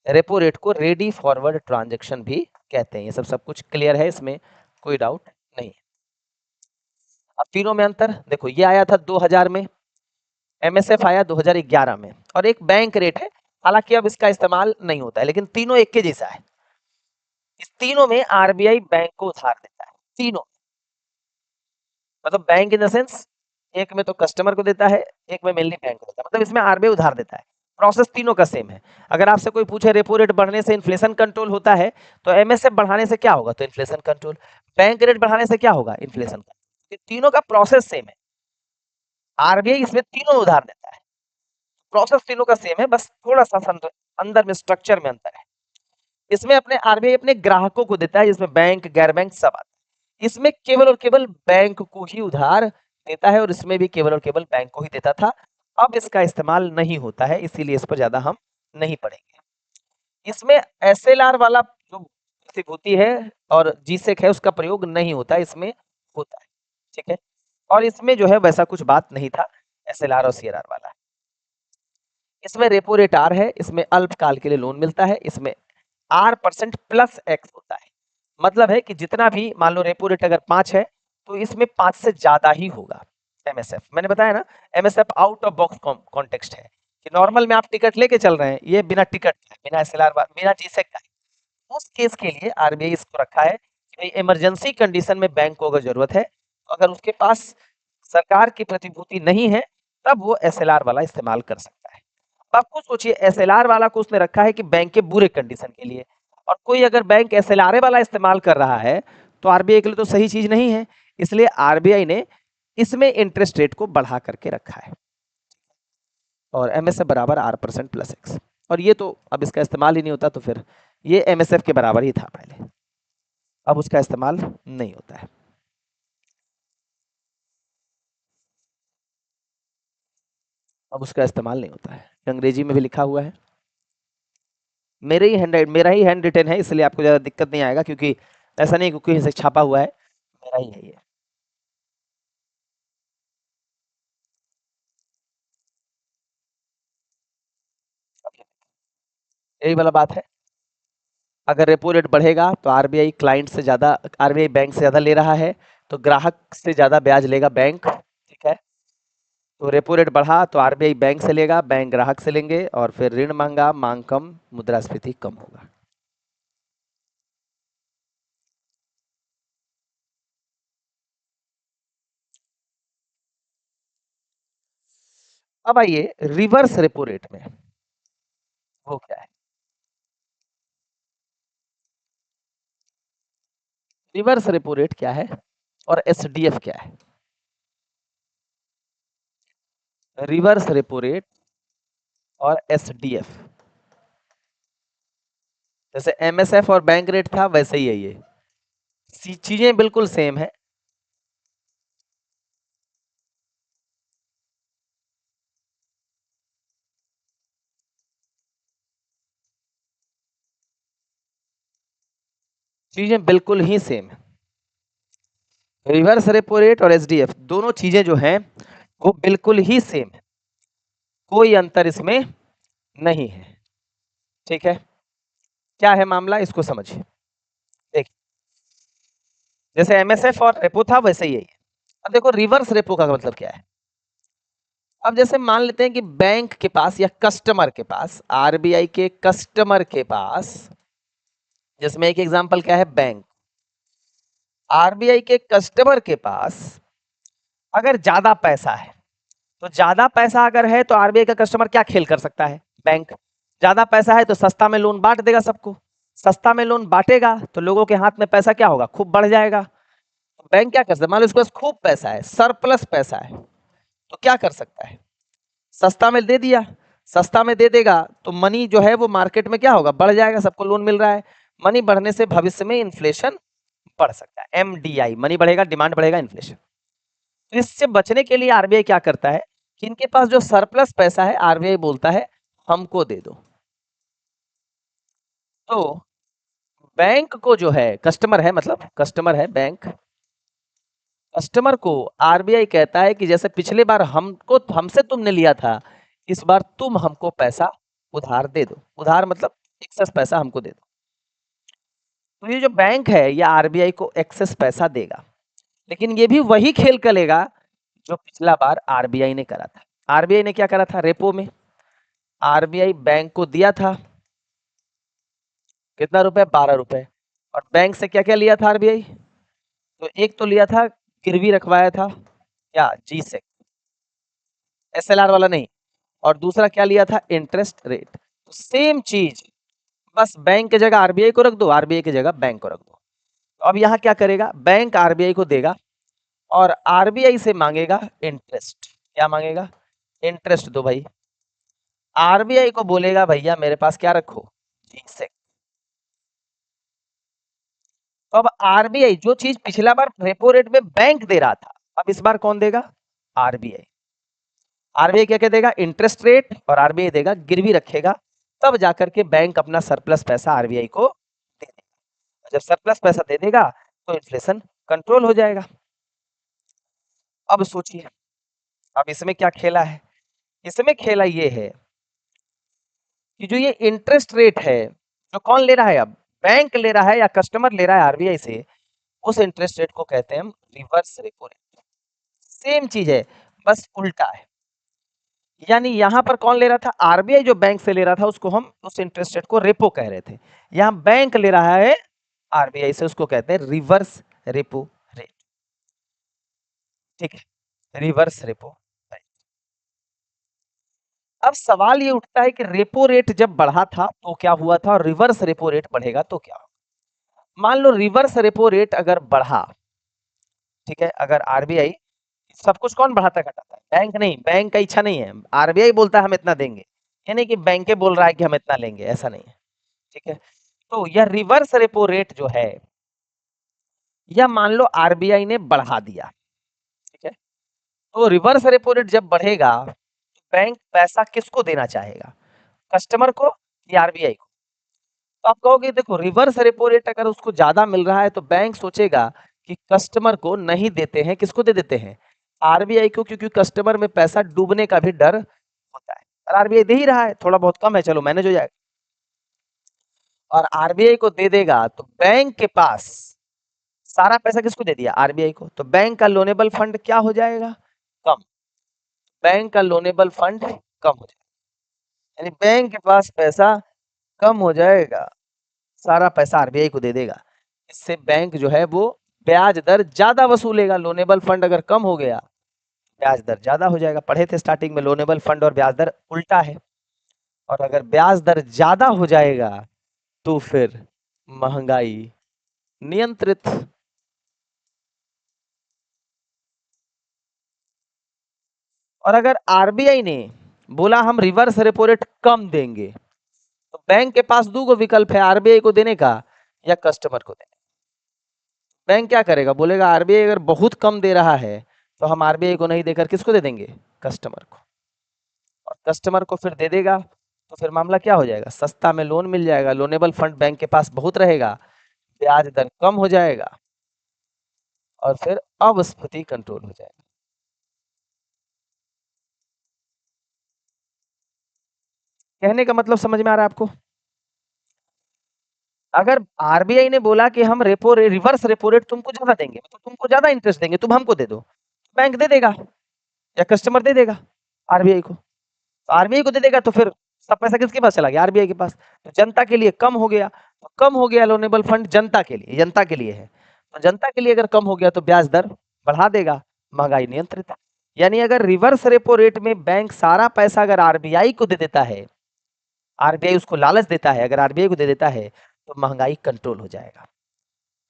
[SPEAKER 1] रेपो रेट को रेडी फॉरवर्ड ट्रांजेक्शन भी कहते हैं। ये सब कुछ क्लियर है, इसमें कोई डाउट नहीं है। अब तीनों में अंतर देखो, ये आया था 2000 में, एमएसएफ आया 2011 में, और एक बैंक रेट है, हालांकि अब इसका इस्तेमाल नहीं होता है, लेकिन तीनों एक के जैसा है। इस तीनों में आरबीआई बैंक को उधार देता है, तीनों, मतलब बैंक इन द सेंस, एक में तो कस्टमर को देता है, एक में मेनली बैंक को देता है, मतलब इसमें आरबीआई उधार देता है। प्रोसेस तीनों का सेम है। अगर आपसे कोई पूछे रेपो रेट बढ़ने से इन्फ्लेशन कंट्रोल होता है, तो एमएसएफ बढ़ाने से क्या होगा? तो इन्फ्लेशन कंट्रोल। बैंक रेट बढ़ाने से क्या होगा? Inflation control. तीनों का प्रोसेस सेम है, आरबीआई इसमें तीनों उधार देता है, प्रोसेस तीनों का सेम है, बस थोड़ा सा अंदर में स्ट्रक्चर में अंतर है। इसमें अपने आरबीआई अपने ग्राहकों को देता है, जिसमें बैंक, गैर बैंक सब आता है। इसमें केवल और केवल बैंक को ही उधार देता है, और इसमें भी केवल और केवल बैंक को ही देता था। अब इसका इस्तेमाल नहीं होता है, इसीलिए इस पर ज्यादा हम नहीं पढ़ेंगे। इसमें एसएलआर वाला जो प्रतिभूति है और जीसेक है उसका प्रयोग नहीं होता, इसमें होता है। ठीक है, और इसमें जो है वैसा कुछ बात नहीं था, एसएलआर और सीआरआर वाला। इसमें रेपो रेट आर है, इसमें अल्पकाल के लिए लोन मिलता है, इसमें R% प्लस X होता है। मतलब है कि जितना भी मान लो रेपो रेट अगर 5 है तो इसमें 5 से ज्यादा ही होगा। एमएसएफ मैंने बताया ना, MSF out of box context है कि नॉर्मल में आप टिकट लेके चल रहे हैं, ये बिना टिकट का है, बिना एसएलआर बिना जीसेक का है। उस केस के लिए आरबीआई इसको रखा है कि भाई इमरजेंसी कंडीशन में बैंक को अगर जरूरत है तो अगर उसके पास सरकार की प्रतिभूति नहीं है तब वो एसएलआर वाला इस्तेमाल कर सकता है। अब आप खुद सोचिए, एसएलआर वाला को उसने रखा है कि बैंक के बुरे कंडीशन के लिए, और कोई अगर बैंक एसएलआर वाला इस्तेमाल कर रहा है तो आरबीआई के लिए तो सही चीज नहीं है, इसलिए आरबीआई ने इसमें इंटरेस्ट रेट को बढ़ा करके रखा है। और एमएसएफ बराबर R% प्लस एक्स, और ये तो अब इसका इस्तेमाल ही नहीं होता, तो फिर ये एमएसएफ के बराबर ही था पहले, अब उसका इस्तेमाल नहीं होता है। अब उसका इस्तेमाल नहीं होता है, अंग्रेजी में भी लिखा हुआ है, मेरा ही हैंड रिटन है, इसलिए आपको ज़्यादा दिक्कत नहीं आएगा, क्योंकि ऐसा नहीं क्योंकि इसे छापा हुआ है, मेरा ही है ये। यही वाला बात है, अगर रेपो रेट बढ़ेगा तो आरबीआई क्लाइंट से ज़्यादा, आरबीआई बैंक से ज़्यादा ले रहा है तो ग्राहक से ज़्यादा ब्याज लेगा बैंक, ठीक है। तो रेपो रेट बढ़ा तो आरबीआई बैंक से लेगा, बैंक ग्राहक से लेंगे, और फिर ऋण महंगा, मांग कम, मुद्रास्फीति कम होगा। अब आइए रिवर्स रेपो रेट में, वो क्या है? रिवर्स रेपो रेट क्या है और एसडीएफ क्या है? रिवर्स रेपो रेट और एसडीएफ, जैसे एमएसएफ और बैंक रेट था वैसे ही है ये, चीजें बिल्कुल सेम है। चीजें बिल्कुल ही सेम है, रिवर्स रेपो रेट और एसडीएफ दोनों चीजें जो हैं वो बिल्कुल ही सेम है, कोई अंतर इसमें नहीं है, ठीक है। क्या है मामला, इसको समझिए। देखिए, जैसे एमएसएफ और रेपो था वैसे ही है। अब देखो रिवर्स रेपो का मतलब क्या है। अब जैसे मान लेते हैं कि बैंक के पास या कस्टमर के पास, आरबीआई के कस्टमर के पास, जिसमें एक एग्जांपल क्या है, बैंक, आरबीआई के कस्टमर के पास अगर ज्यादा पैसा है, तो ज्यादा पैसा अगर है तो आरबीआई का कस्टमर क्या खेल कर सकता है, बैंक, ज्यादा पैसा है तो सस्ता में लोन बांट देगा सबको, सस्ता में लोन बांटेगा तो लोगों के हाथ में पैसा क्या होगा, खूब बढ़ जाएगा। तो बैंक क्या कर सकता है, मान लो उसके पास खूब पैसा है, सरप्लस पैसा है, तो क्या कर सकता है, सस्ता में दे दिया, सस्ता में दे देगा तो मनी जो है वो मार्केट में क्या होगा, बढ़ जाएगा, सबको लोन मिल रहा है, मनी बढ़ने से भविष्य में इन्फ्लेशन बढ़ सकता है, एमडीआई, मनी बढ़ेगा, डिमांड बढ़ेगा, इन्फ्लेशन। तो इससे बचने के लिए आरबीआई क्या करता है कि इनके पास जो सरप्लस पैसा है आरबीआई बोलता है हमको दे दो। तो बैंक को जो है, कस्टमर है, मतलब कस्टमर है बैंक, कस्टमर को आरबीआई कहता है कि जैसे पिछले बार हमको, हमसे तुमने लिया था, इस बार तुम हमको पैसा उधार दे दो, उधार मतलब एक्सेस पैसा हमको दे दो। तो ये जो बैंक है ये आरबीआई को एक्सेस पैसा देगा, लेकिन ये भी वही खेल करेगा जो पिछला बार आरबीआई ने करा था। आरबीआई ने क्या करा था, रेपो में आरबीआई बैंक को दिया था कितना रुपए, 12 रुपए, और बैंक से क्या क्या लिया था आरबीआई, तो एक तो लिया था गिरवी रखवाया था, क्या, जी से, एसएलआर वाला नहीं, और दूसरा क्या लिया था, इंटरेस्ट रेट। तो सेम चीज, बस बैंक की जगह आरबीआई को रख दो, आरबीआई की जगह बैंक को रख दो। तो अब यहाँ क्या करेगा, बैंक आरबीआई को देगा और आरबीआई से मांगेगा इंटरेस्ट, क्या मांगेगा, इंटरेस्ट दो भाई। आरबीआई को बोलेगा भैया मेरे पास क्या रखो, जी से। तो अब आरबीआई जो चीज पिछला बार रेपो रेट में बैंक दे रहा था, अब इस बार कौन देगा, आरबीआई। आरबीआई क्या क्या देगा, इंटरेस्ट रेट, और आरबीआई देगा गिरवी रखेगा, तब जाकर के बैंक अपना सरप्लस पैसा आरबीआई को दे देगा। जब सरप्लस पैसा दे देगा तो इन्फ्लेशन कंट्रोल हो जाएगा। अब सोचिए, अब इसमें क्या खेला है, इसमें खेला ये है कि जो ये इंटरेस्ट रेट है जो कौन ले रहा है, अब बैंक ले रहा है या कस्टमर ले रहा है आरबीआई से, उस इंटरेस्ट रेट को कहते हैं हम रिवर्स रेपो रेट। सेम चीज है, बस उल्टा है। यानी यहां पर कौन ले रहा था, आरबीआई जो बैंक से ले रहा था उसको हम उस इंटरेस्ट रेट को रेपो कह रहे थे। यहां बैंक ले रहा है आरबीआई से, उसको कहते हैं रिवर्स रेपो रेट। ठीक है, रिवर्स रेपो रेट। अब सवाल ये उठता है कि रेपो रेट जब बढ़ा था तो क्या हुआ था, और रिवर्स रेपो रेट बढ़ेगा तो क्या होगा। मान लो रिवर्स रेपो रेट अगर बढ़ा, ठीक है, अगर आरबीआई, सब कुछ कौन बढ़ाता घटाता है, बैंक नहीं, बैंक का इच्छा नहीं है, आरबीआई बोलता है हम इतना देंगे, यानी कि बैंक बोल रहा है कि हम इतना लेंगे, ऐसा नहीं है। ठीक है, तो यह रिवर्स रेपो रेट जो है, या मान लो आरबीआई ने बढ़ा दिया, ठीक है, तो रिवर्स रेपो रेट जब बढ़ेगा तो बैंक पैसा किसको देना चाहेगा, कस्टमर को या आरबीआई को। तो आप कहोगे देखो रिवर्स रेपो रेट अगर उसको ज्यादा मिल रहा है तो बैंक सोचेगा कि कस्टमर को नहीं देते हैं, किसको दे देते हैं, आरबीआई को, क्योंकि कस्टमर में पैसा डूबने का भी डर होता है। और आरबीआई दे ही रहा है, थोड़ा बहुत कम है, चलो मैनेज हो जाएगा, और आरबीआई को दे देगा तो बैंक के पास सारा पैसा किसको दे दिया, आरबीआई को, तो बैंक का लोनेबल फंड क्या हो जाएगा, कम। बैंक का लोनेबल फंड कम हो जाएगा, यानी बैंक के पास पैसा कम हो जाएगा, सारा पैसा आरबीआई को दे देगा। इससे बैंक जो है वो ब्याज दर ज्यादा वसूलेगा। लोनेबल फंड अगर कम हो गया, ब्याज दर ज्यादा हो जाएगा। पढ़े थे स्टार्टिंग में, लोनेबल फंड और ब्याज दर उल्टा है, और अगर ब्याज दर ज्यादा हो जाएगा तो फिर महंगाई नियंत्रित। और अगर आरबीआई ने बोला हम रिवर्स रेपो रेट कम देंगे, तो बैंक के पास दो विकल्प है, आरबीआई को देने का या कस्टमर को देने। बैंक क्या करेगा, बोलेगा आरबीआई अगर बहुत कम दे रहा है तो हम आरबीआई को नहीं देकर किसको दे देंगे, कस्टमर को, और कस्टमर को फिर दे देगा तो फिर मामला क्या हो जाएगा, सस्ता में लोन मिल जाएगा, लोनेबल फंड बैंक के पास बहुत रहेगा, ब्याज दर कम हो जाएगा, और फिर अपस्फीति कंट्रोल हो जाएगा। कहने का मतलब समझ में आ रहा है आपको। अगर आरबीआई ने बोला कि हम रिवर्स रेपो रेट तुमको ज्यादा देंगे, मतलब तुमको ज्यादा इंटरेस्ट देंगे, तुम हमको दे दो, बैंक दे देगा या कस्टमर दे देगा आरबीआई को। तो आरबीआई को दे देगा तो फिर सब पैसा किसके पास चला गया, आरबीआई के पास। तो जनता के लिए कम हो गया, तो कम हो गया लोनेबल फंड जनता के लिए, जनता के लिए है, तो जनता के लिए अगर कम हो गया तो ब्याज दर बढ़ा देगा, महंगाई नियंत्रित। यानी अगर रिवर्स रेपो रेट में बैंक सारा पैसा अगर आरबीआई को दे देता है, आरबीआई उसको लालच देता है, अगर आरबीआई को दे देता है तो महंगाई कंट्रोल हो जाएगा।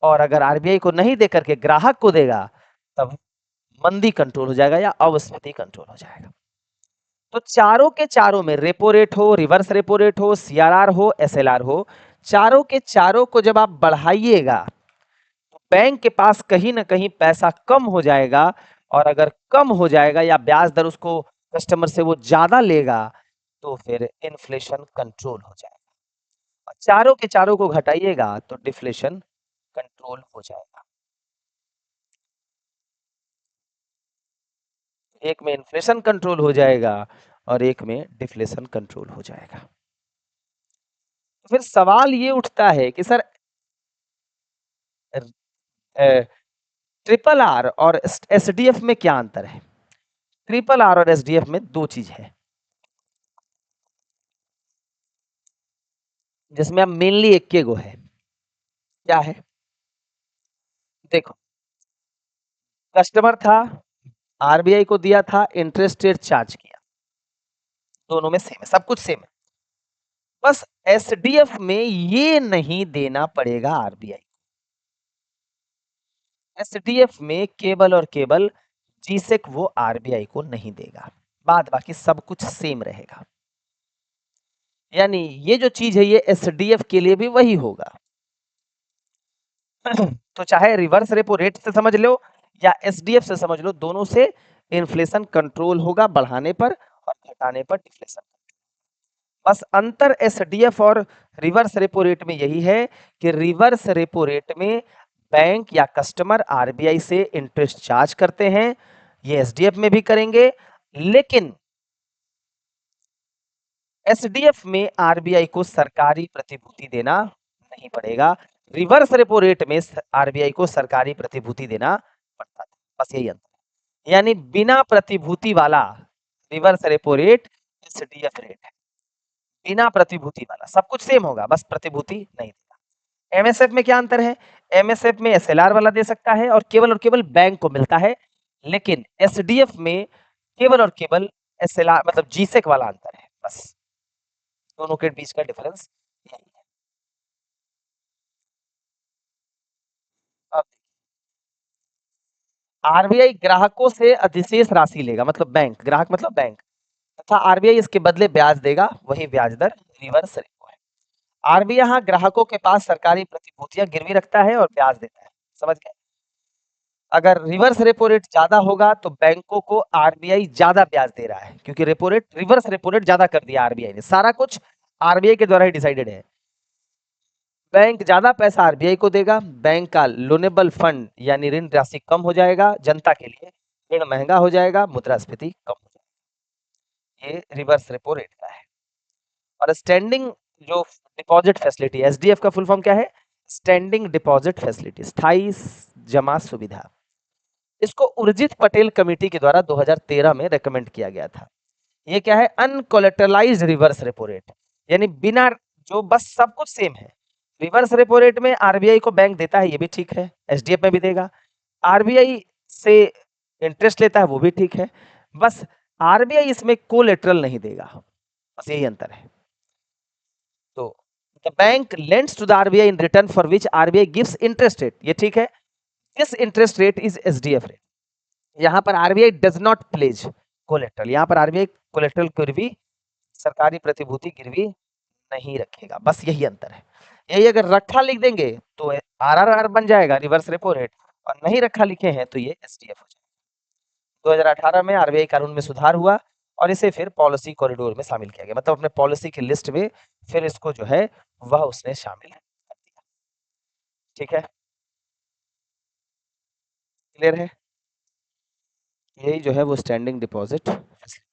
[SPEAKER 1] और अगर आरबीआई को नहीं देकर के ग्राहक को देगा तब मंदी कंट्रोल हो जाएगा या अपस्फीति कंट्रोल हो जाएगा। तो चारों के चारों में, रेपो रेट हो, रिवर्स रेपो रेट हो, सीआरआर हो, एसएलआर हो, चारों के चारों को जब आप बढ़ाइएगा तो बैंक के पास कहीं ना कहीं पैसा कम हो जाएगा, और अगर कम हो जाएगा या ब्याज दर उसको कस्टमर से वो ज्यादा लेगा तो फिर इन्फ्लेशन कंट्रोल हो जाएगा। और चारों के चारों को घटाइएगा तो डिफ्लेशन कंट्रोल हो जाएगा। एक में इन्फ्लेशन कंट्रोल हो जाएगा और एक में डिफ्लेशन कंट्रोल हो जाएगा। तो फिर सवाल ये उठता है कि सर ट्रिपल आर और एसडीएफ में क्या अंतर है। ट्रिपल आर और एसडीएफ में दो चीज है जिसमें अब मेनली एक के गो है। क्या है, देखो, कस्टमर था, आरबीआई को दिया था, इंटरेस्ट रेट चार्ज किया, दोनों में सेम है, सब कुछ सेम है। बस एसडीएफ में ये नहीं देना पड़ेगा आरबीआई। एसडीएफ में केवल और केवल जीसेक वो आरबीआई को नहीं देगा, बाद बाकी सब कुछ सेम रहेगा। यानी ये जो चीज है ये एसडीएफ के लिए भी वही होगा। तो चाहे रिवर्स रेपो रेट से समझ लो या एसडीएफ से समझ लो, दोनों से इन्फ्लेशन कंट्रोल होगा बढ़ाने पर और घटाने पर डिफ्लेशन। बस अंतर एसडीएफ और रिवर्स रेपो रेट में यही है कि रिवर्स रेपो रेट में बैंक या कस्टमर आरबीआई से इंटरेस्ट चार्ज करते हैं, ये एसडीएफ में भी करेंगे, लेकिन एसडीएफ में आरबीआई को सरकारी प्रतिभूति देना नहीं पड़ेगा। रिवर्स रेपो रेट में आरबीआई को सरकारी प्रतिभूति देना पड़ता था, बस यही अंतर। यानी बिना प्रतिभूति वाला reverse repo rate SDF rate है, बिना प्रतिभूति वाला सब कुछ सेम होगा, बस प्रतिभूति नहीं देगा। एमएसएफ में क्या अंतर है? एमएसएफ में एसएलआर वाला दे सकता है और केवल बैंक को मिलता है, लेकिन एसडीएफ में केवल और केवल एसएलआर मतलब जीसेक वाला अंतर है, बस दोनों के बीच का डिफरेंस यही है। अब आरबीआई ग्राहकों से अधिशेष राशि लेगा, मतलब बैंक, ग्राहक मतलब बैंक, तथा आरबीआई इसके बदले ब्याज देगा, वही ब्याज दर रिवर्स रेपो है। आरबीआई यहाँ ग्राहकों के पास सरकारी प्रतिभूतियां गिरवी रखता है और ब्याज देता है, समझ गए? अगर रिवर्स रेपो रेट ज्यादा होगा तो बैंकों को आरबीआई ज्यादा ब्याज दे रहा है, क्योंकि repo rate reverse repo rate ज्यादा कर दिया आरबीआई ने, सारा कुछ आरबीआई के द्वारा ही डिसाइडेड है। बैंक ज्यादा पैसा आरबीआई को देगा, बैंक का लोनेबल फंड यानी ऋण राशि कम हो जाएगा, जनता के लिए ऋण महंगा हो जाएगा, मुद्रास्फीति कम हो जाएगी। ये रिवर्स रेपो रेट का है। और स्टैंडिंग जो डिपॉजिट फैसिलिटी, एसडीएफ का फुल फॉर्म क्या है? स्टैंडिंग डिपॉजिट फैसिलिटी, स्थायी जमा सुविधा। इसको उर्जित पटेल कमेटी के द्वारा 2013 में रेकमेंड किया गया था। ये क्या है? अनकोलेटरलाइज्ड रिवर्स रेपो रेट, यानी बिना, जो बस सब कुछ सेम है। रिवर्स रेपो रेट में आरबीआई को बैंक देता है, ये भी ठीक है, एसडीएफ में भी देगा। आरबीआई से इंटरेस्ट लेता है, वो भी ठीक है, बस आरबीआई इसमें कोलेटरल नहीं देगा, बस यही अंतर है। तो the bank lends to the RBI in return for which RBI gives interest rate, ये ठीक है, this interest rate is SDF rate. यहाँ पर RBI does not pledge collateral, यहाँ पर आरबीआई कोलेटरल गिरवी, सरकारी प्रतिभूति गिरवी नहीं रखेगा, बस यही अंतर है। यही अगर रखा लिख देंगे तो आरआरआर बन जाएगा रिवर्स रेपो रेट, और नहीं रखा लिखे हैं तो ये एसडीएफ हो जाएगा। 2018 में आरबीआई कानून में सुधार हुआ और इसे फिर पॉलिसी कॉरिडोर में शामिल किया गया, मतलब अपने पॉलिसी की लिस्ट में फिर इसको जो है वह उसने शामिल कर दिया। ठीक है, क्लियर है? यही जो है वो स्टैंडिंग डिपॉजिट फैसिलिटी।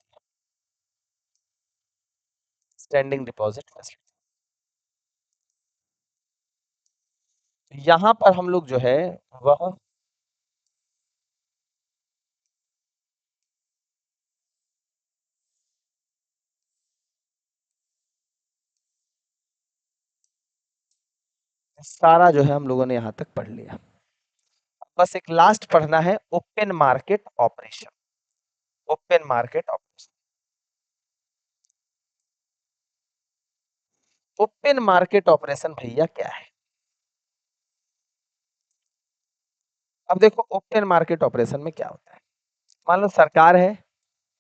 [SPEAKER 1] यहाँ पर हम लोग जो है वह सारा जो है हम लोगों ने यहाँ तक पढ़ लिया। बस एक लास्ट पढ़ना है, open market operation. Open market operation, open market operation भैया क्या है? अब देखो ओपन मार्केट ऑपरेशन में क्या होता है। मान लो सरकार है,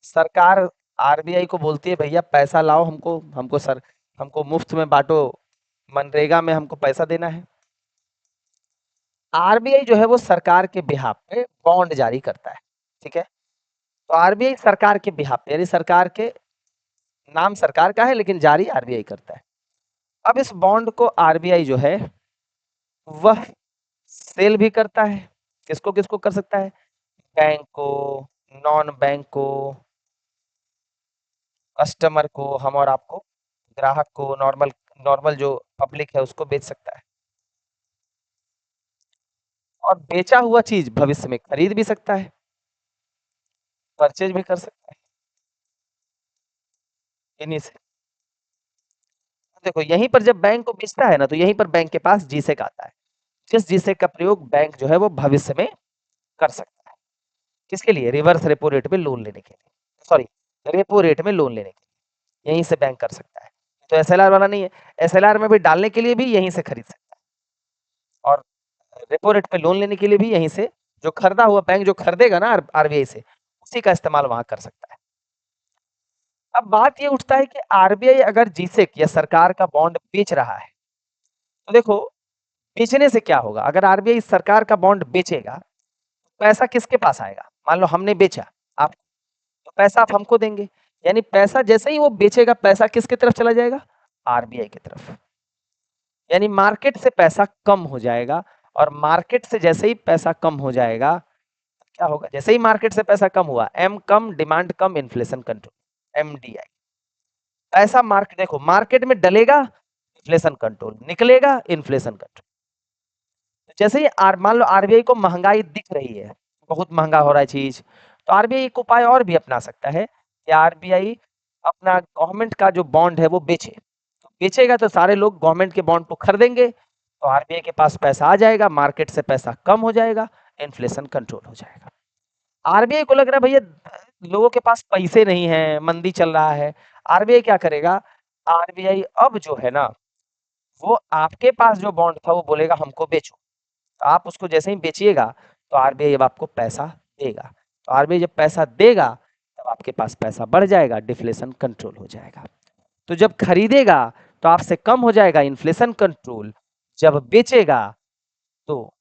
[SPEAKER 1] सरकार आरबीआई को बोलती है भैया पैसा लाओ, हमको हमको सर हमको मुफ्त में बांटो, मनरेगा में हमको पैसा देना है। आरबीआई जो है वो सरकार के बिहाफ पे बॉन्ड जारी करता है, ठीक है? तो आरबीआई सरकार के बिहाफ पे, यानी सरकार के नाम सरकार का है लेकिन जारी आरबीआई करता है। अब इस बॉन्ड को आरबीआई जो है वह सेल भी करता है, किसको किसको कर सकता है? बैंक को, नॉन बैंक को, कस्टमर को, हम और आपको, ग्राहक को, नॉर्मल नॉर्मल जो पब्लिक है उसको बेच सकता है। और बेचा हुआ चीज भविष्य में खरीद भी सकता है, परचेज भी कर सकता है इन्हीं से। देखो यहीं पर जब बैंक को बेचता है ना, तो यहीं पर बैंक के पास जीसेक आता है, जिस जीसेक का प्रयोग बैंक जो है वो भविष्य में कर सकता है। किसके लिए? रिवर्स रेपो रेट में लोन लेने के लिए, सॉरी, रेपो रेट में लोन लेने के लिए यहीं से बैंक कर सकता है। तो एसएलआर वाला नहीं है, एसएलआर में भी डालने के लिए भी यहीं से खरीद सकता है, और रेपो रेट पे लोन लेने के लिए भी यहीं से, जो खरीदा हुआ बैंक जो खरीदेगा ना आरबीआई से, उसी का इस्तेमाल वहां कर सकता है। अब बात ये उठता है कि आरबीआई अगर जीसेक या सरकार का बॉन्ड बेच रहा है, तो देखो बेचने से क्या होगा? अगर आरबीआई सरकार का बॉन्ड बेचेगा, पैसा किसके पास आएगा? मान लो हमने बेचा, आप, तो पैसा आप हमको देंगे, यानी पैसा जैसे ही वो बेचेगा पैसा किसकी तरफ चला जाएगा? आरबीआई की तरफ, यानी मार्केट से पैसा कम हो जाएगा। और मार्केट से जैसे ही पैसा कम हो जाएगा, क्या होगा? जैसे ही मार्केट से पैसा कम हुआ, एम कम, डिमांड कम, इन्फ्लेशन कंट्रोल, एमडीआई। पैसा मार्केट, देखो मार्केट में डलेगा, इन्फ्लेशन कंट्रोल, निकलेगा इन्फ्लेशन कंट्रोल। जैसे ही मान लो आरबीआई को महंगाई दिख रही है, बहुत महंगा हो रहा है चीज, तो आरबीआई एक उपाय और भी अपना सकता है कि आरबीआई अपना गवर्नमेंट का जो बॉन्ड है वो बेचे। तो बेचेगा तो सारे लोग गवर्नमेंट के बॉन्ड को खरीदेंगे, तो आरबीआई के पास पैसा आ जाएगा, मार्केट से पैसा कम हो जाएगा, इन्फ्लेशन कंट्रोल हो जाएगा। आरबीआई को लग रहा है भैया लोगों के पास पैसे नहीं है, मंदी चल रहा है, आरबीआई क्या करेगा, आरबीआई अब जो है ना वो आपके पास जो बॉन्ड था वो बोलेगा हमको बेचो। तो आप उसको जैसे ही बेचिएगा तो आरबीआई अब आपको पैसा देगा, तो आरबीआई जब पैसा देगा तब आपके पास पैसा बढ़ जाएगा, डिफ्लेशन कंट्रोल हो जाएगा। तो जब खरीदेगा तो आपसे कम हो जाएगा, इन्फ्लेशन कंट्रोल। जब बेचेगा तो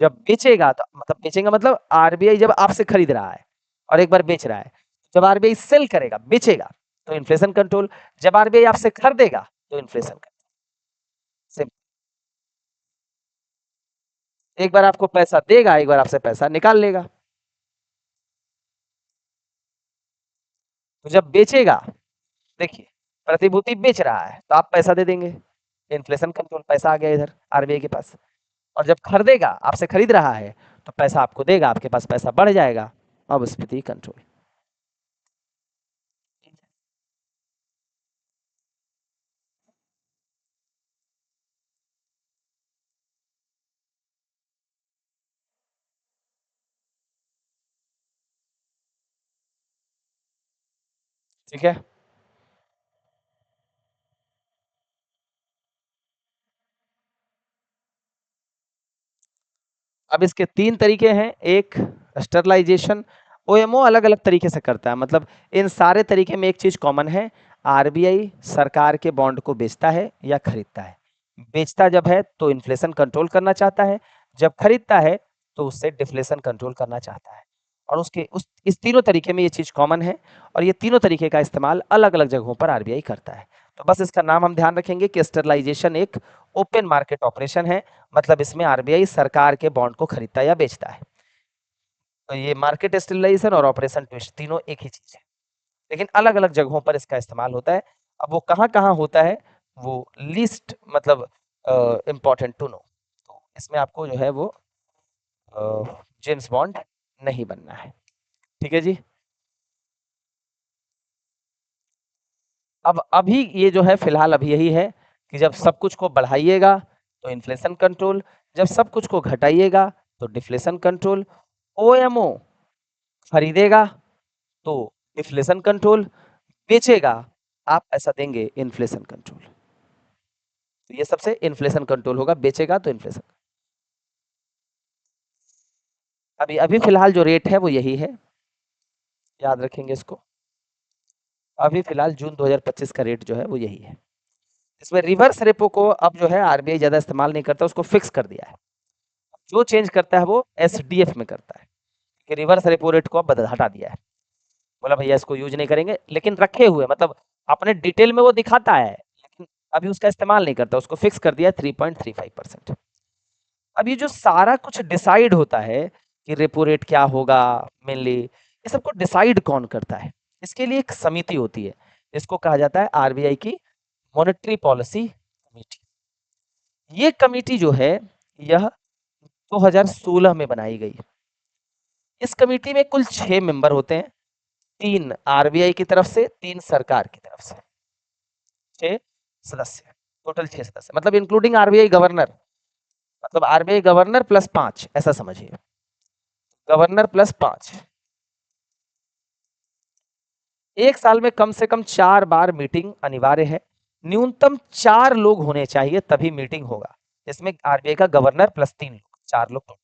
[SPEAKER 1] मतलब बेचेगा मतलब आरबीआई जब आपसे खरीद रहा है और एक बार बेच रहा है, जब आरबीआई सेल करेगा बेचेगा तो इन्फ्लेशन कंट्रोल, जब आरबीआई आपसे खरीदेगा तो इन्फ्लेशन कंट्रोल। एक बार आपको पैसा देगा, एक बार आपसे पैसा निकाल लेगा। तो जब बेचेगा, देखिए प्रतिभूति बेच रहा है तो आप पैसा दे देंगे, इन्फ्लेशन कंट्रोल, पैसा आ गया इधर आरबीआई के पास। और जब खरीदेगा, आपसे खरीद रहा है तो पैसा आपको देगा, आपके पास पैसा बढ़ जाएगा, अब स्फीति कंट्रोल। ठीक है, अब इसके तीन तरीके हैं। एक स्टरलाइजेशन, ओएमओ अलग अलग तरीके से करता है, मतलब इन सारे तरीके में एक चीज कॉमन है, आरबीआई सरकार के बॉन्ड को बेचता है या खरीदता है। बेचता जब है तो इन्फ्लेशन कंट्रोल करना चाहता है, जब खरीदता है तो उससे डिफ्लेशन कंट्रोल करना चाहता है। और उसके इस तीनों तरीके में ये चीज कॉमन है, और ये तीनों तरीके का इस्तेमाल अलग अलग जगहों पर आरबीआई करता है। तो बस इसका नाम हम ध्यान रखेंगे कि स्टरलाइजेशन एक ओपन मार्केट ऑपरेशन है, मतलब इसमें आरबीआई सरकार के बॉन्ड को खरीदता या बेचता है। तो ये मार्केट स्टरलाइजेशन और ऑपरेशन ट्विस्ट तीनों एक ही चीज है, लेकिन अलग अलग जगहों पर इसका इस्तेमाल होता है। अब वो कहाँ कहाँ होता है वो लीस्ट मतलब इम्पोर्टेंट टू नो, तो इसमें आपको जो है वो जेम्स बॉन्ड नहीं बनना है। ठीक है जी। अब अभी ये जो है फिलहाल अभी यही है कि जब सब कुछ को बढ़ाइएगा तो इन्फ्लेशन कंट्रोल, जब सब कुछ को घटाइएगा तो डिफ्लेशन कंट्रोल, ओएमओ खरीदेगा तो डिफ्लेशन कंट्रोल, बेचेगा आप ऐसा देंगे इन्फ्लेशन कंट्रोल। तो ये सबसे इन्फ्लेशन कंट्रोल होगा, बेचेगा तो इन्फ्लेशन। अभी अभी फिलहाल जो रेट है वो यही है, याद रखेंगे इसको। अभी फिलहाल जून 2025 का रेट जो है वो यही है। इसमें रिवर्स रेपो को अब जो है आरबीआई ज्यादा इस्तेमाल नहीं करता, उसको फिक्स कर दिया है। जो चेंज करता है वो एसडीएफ में करता है, कि रिवर्स रेपो रेट को अब बदल हटा दिया है, बोला भैया इसको यूज नहीं करेंगे, लेकिन रखे हुए मतलब अपने डिटेल में वो दिखाता है लेकिन अभी उसका इस्तेमाल नहीं करता, उसको फिक्स कर दिया 3.35%। अब ये जो सारा कुछ डिसाइड होता है कि रेपो रेट क्या होगा, मेनली ये सबको डिसाइड कौन करता है, इसके लिए एक समिति होती है, इसको कहा जाता है आरबीआई की मॉनेटरी पॉलिसी कमेटी। ये कमेटी जो है यह 2016 में बनाई गई। इस कमेटी में कुल 6 मेंबर होते हैं, 3 आरबीआई की तरफ से, 3 सरकार की तरफ से, 6 सदस्य, टोटल 6 सदस्य, मतलब इंक्लूडिंग आरबीआई गवर्नर, मतलब आरबीआई गवर्नर प्लस 5 ऐसा समझिए, गवर्नर प्लस 5। एक साल में कम से कम 4 बार मीटिंग अनिवार्य है, न्यूनतम 4 लोग होने चाहिए तभी मीटिंग होगा। इसमें आरबीआई का गवर्नर प्लस 3 लोग, 4 लोग।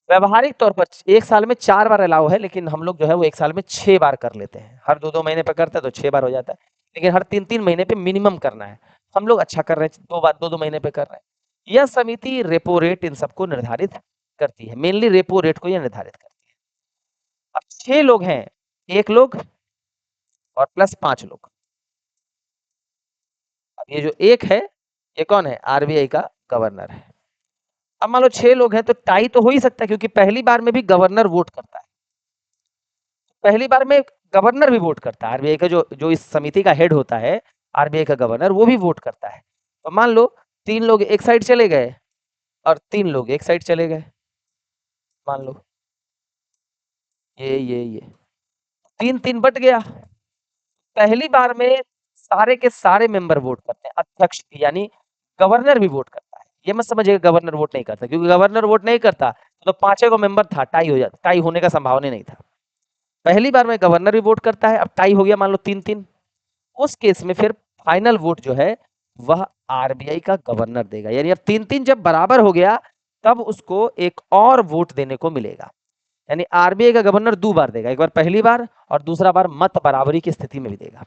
[SPEAKER 1] व्यवहारिक तौर पर एक साल में 4 बार अलाउ है, लेकिन हम लोग जो है वो एक साल में 6 बार कर लेते हैं, हर 2-2 महीने पे करते हैं तो 6 बार हो जाता है, लेकिन हर 3-3 महीने पे मिनिमम करना है। हम लोग अच्छा कर रहे हैं, 2 बार 2-2 महीने पे कर रहे हैं। यह समिति रेपो रेट इन सबको निर्धारित करती है, मेनली रेपो रेट को यह निर्धारित करती है। अब 6 लोग हैं, 1 लोग और प्लस 5 लोग। अब ये जो 1 है ये कौन है, आरबीआई का गवर्नर है। अब मान लो 6 लोग हैं तो टाई तो हो ही सकता है, क्योंकि पहली बार में भी गवर्नर वोट करता है, पहली बार में गवर्नर भी वोट करता है, आरबीआई का जो जो इस समिति का हेड होता है, आरबीआई का गवर्नर, वो भी वोट करता है। तो मान लो 3 लोग एक साइड चले गए और 3 लोग एक साइड चले गए, मान लो ये 3-3 बट गया। पहली बार में सारे के सारे मेंबर वोट करते हैं, अध्यक्ष यानी गवर्नर भी वोट करता है। ये मत समझिएगा गवर्नर वोट नहीं करता, क्योंकि गवर्नर वोट नहीं करता तो 5 को मेंबर था, टाई हो जाता, टाई होने का संभावना नहीं था। पहली बार में गवर्नर भी वोट करता है, अब टाई हो गया मान लो 3-3, उस केस में फिर फाइनल वोट जो है वह आरबीआई का गवर्नर देगा। यानी अब 3-3 जब बराबर हो गया तब उसको एक और वोट देने को मिलेगा। यानी आरबीआई का गवर्नर 2 बार देगा, एक बार पहली बार और दूसरा बार मत बराबरी की स्थिति में भी देगा।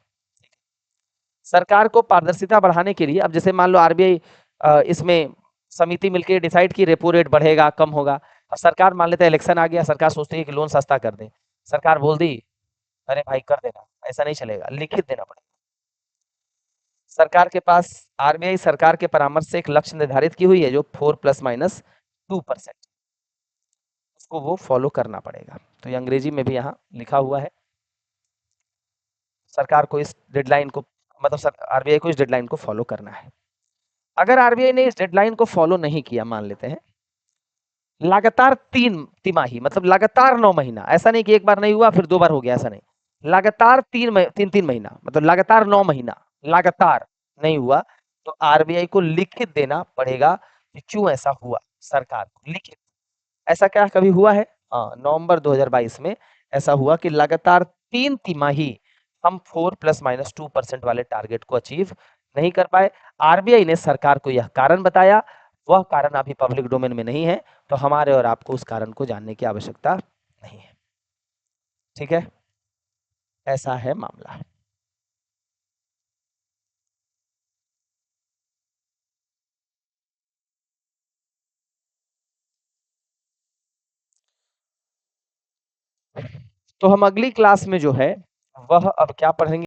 [SPEAKER 1] सरकार को पारदर्शिता बढ़ाने के लिए, अब जैसे मान लो आरबीआई इसमें समिति मिलकर डिसाइड की रेपो रेट बढ़ेगा कम होगा, अब सरकार मान लेते हैं इलेक्शन आ गया, सरकार सोचती है कि लोन सस्ता कर दें, सरकार बोल दी अरे भाई कर देना, ऐसा नहीं चलेगा, लिखित देना पड़ेगा। सरकार के पास, आरबीआई सरकार के परामर्श से एक लक्ष्य निर्धारित की हुई है जो 4 ± 2%, उसको वो फॉलो करना पड़ेगा। तो ये अंग्रेजी में भी यहाँ लिखा हुआ है, सरकार को इस डेडलाइन को, मतलब आरबीआई को इस डेडलाइन को फॉलो करना है। अगर आरबीआई ने इस डेडलाइन को फॉलो नहीं किया, मान लेते हैं लगातार 3 तिमाही, मतलब लगातार 9 महीना, ऐसा नहीं कि एक बार नहीं हुआ फिर 2 बार हो गया, ऐसा नहीं, लगातार 3 महीना, मतलब लगातार 9 महीना लगातार नहीं हुआ, तो आरबीआई को लिखित देना पड़ेगा कि क्यों ऐसा हुआ, सरकार को लिखित। ऐसा क्या कभी हुआ है? हाँ, नवंबर 2022 में ऐसा हुआ कि लगातार 3 तिमाही हम 4 ± 2% वाले टारगेट को अचीव नहीं कर पाए। आरबीआई ने सरकार को यह कारण बताया, वह कारण अभी पब्लिक डोमेन में नहीं है, तो हमारे और आपको उस कारण को जानने की आवश्यकता नहीं है। ठीक है, ऐसा है मामला। तो हम अगली क्लास में जो है वह अब क्या पढ़ेंगे?